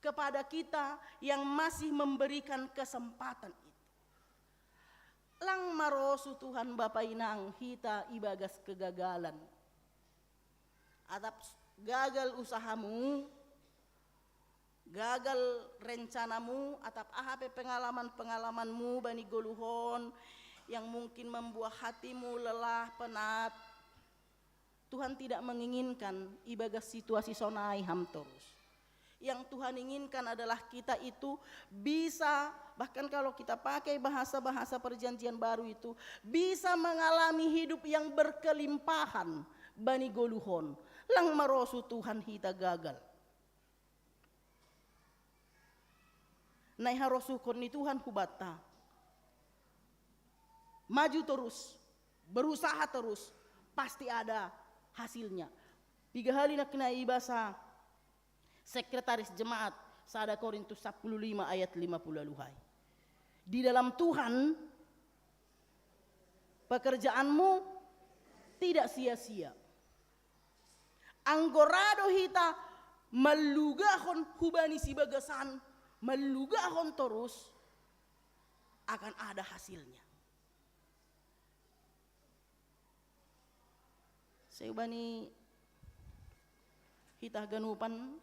kepada kita yang masih memberikan kesempatan itu. Lang marosu Tuhan Bapa Inang hita ibagas kegagalan. Atap gagal usahamu, gagal rencanamu, atap ahape pengalaman-pengalamanmu bani goluhon yang mungkin membuat hatimu lelah, penat. Tuhan tidak menginginkan ibagas situasi sonai ham terus. Yang Tuhan inginkan adalah kita itu bisa, bahkan kalau kita pakai bahasa-bahasa perjanjian baru itu, bisa mengalami hidup yang berkelimpahan bani goluhon. Lang marosu Tuhan hita gagal. Nai harosukon ni Tuhan hubata. Maju terus, berusaha terus, pasti ada hasilnya. 3 hari nak kena ibasa sekretaris jemaat Sada Korintus 15 ayat 50 luhai. Di dalam Tuhan pekerjaanmu tidak sia-sia. Anggorado hita melugahon hubani si bagasan, melugahon terus akan ada hasilnya. Seubani hitah ganupan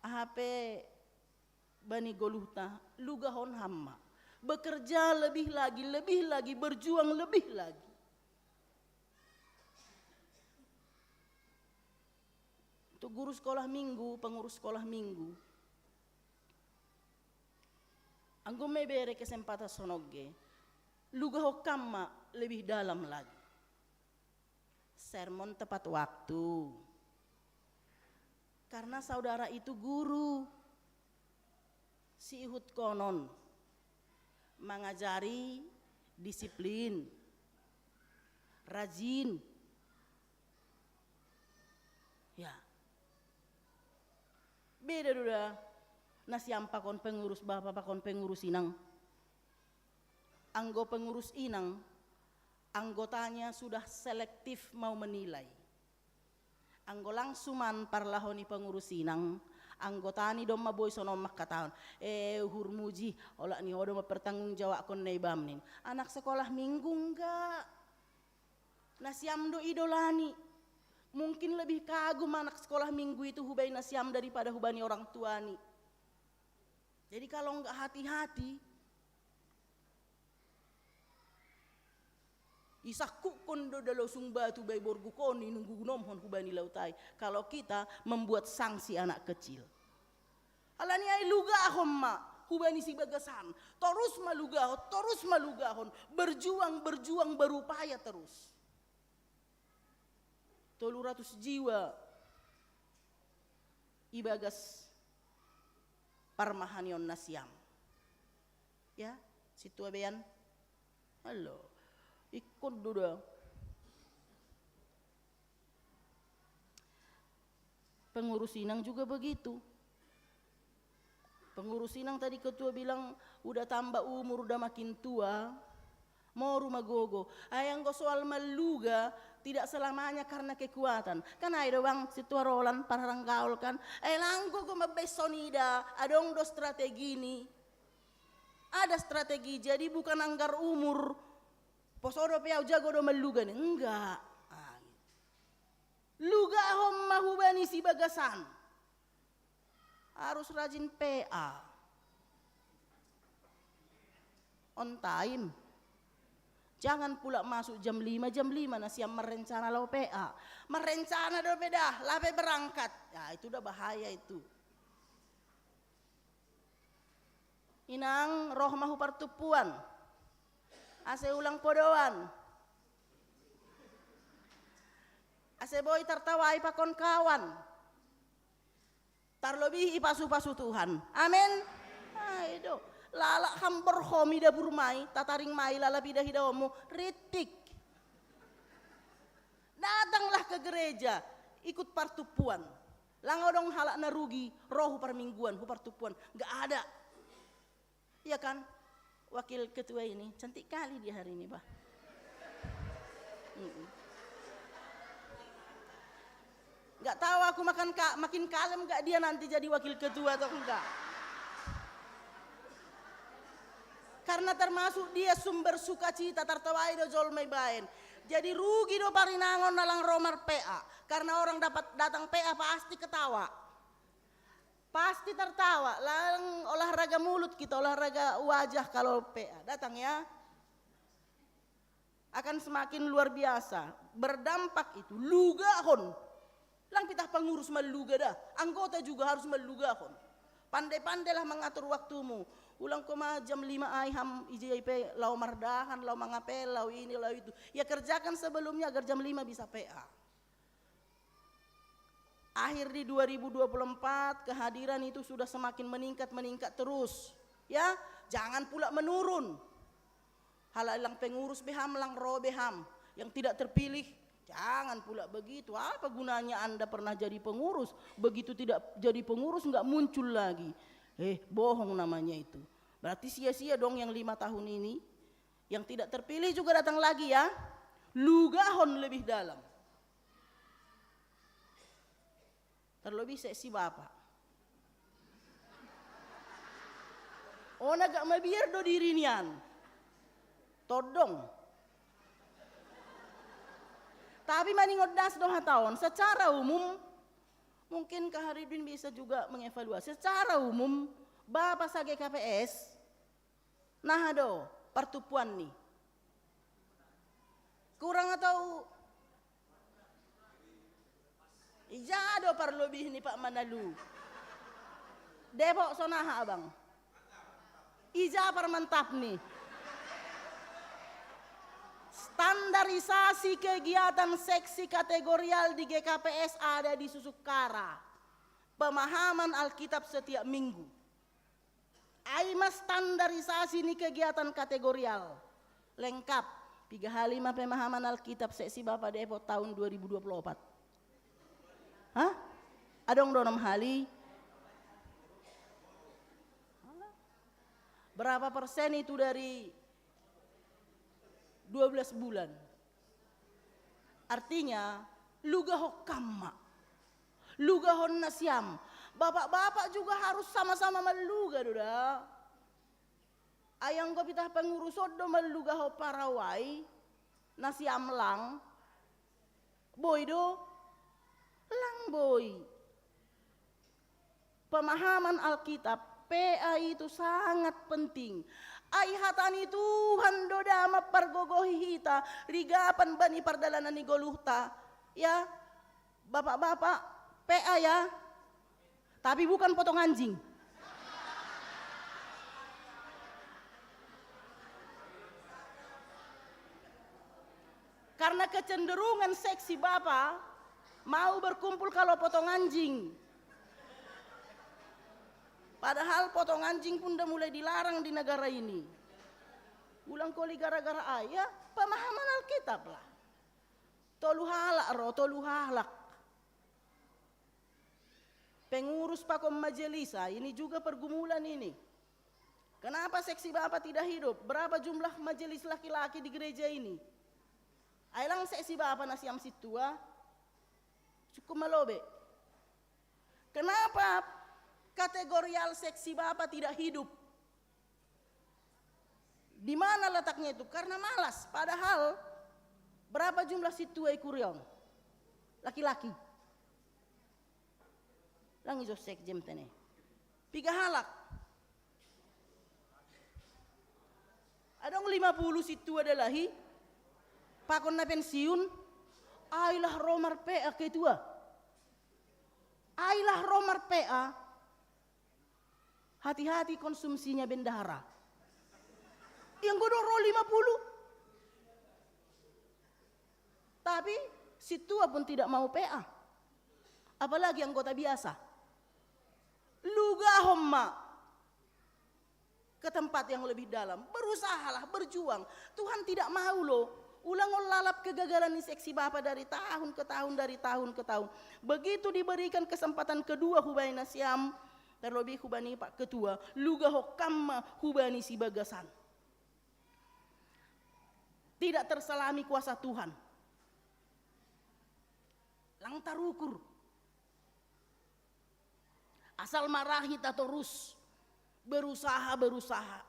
ahape bani goluhta lugahon hamma bekerja lebih lagi, berjuang lebih lagi. Untuk guru sekolah minggu, pengurus sekolah minggu, anggo me bere kesempatan sonoge, lugaho kamma lebih dalam lagi. Sermon tepat waktu. Karena saudara itu guru. Si Ihud konon mengajari disiplin, rajin. Ya. Beda duda nasiam pakon pengurus bapak pakon pengurus inang. Anggo pengurus inang, anggotanya sudah selektif mau menilai. Anggo langsuman parlahoni pengurus inang, anggotani dom maboy sono makataon hurmuji ola ni odo bertanggung jawab kon nei bamnin. Anak sekolah minggu enggak. Nasiam do idolani. Mungkin lebih kagum anak sekolah minggu itu hubai nasiam daripada hubani orang tuani. Jadi kalau enggak hati-hati, isakku kondo dalo sungbatu bay borgu koni nunggu nomhon hubani lautai. Kalau kita membuat sanksi anak kecil. Alani ay lugahon ma hubani si bagasan. Terus malugahon, berjuang berupaya terus. 300 jiwa ibagas parmahanion nasiam. Ya, situ abean. Halo. Ikut dulu. Pengurus inang juga begitu. Pengurus inang tadi ketua bilang udah tambah umur, udah makin tua, mau rumah gogo. Ayang go soal meluga tidak selamanya karena kekuatan. Kan ada bang situa rolan parang gaul kan. Langgo go mabesonida, adong do strategi ini. Ada strategi, jadi bukan anggar umur. Posodo piau jago do meluga nih, enggak. Luga hom mahubani si bagasan. Harus rajin PA. On time. Jangan pula masuk jam 5 nasiam merencana lau PA. Merencana do beda, lape berangkat. Ya itu udah bahaya itu. Inang roh mahu pertupuan. Ase ulang podoan. Ase boy tertawai pakon kawan. Tarlobi ipasu-pasu Tuhan. Amin. Ayo. Lala hamber homi da burmai, tataring mai lala pidah hidawamu, ritik. Datanglah ke gereja, ikut partupuan. Langodong halak na rugi, roh permingguan, partupuan. Gak ada. Iya kan? Wakil ketua ini, cantik kali dia hari ini, Pak. Gak tahu aku makin kalem gak dia nanti jadi wakil ketua atau enggak. Karena termasuk dia sumber sukacita tertawai do jolmai baen. Jadi rugi do parinangon nalang romar PA. Karena orang dapat datang PA pasti ketawa. Pasti tertawa. Lang olahraga mulut kita, olahraga wajah kalau PA. Datang ya. Akan semakin luar biasa. Berdampak itu. Lugahon. Lang pitah pengurus meluga dah. Anggota juga harus melugahon. Pandai-pandailah mengatur waktumu. Ulang koma jam 5 ham IJP lau mardahan, lau mangapel, lau ini, lau itu. Ya kerjakan sebelumnya agar jam 5 bisa PA. Akhir di 2024 kehadiran itu sudah semakin meningkat terus. Ya, jangan pula menurun. Halalang pengurus beham, lang ro beham yang tidak terpilih. Jangan pula begitu. Apa gunanya Anda pernah jadi pengurus? Begitu tidak jadi pengurus nggak muncul lagi. Bohong namanya itu. Berarti sia-sia dong yang 5 tahun ini. Yang tidak terpilih juga datang lagi ya. Lugahon lebih dalam. Terlebih seksi bapak. Ona gak mabiar do dirinian. Todong. Tapi maningodas dong hataon. Secara umum mungkin Kak Haridin bisa juga mengevaluasi. Secara umum, Bapak sage KPS Nah do, pertupuan nih. Kurang atau ijado parlebih nih Pak Manalu. Depok sonaha abang. Ija permantap nih. Standarisasi kegiatan seksi kategorial di GKPS ada di Susukara. Pemahaman Alkitab setiap minggu. AIMA standarisasi ini kegiatan kategorial. Lengkap. 3 5 pemahaman Alkitab seksi Bapak Depok tahun 2024. Hah? Adong donom hali. Berapa persen itu dari 12 bulan? Artinya lugaho kamma, lugahon nasiam. Bapak-bapak juga harus sama-sama meluga doda. Ayang ko pitah pengurusod do melugaho parawai nasiam lang. Boy do lang boy. Pemahaman Alkitab PA itu sangat penting. Ai hatani Tuhan doda mapargogohi hita rigapan bani pardalanan ni goluhta. Ya, bapak-bapak PA ya. Tapi bukan potong anjing. Karena kecenderungan seksi bapak mau berkumpul kalau potong anjing. Padahal potong anjing pun udah mulai dilarang di negara ini. Ulang koli gara-gara ayah, pemahaman Alkitab lah. Tolu halak roh, tolu halak. Pengurus pakom majelisa, ini juga pergumulan ini. Kenapa seksi bapak tidak hidup? Berapa jumlah majelis laki-laki di gereja ini? Ailang seksi bapak nasiam situa, cukup malobe. Kenapa kategorial seksi bapak tidak hidup? Di mana letaknya itu? Karena malas. Padahal berapa jumlah situa ikurion? Laki-laki. Lang iso sek jem tene. 3 halak. Adong 50 situa dalahi. Pakon na pensiun. Ailah romar PA ketua. Ailah romar PA. Hati-hati konsumsinya bendahara. Yang godoro 50. Tapi si tua pun tidak mau PA. Apalagi anggota biasa. Lugahomma ke tempat yang lebih dalam. Berusahalah, berjuang. Tuhan tidak mau loh. Ulang lalap kegagalan di seksi bapak dari tahun ke tahun, dari tahun ke tahun. Begitu diberikan kesempatan kedua hubani nasiam. Terlebih hubani Pak Ketua, lugaho kamma hubani si bagasan. Tidak terselami kuasa Tuhan. Lang tarukur. Asal marahi tak terus berusaha.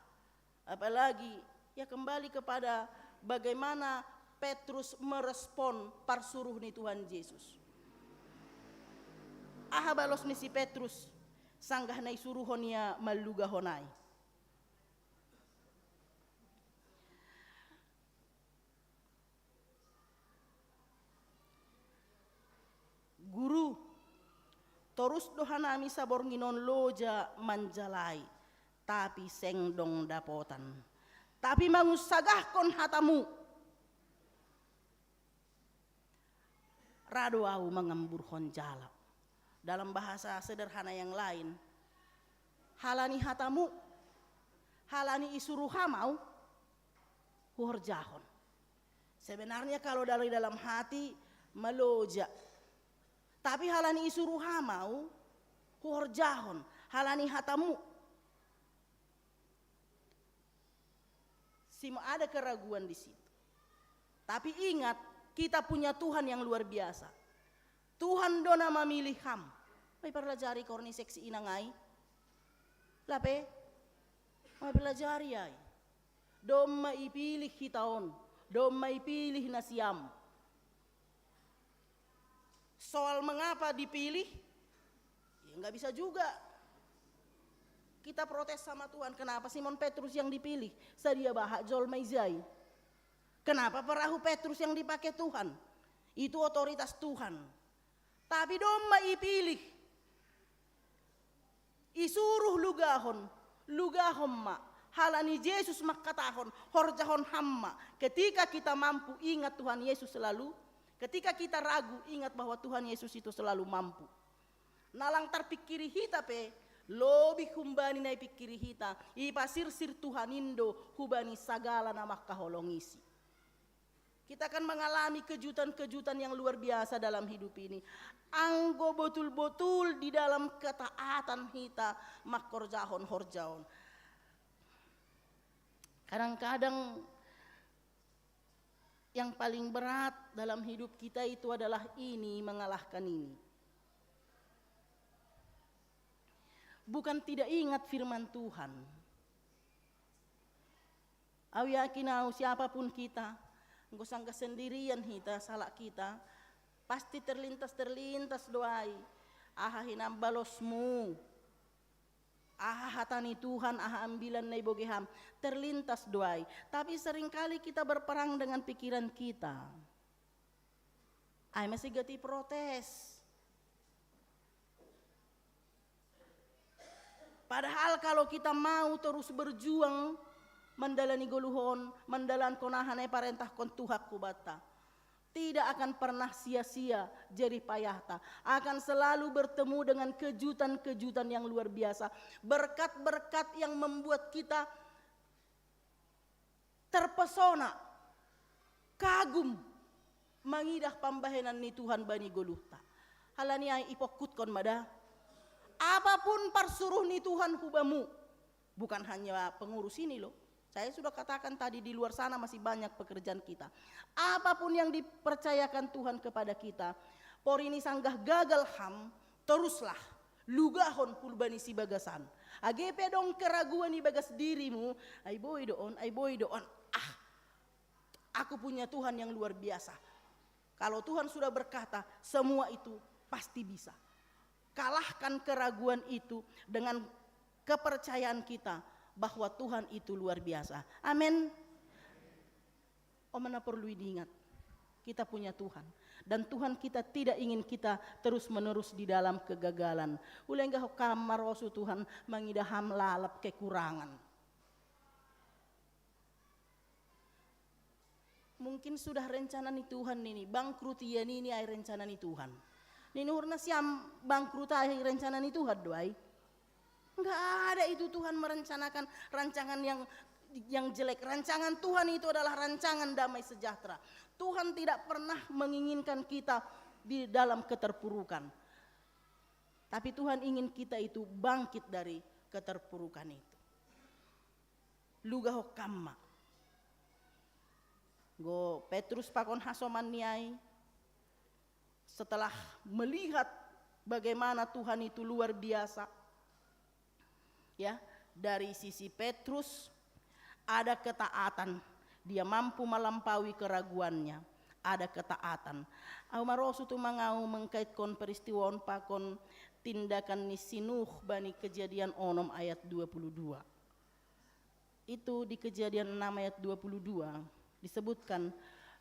Apalagi ya kembali kepada bagaimana Petrus merespon parsuruh ni Tuhan Yesus. Aha balos ni si Petrus. Sanggah nai suruhonia maluga honai. Guru, terus dohanami sabor nginon loja manjalai, tapi sengdong dapotan. Tapi mangusagahkon hatamu. Rado au mengembur honjala. Dalam bahasa sederhana yang lain, halani hatamu, halani isuruha mau, huhorjahon. Sebenarnya kalau dari dalam hati meloja, tapi halani isuruha mau, huhorjahon, halani hatamu. Sima ada keraguan di situ. Tapi ingat, kita punya Tuhan yang luar biasa. Tuhan dona memilih ham. May pelajari korni seksi inangai. Lape? May pelajari ay. Dom maipilih hitaon. Dom maipilih nasiam. Soal mengapa dipilih? Ya nggak bisa juga. Kita protes sama Tuhan, kenapa Simon Petrus yang dipilih? Sadia bahak jol maizai. Kenapa perahu Petrus yang dipakai Tuhan? Itu otoritas Tuhan. Tapi domba ipilih. Isuruh lugahon ma. Halani Yesus makatahon, horjahon hamma. Ketika kita mampu, ingat Tuhan Yesus selalu. Ketika kita ragu, ingat bahwa Tuhan Yesus itu selalu mampu. Nalang terpikiri hita pe, lobi humbani nai pikiri hita, ipasirsir Tuhan Indo, hubani sagala nama kaholongisi. Kita akan mengalami kejutan-kejutan yang luar biasa dalam hidup ini. Anggo betul-betul di dalam ketaatan kita, makorjahon horjaon. Kadang-kadang yang paling berat dalam hidup kita itu adalah ini, mengalahkan ini. Bukan tidak ingat firman Tuhan. Aku yakin siapapun kita, engkau sangka sendirian kita, salah kita, pasti terlintas doai. Aha hinam balosmu, aha hatani Tuhan, aha ambilan nai bogeham, terlintas doai. Tapi seringkali kita berperang dengan pikiran kita. Ay masih gati protes. Padahal kalau kita mau terus berjuang mendalani goluhon, mendalan konahanai parentah kon Tuhan kubata, tidak akan pernah sia-sia jerih payahta, akan selalu bertemu dengan kejutan-kejutan yang luar biasa, berkat-berkat yang membuat kita terpesona, kagum, mengidah pambahenan ni Tuhan bani goluhta. Halani ay ipokut kon mada. Apapun parsuruh ni Tuhan hubamu, bukan hanya pengurus ini loh. Saya sudah katakan tadi di luar sana masih banyak pekerjaan kita. Apapun yang dipercayakan Tuhan kepada kita, por ini sanggah gagal ham, teruslah lugahon pulbani si bagasan. Agepe dong keraguan di bagas dirimu, ay boy doon. Aku punya Tuhan yang luar biasa. Kalau Tuhan sudah berkata, semua itu pasti bisa. Kalahkan keraguan itu dengan kepercayaan kita bahwa Tuhan itu luar biasa. Amin. Mana perlu diingat, kita punya Tuhan. Dan Tuhan kita tidak ingin kita terus menerus di dalam kegagalan. Ulenggah kamarosu Tuhan mengidaham lalap kekurangan. Mungkin sudah rencana nih Tuhan ini, bangkrut ya ini ay rencana nih Tuhan. Nini hurna siam bangkrut ay rencana nih Tuhan doai. Enggak ada itu Tuhan merencanakan rancangan yang jelek. Rancangan Tuhan itu adalah rancangan damai sejahtera. Tuhan tidak pernah menginginkan kita di dalam keterpurukan. Tapi Tuhan ingin kita itu bangkit dari keterpurukan itu. Lugaho kamma. Go Petrus pakon hasoman niai. Setelah melihat bagaimana Tuhan itu luar biasa, ya, dari sisi Petrus ada ketaatan, dia mampu melampaui keraguannya, ada ketaatan. Amarosu tu mangau mengkaitkan peristiwa pakon tindakan nisinuh bani Kejadian 6 ayat 22. Itu di Kejadian 6 ayat 22 disebutkan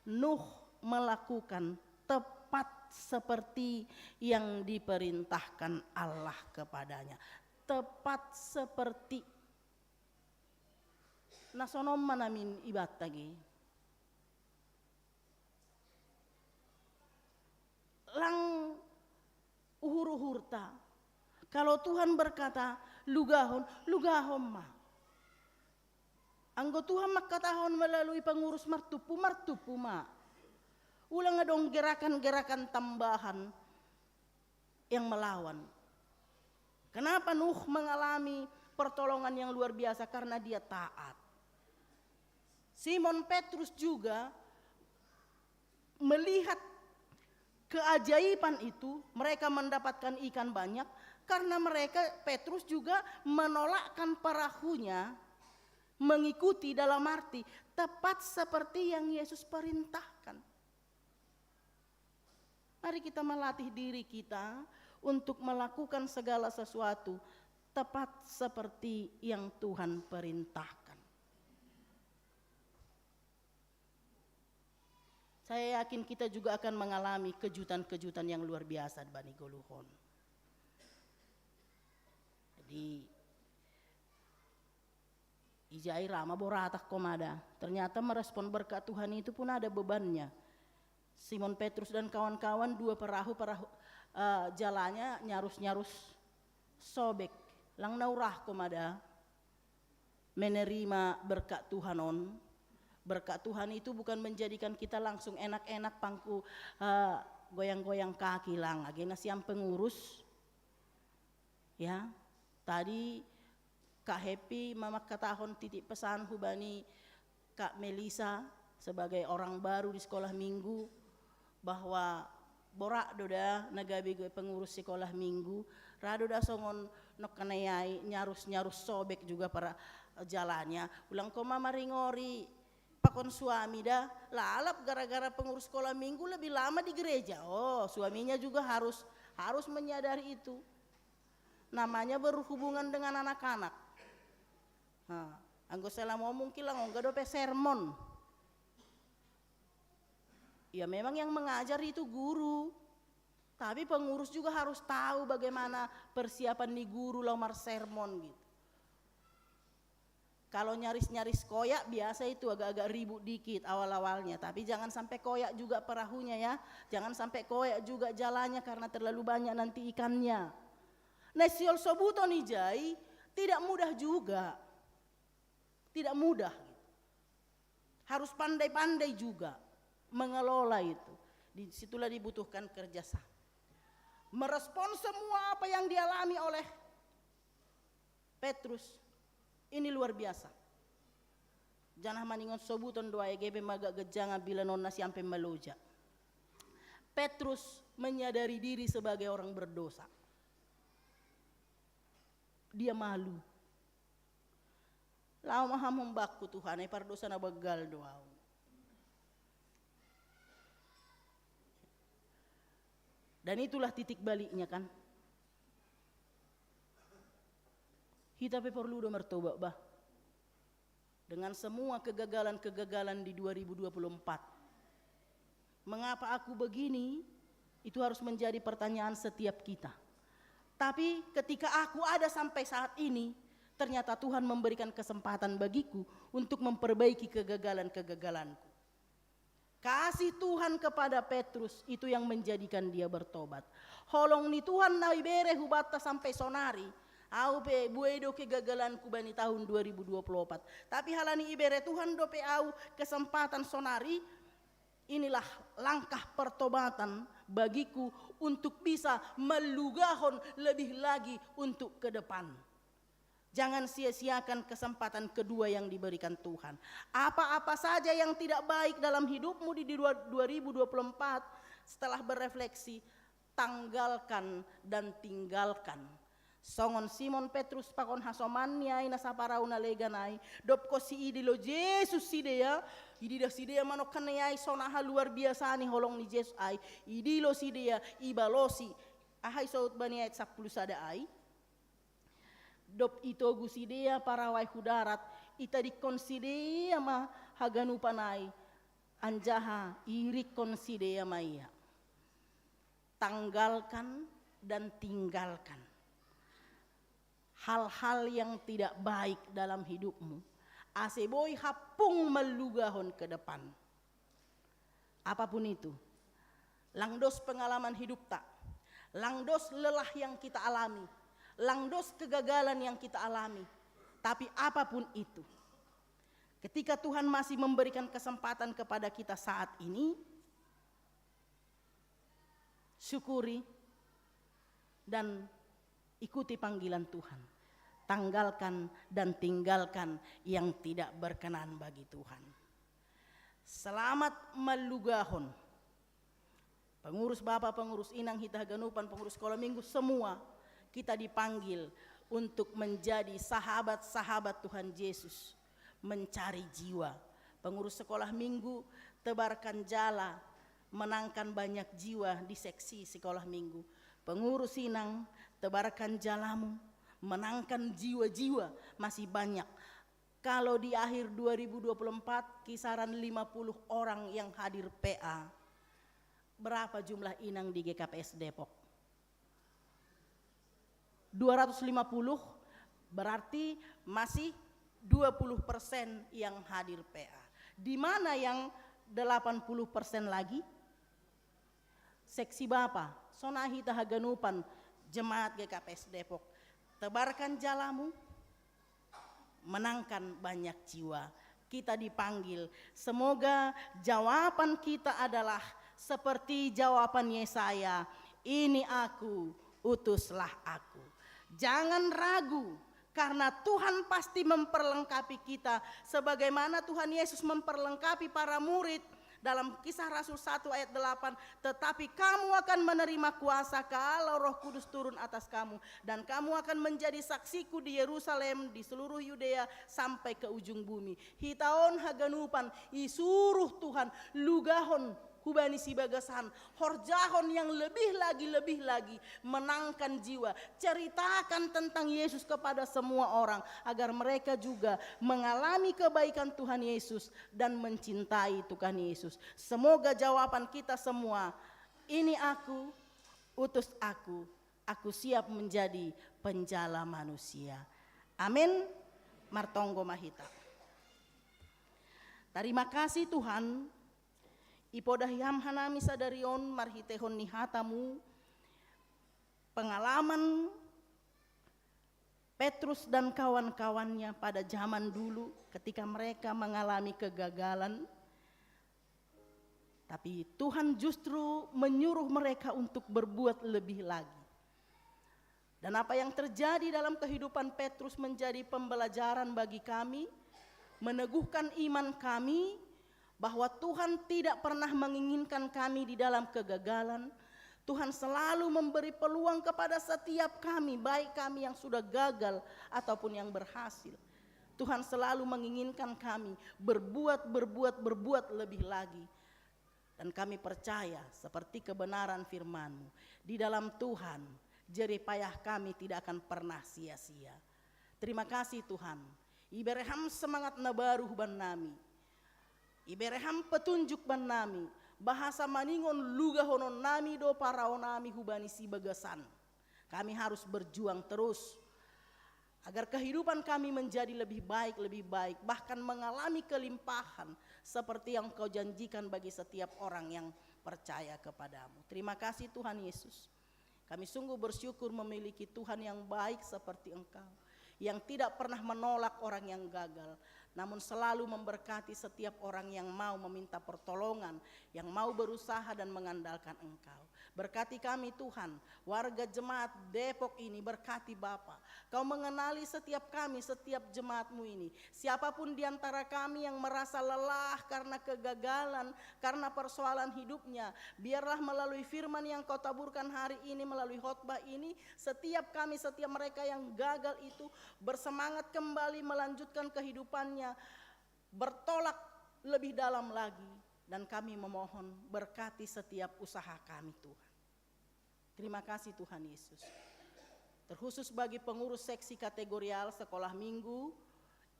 Nuh melakukan tepat seperti yang diperintahkan Allah kepadanya. Tepat seperti nasonom manamin ibat tagi. Lang uhur-uhurta. Kalau Tuhan berkata lugahon mah. Anggo Tuhan makatahon melalui pengurus martupu mah. Ulang dong gerakan-gerakan tambahan yang melawan. Kenapa Nuh mengalami pertolongan yang luar biasa? Karena dia taat. Simon Petrus juga melihat keajaiban itu, mereka mendapatkan ikan banyak karena Petrus juga menolakkan perahunya mengikuti dalam arti tepat seperti yang Yesus perintahkan. Mari kita melatih diri kita untuk melakukan segala sesuatu tepat seperti yang Tuhan perintahkan. Saya yakin kita juga akan mengalami kejutan-kejutan yang luar biasa di Bani Goluhon. Jadi Ijai Rama boratak komada. Ternyata merespon berkat Tuhan itu pun ada bebannya. Simon Petrus dan kawan-kawan 2 perahu jalannya nyarus-nyarus sobek. Lang naurah komada menerima berkat Tuhanon. Berkat Tuhan itu bukan menjadikan kita langsung enak-enak pangku goyang-goyang kaki lang. Agena siang pengurus. Ya, tadi Kak Happy mama katahon titik pesan hubani Kak Melisa sebagai orang baru di sekolah minggu bahwa borak doda nagabi gue pengurus sekolah minggu rado da songon nok kanayai nyarus sobek juga para jalannya ulang koma maringori pakon suami dah lalap gara-gara pengurus sekolah minggu lebih lama di gereja. Oh, suaminya juga harus menyadari itu. Namanya berhubungan dengan anak-anak. Nah, anggo salah mau mungkin lah nggak dope sermon. Ya memang yang mengajar itu guru. Tapi pengurus juga harus tahu bagaimana persiapan di guru lamar sermon gitu. Kalau nyaris-nyaris koyak biasa itu agak-agak ribut dikit awal-awalnya. Tapi jangan sampai koyak juga perahunya ya. Jangan sampai koyak juga jalannya karena terlalu banyak nanti ikannya. Nesiol sobuton ijai tidak mudah juga. Tidak mudah. Harus pandai-pandai juga mengelola itu. Disitulah dibutuhkan kerjasama. Merespon semua apa yang dialami oleh Petrus. Ini luar biasa. Jangan maningon sobuton doa EGB maga gejanga bila nonna sampai meloja. Petrus menyadari diri sebagai orang berdosa. Dia malu. Lau maha membaku Tuhan, pardosa na begal doa. Dan itulah titik baliknya kan. Kita perlu bertobat bah. Dengan semua kegagalan-kegagalan di 2024. Mengapa aku begini? Itu harus menjadi pertanyaan setiap kita. Tapi ketika aku ada sampai saat ini, ternyata Tuhan memberikan kesempatan bagiku untuk memperbaiki kegagalan-kegagalanku. Kasih Tuhan kepada Petrus itu yang menjadikan dia bertobat. Holong ni Tuhan na ibere hubata sampai sonari. Au pe buedo kegagalanku bani tahun 2024. Tapi halani ibere Tuhan dope au kesempatan sonari. Inilah langkah pertobatan bagiku untuk bisa melugahon lebih lagi untuk ke depan. Jangan sia-siakan kesempatan kedua yang diberikan Tuhan. Apa-apa saja yang tidak baik dalam hidupmu di 2024, setelah berefleksi, tanggalkan dan tinggalkan. Songon Simon Petrus pakon hasomannya ina saparauna leganai, dopko si idilo Yesus sidea, idida sidea manok kanayai sonaha luar biasa ni holong ni Yesus ai, idilo sidea ibalosi, ahai saut bani ayat 10 sada ai. Dop ito gusidea para wai hudarat ita dikonsidea ma haganupanai anjaha iri konsidea maya. Tanggalkan dan tinggalkan hal-hal yang tidak baik dalam hidupmu. Aseboy hapung melugahon ke depan. Apapun itu. Langdos pengalaman hidup tak. Langdos lelah yang kita alami. Langdos kegagalan yang kita alami. Tapi apapun itu, ketika Tuhan masih memberikan kesempatan kepada kita saat ini, syukuri dan ikuti panggilan Tuhan. Tanggalkan dan tinggalkan yang tidak berkenan bagi Tuhan. Selamat melugahon. Pengurus Bapak, pengurus Inang, Hita Ganupan, pengurus sekolah minggu, semua kita dipanggil untuk menjadi sahabat-sahabat Tuhan Yesus, mencari jiwa. Pengurus sekolah minggu, tebarkan jala, menangkan banyak jiwa di seksi sekolah minggu. Pengurus Inang, tebarkan jalamu, menangkan jiwa-jiwa masih banyak. Kalau di akhir 2024 kisaran 50 orang yang hadir PA. Berapa jumlah inang di GKPS Depok? 250, berarti masih 20% yang hadir PA. Di mana yang 80% lagi? Seksi Bapa, Sonahita Haganupan, Jemaat GKPS Depok. Tebarkan jalamu, menangkan banyak jiwa. Kita dipanggil, semoga jawaban kita adalah seperti jawaban Yesaya, ini aku, utuslah aku. Jangan ragu, karena Tuhan pasti memperlengkapi kita sebagaimana Tuhan Yesus memperlengkapi para murid dalam Kisah Rasul 1 ayat 8, tetapi kamu akan menerima kuasa kalau Roh Kudus turun atas kamu, dan kamu akan menjadi saksiku di Yerusalem, di seluruh Yudea sampai ke ujung bumi. Hitaon haganupan isuruh Tuhan lugahon hubani sibagasan, horjahon yang lebih lagi menangkan jiwa. Ceritakan tentang Yesus kepada semua orang agar mereka juga mengalami kebaikan Tuhan Yesus dan mencintai Tuhan Yesus. Semoga jawaban kita semua, ini aku, utus aku siap menjadi penjala manusia. Amin. Martonggo Mahita. Terima kasih Tuhan. Ipodahiham hanami sadarion marhitehon nihatamu, pengalaman Petrus dan kawan-kawannya pada zaman dulu ketika mereka mengalami kegagalan, tapi Tuhan justru menyuruh mereka untuk berbuat lebih lagi. Dan apa yang terjadi dalam kehidupan Petrus menjadi pembelajaran bagi kami, meneguhkan iman kami bahwa Tuhan tidak pernah menginginkan kami di dalam kegagalan. Tuhan selalu memberi peluang kepada setiap kami, baik kami yang sudah gagal ataupun yang berhasil. Tuhan selalu menginginkan kami berbuat lebih lagi. Dan kami percaya seperti kebenaran firman-Mu, di dalam Tuhan jerih payah kami tidak akan pernah sia-sia. Terima kasih Tuhan. Ibereham semangat nabaru ban nami. Ibereham petunjuk ban nami, bahasa maningon luga honon nami do parao nami hubani si bagasan. Kami harus berjuang terus agar kehidupan kami menjadi lebih baik, bahkan mengalami kelimpahan seperti yang Kau janjikan bagi setiap orang yang percaya kepadamu. Terima kasih Tuhan Yesus. Kami sungguh bersyukur memiliki Tuhan yang baik seperti Engkau, yang tidak pernah menolak orang yang gagal, namun selalu memberkati setiap orang yang mau meminta pertolongan, yang mau berusaha dan mengandalkan Engkau. Berkati kami Tuhan, warga jemaat Depok ini, berkati Bapa. Kau mengenali setiap kami, setiap jemaat-Mu ini. Siapapun di antara kami yang merasa lelah karena kegagalan, karena persoalan hidupnya, biarlah melalui firman yang Kau taburkan hari ini, melalui khotbah ini, setiap mereka yang gagal itu bersemangat kembali melanjutkan kehidupannya, bertolak lebih dalam lagi. Dan kami memohon berkati setiap usaha kami Tuhan. Terima kasih Tuhan Yesus. Terkhusus bagi pengurus seksi kategorial sekolah minggu,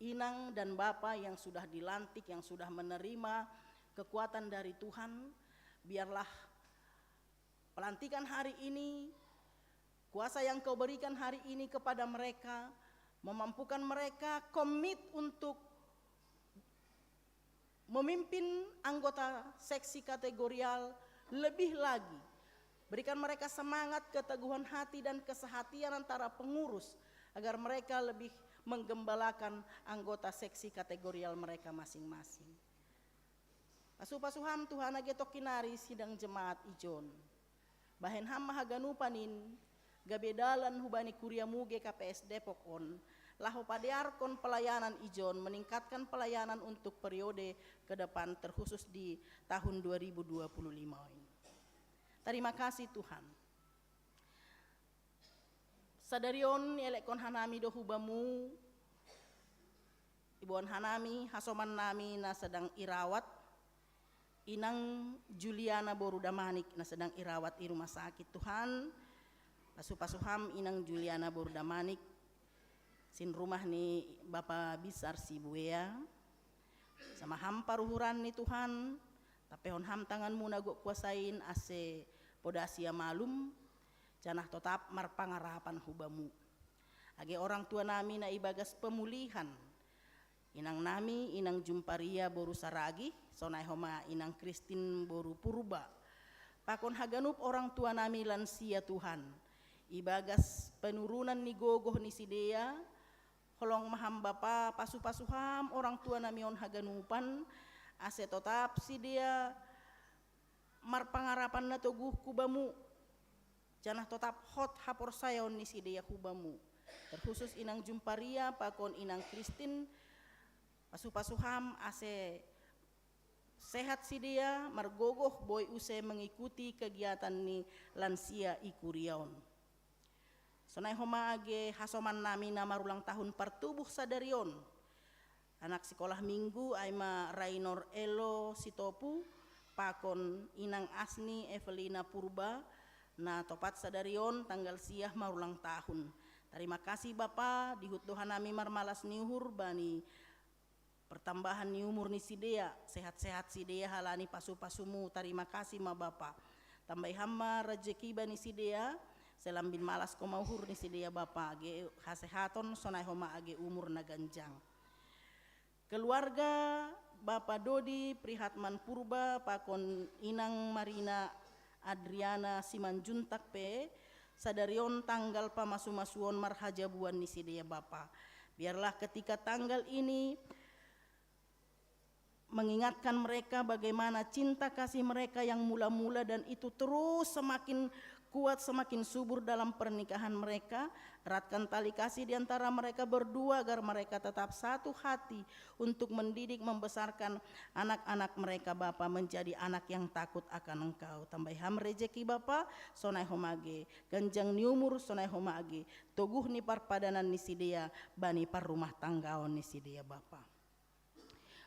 inang dan bapak yang sudah dilantik, yang sudah menerima kekuatan dari Tuhan, biarlah pelantikan hari ini, kuasa yang Kau berikan hari ini kepada mereka, memampukan mereka komit untuk memimpin anggota seksi kategorial lebih lagi. Berikan mereka semangat, keteguhan hati dan kesehatian antara pengurus agar mereka lebih menggembalakan anggota seksi kategorial mereka masing-masing. Pasuham Tuhan agetok kinari sidang jemaat ijon. Bahen ham mahaganupanin gabedalan hubani kuriamu GKPS Depok on. Lahu padearkon pelayanan ijon, meningkatkan pelayanan untuk periode ke depan terkhusus di tahun 2025 ini. Terima kasih Tuhan. Sadarion elekon hanami do hubamu, ibuan hanami hasoman nami na sedang irawat, inang Juliana Borudamanik na sedang irawat di rumah sakit Tuhan. Pasuham inang Juliana Borudamanik sin rumah ni Bapa Bisar si Buea, sama ham paruhuran ni Tuhan, tapi hon ham tanganmu nago kuasain ase podasia malum, janah tetap marpangarapan hubamu. Age orang tua nami na ibagas pemulihan, inang nami inang Jumparia boru saragi, sonai homa inang Kristin boru purba. Pakon haganup orang tua nami lansia Tuhan, ibagas penurunan ni gogoh ni sidea, holong maham bapa pasu-pasuham orang tua nami on haganupan, ase tetap sidea marpangarapan na toguh kubamu, janah tetap hot hapor sayon ni sidea kubamu. Terkhusus inang Jumparia, pakon inang Kristin, pasu-pasuham ase sehat si dia, margogoh boy use mengikuti kegiatan ni lansia ikuriaon. Sonai homa age hasoman nami na marulang tahun partubuh sadarion. Anak sekolah minggu aima Rainor Elo Sitopu, pakon inang Asni Evelina Purba, na topat sadarion tanggal siah marulang tahun. Terima kasih Bapa, dihut Tuhan nami marmalas niuhur bani pertambahan ni umur ni sidea, sehat-sehat sidea halani pasu-pasumu. Terima kasih ma Bapa. Tambai hamba rezeki bani sidea, selambin malas ko mauhur ni sidea Bapa, age hasehaton sonai homa age umur naganjang. Keluarga Bapa Dodi Prihatman Purba, pakon inang Marina Adriana Simanjuntak pe, sadarion tanggal pamasu-masuon marhajabuan ni sidea Bapa. Biarlah ketika tanggal ini mengingatkan mereka bagaimana cinta kasih mereka yang mula-mula dan itu terus semakin kuat, semakin subur dalam pernikahan mereka. Eratkan tali kasih di antara mereka berdua agar mereka tetap satu hati untuk mendidik, membesarkan anak-anak mereka Bapa menjadi anak yang takut akan Engkau. Tambah ham rejeki Bapa, sonai homage, ganjang ni umur sonai homage, toguh ni parpadanan ni sidea, bani par rumah tanggaon ni sidea Bapa.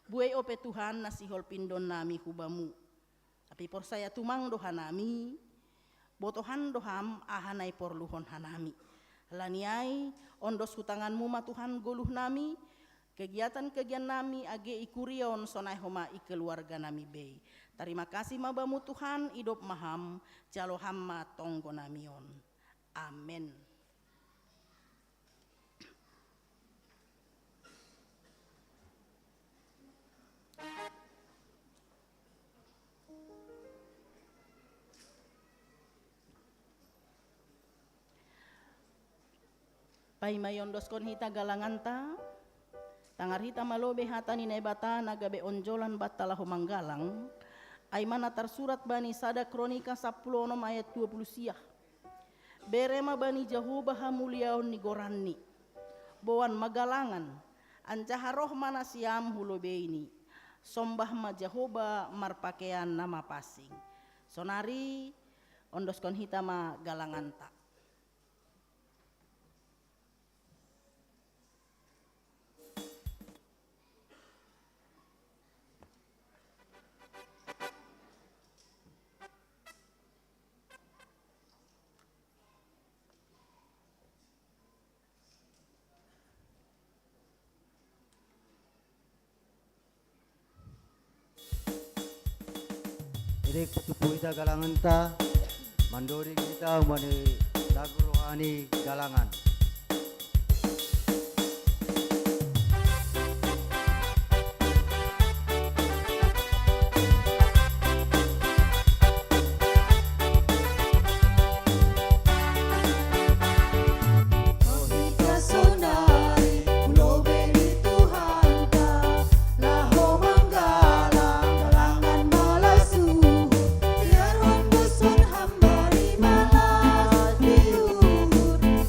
Buai ope Tuhan nasihol pindon nami hubamu. Tapi por saya tumang doha nami, botohan doham ahanai porluhon hanami. Laniai ondos hutanganmu ma Tuhan goluh nami, kegiatan-kegiatan nami age ikurion sonai homa ikeluarga nami bei. Terima kasih mabamu Tuhan, idop maham, jalo hamma tonggo namion. Amin. Pai mayondos kon hita galanganta, tangar hita malobe hatani nebata nagabe onjolan batala homanggalang, aimana tersurat bani sada kronika 10 ayat 20 siah. Berema bani Jehovah hamuliaon ni goranni, boan magalangan, ancaha roh mana siam hulobe ini, sombah ma Jehovah marpakean nama pasing. Sonari ondos kon hita ma galanganta. Jadi kutupu ita galangan ta, mandori kita umani lagu rohani galangan.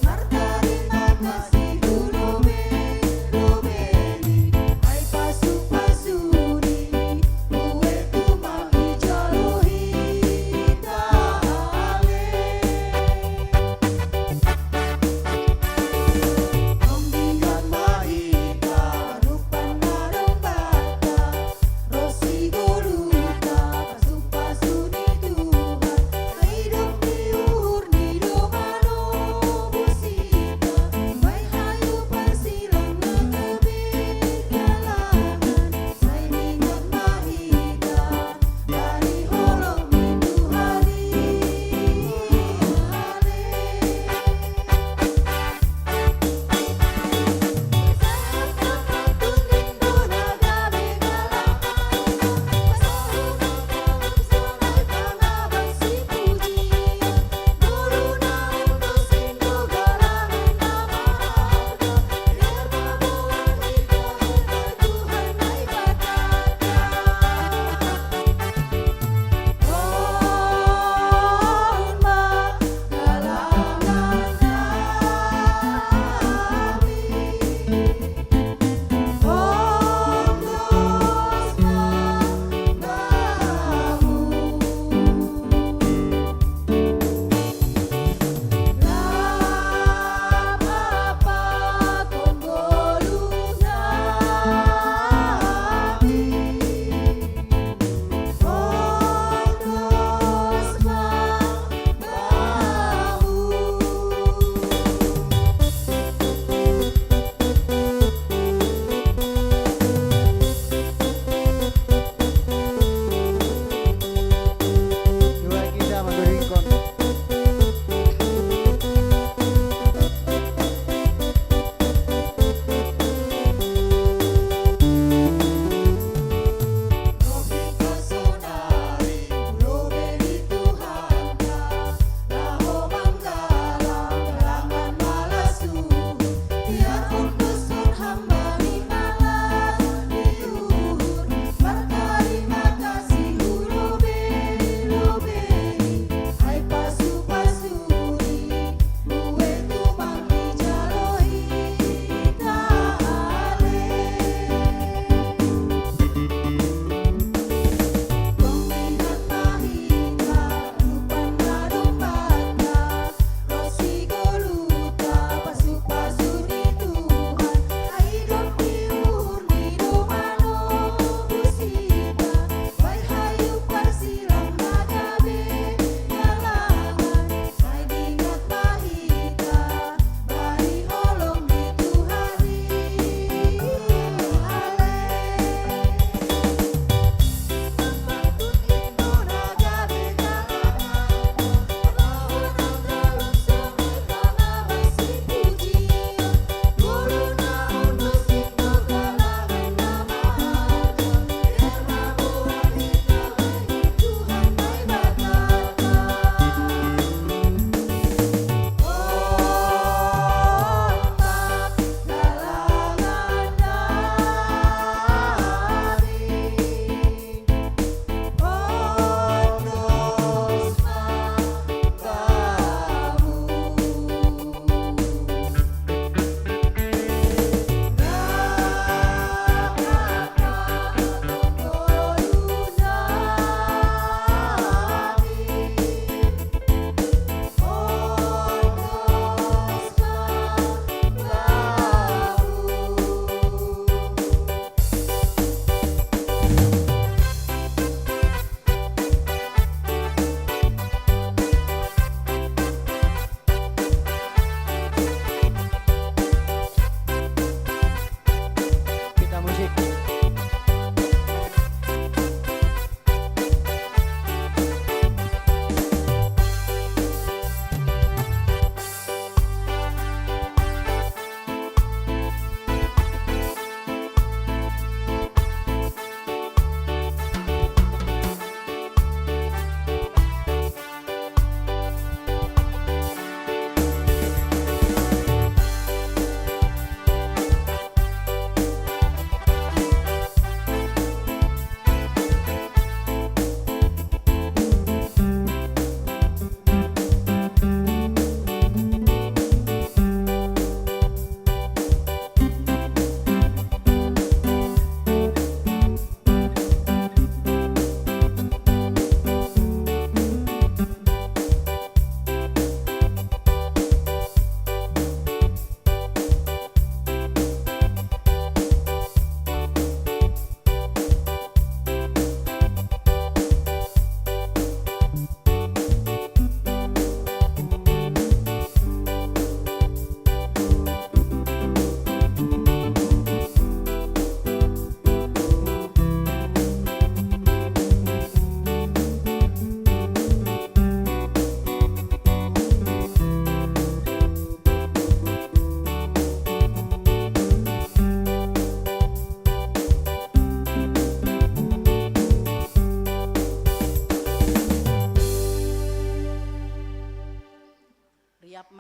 Marta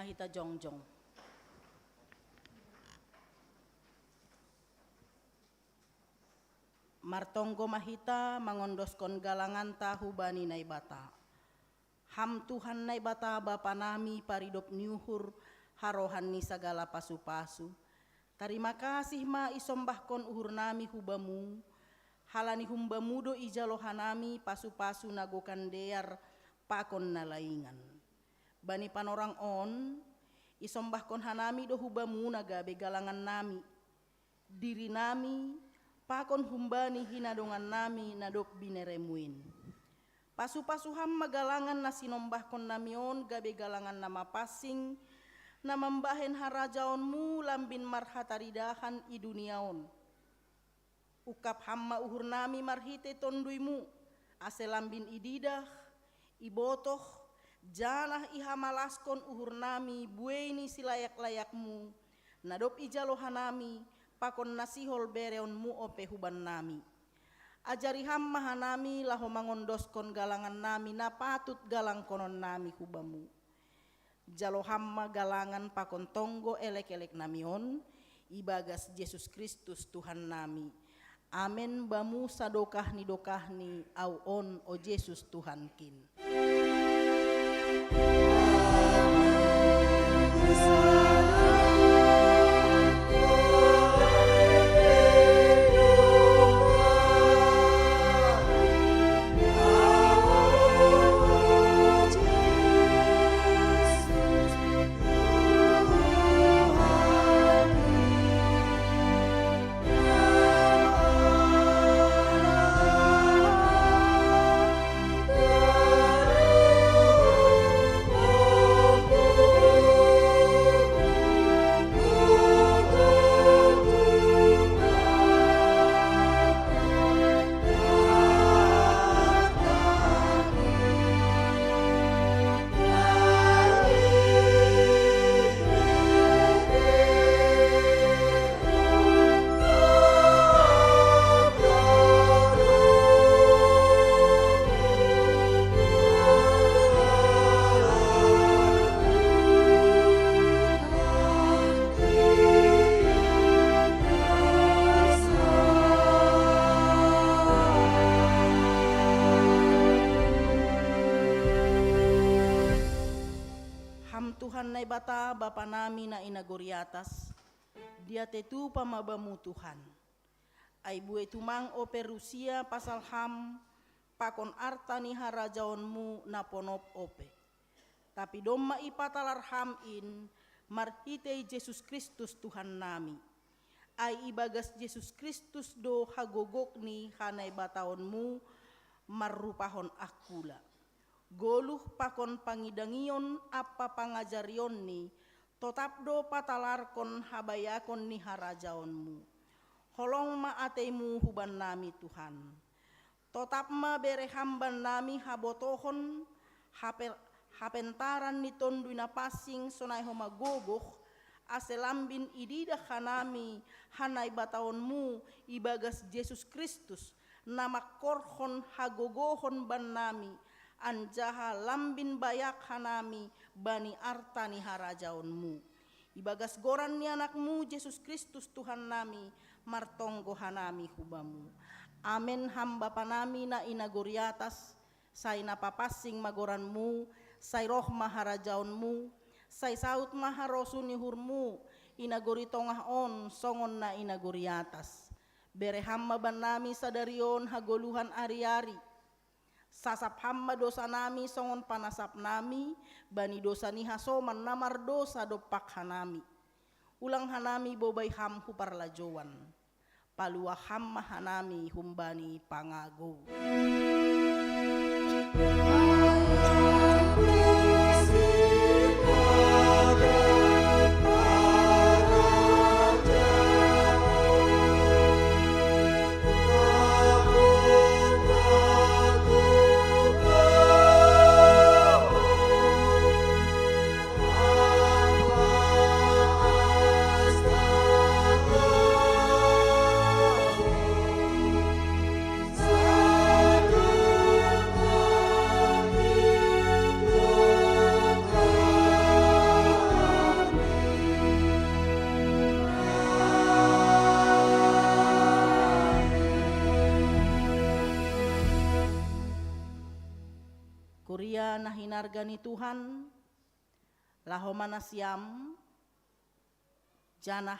hita jongjong. Martonggo mahita mangondoskon galangan tahu bani naibata. Ham Tuhan naibata Bapa nami paridop niuhur harohan ni segala pasu-pasu. Terima kasih ma isombahkon uhur nami hubamu. Halani humbamudo ijalohanami pasu-pasu nagokan dear pakon nalaingan. Bani panorang on isombahkon hanami do hubamu nagabe galangan nami. Diri nami pakon humbani hinadongan nami nadop bineremuin. Pasu-pasu ham magalangan nasinombahkon namion gabe galangan nama pasing namambahen harajaonmu lambin marhataridahan i duniaon. Ukap hamma uhur nami marhite tonduimu ase lambin ididah ibotoh janah ihamalaskon uhur nami bueni silayak-layakmu nadop ijalohanami pakon nasihol bereonmu ope huban nami. Ajari hamma hanami laho mangondoskon galangan nami na patut galang konon nami hubamu. Jalo hamma galangan pakon tonggo elek-elek namion ibagas Yesus Kristus Tuhan nami. Amen bamu sadokahni dokahni au on o Yesus Tuhan kin. Bata Bapa nami na inagori atas, dia tetu pamabamu Tuhan. Ai bue tumang o perusia pasal ham, pakon artani harajaonmu na ponop ope. Tapi domma ipatalar ham in, marhitei Yesus Kristus Tuhan nami. Ai ibagas Yesus Kristus do hagogokni hanai bataonmu, marrupahon akula. Goluh pakon pangidangion apa pangajarion ni totap do patalarkon habayakon ni harajaonmu. Holong ma ateimu huban nami Tuhan. Totap ma bere hamban nami habotohon hapentaran ni tonduina pasing sonai homa gogoh aselambin ididah hanami hanai bataonmu ibagas Yesus Kristus nama korhon hagogohon ban nami anjaha lambin bayak hanami bani artani harajaonmu. Ibagas goran ni anakmu Yesus Kristus Tuhan nami martonggo hanami hubamu. Amen hamba panami na inagori atas say napapasing magoranmu say roh maharajaonmu say saut maharosuni hurmu inagori tongah on songon na inagori atas. Bere hamba ban nami sadarion hagoluhan ari-ari. Sasap hamma dosa nami songon panasap nami bani dosa ni hasoman namar dosa dopak hanami. Ulang hanami bobay ham huparlajowan. Palua hamma hanami humbani pangago. Kuria na hinargani Tuhan, lahomana siam, janah,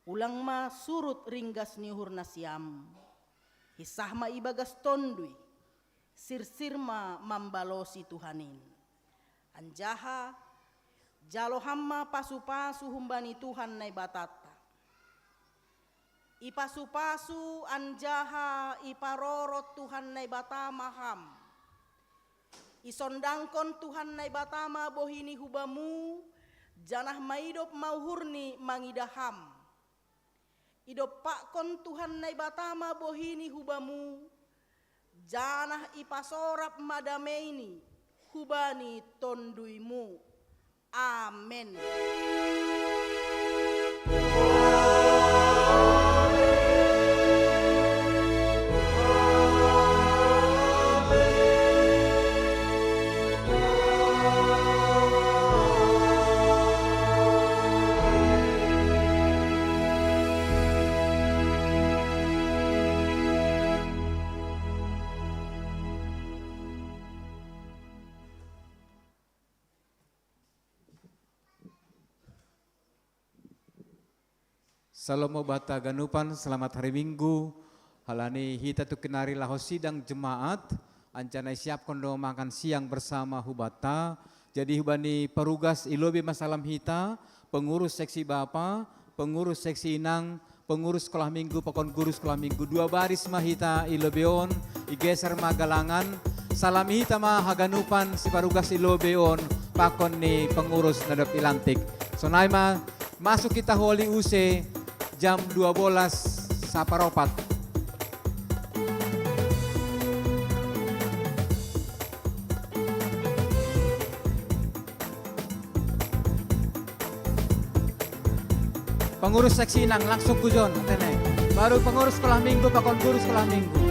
ulang ma surut ringgas niuhur na siam, hisah ma ibagas tondui, sirsir ma mambalosi Tuhanin. Anjaha, jalo hamma pasu-pasu humbani Tuhan nai batata. Ipasu-pasu anjaha iparorot Tuhan nai batama ham. Isondangkon Tuhan nai batama bohini hubamu, janah maidop mauhurni mangidaham. Idop pakon Tuhan nai batama bohini hubamu, janah ipasorap madameini hubani tonduimu. Amin. Salomo bata ganupan, selamat hari Minggu. Halani hita tu kenari laho sidang jemaat, ancanai siap kondo makan siang bersama hubata. Jadi hubani perugas ilobi masalam hita, pengurus seksi bapa, pengurus seksi inang, pengurus sekolah minggu, pokon guru sekolah minggu. Dua baris mahita ilobeon, igeser magalangan. Salam hita ma haganupan si parugas ilobeon, pakon ni pengurus nadap ilantik. Sonai ma masuk kita Holy Use, jam 12 saparopat. Pengurus seksi inang langsung kujon, baru pengurus sekolah minggu, pakon guru sekolah minggu.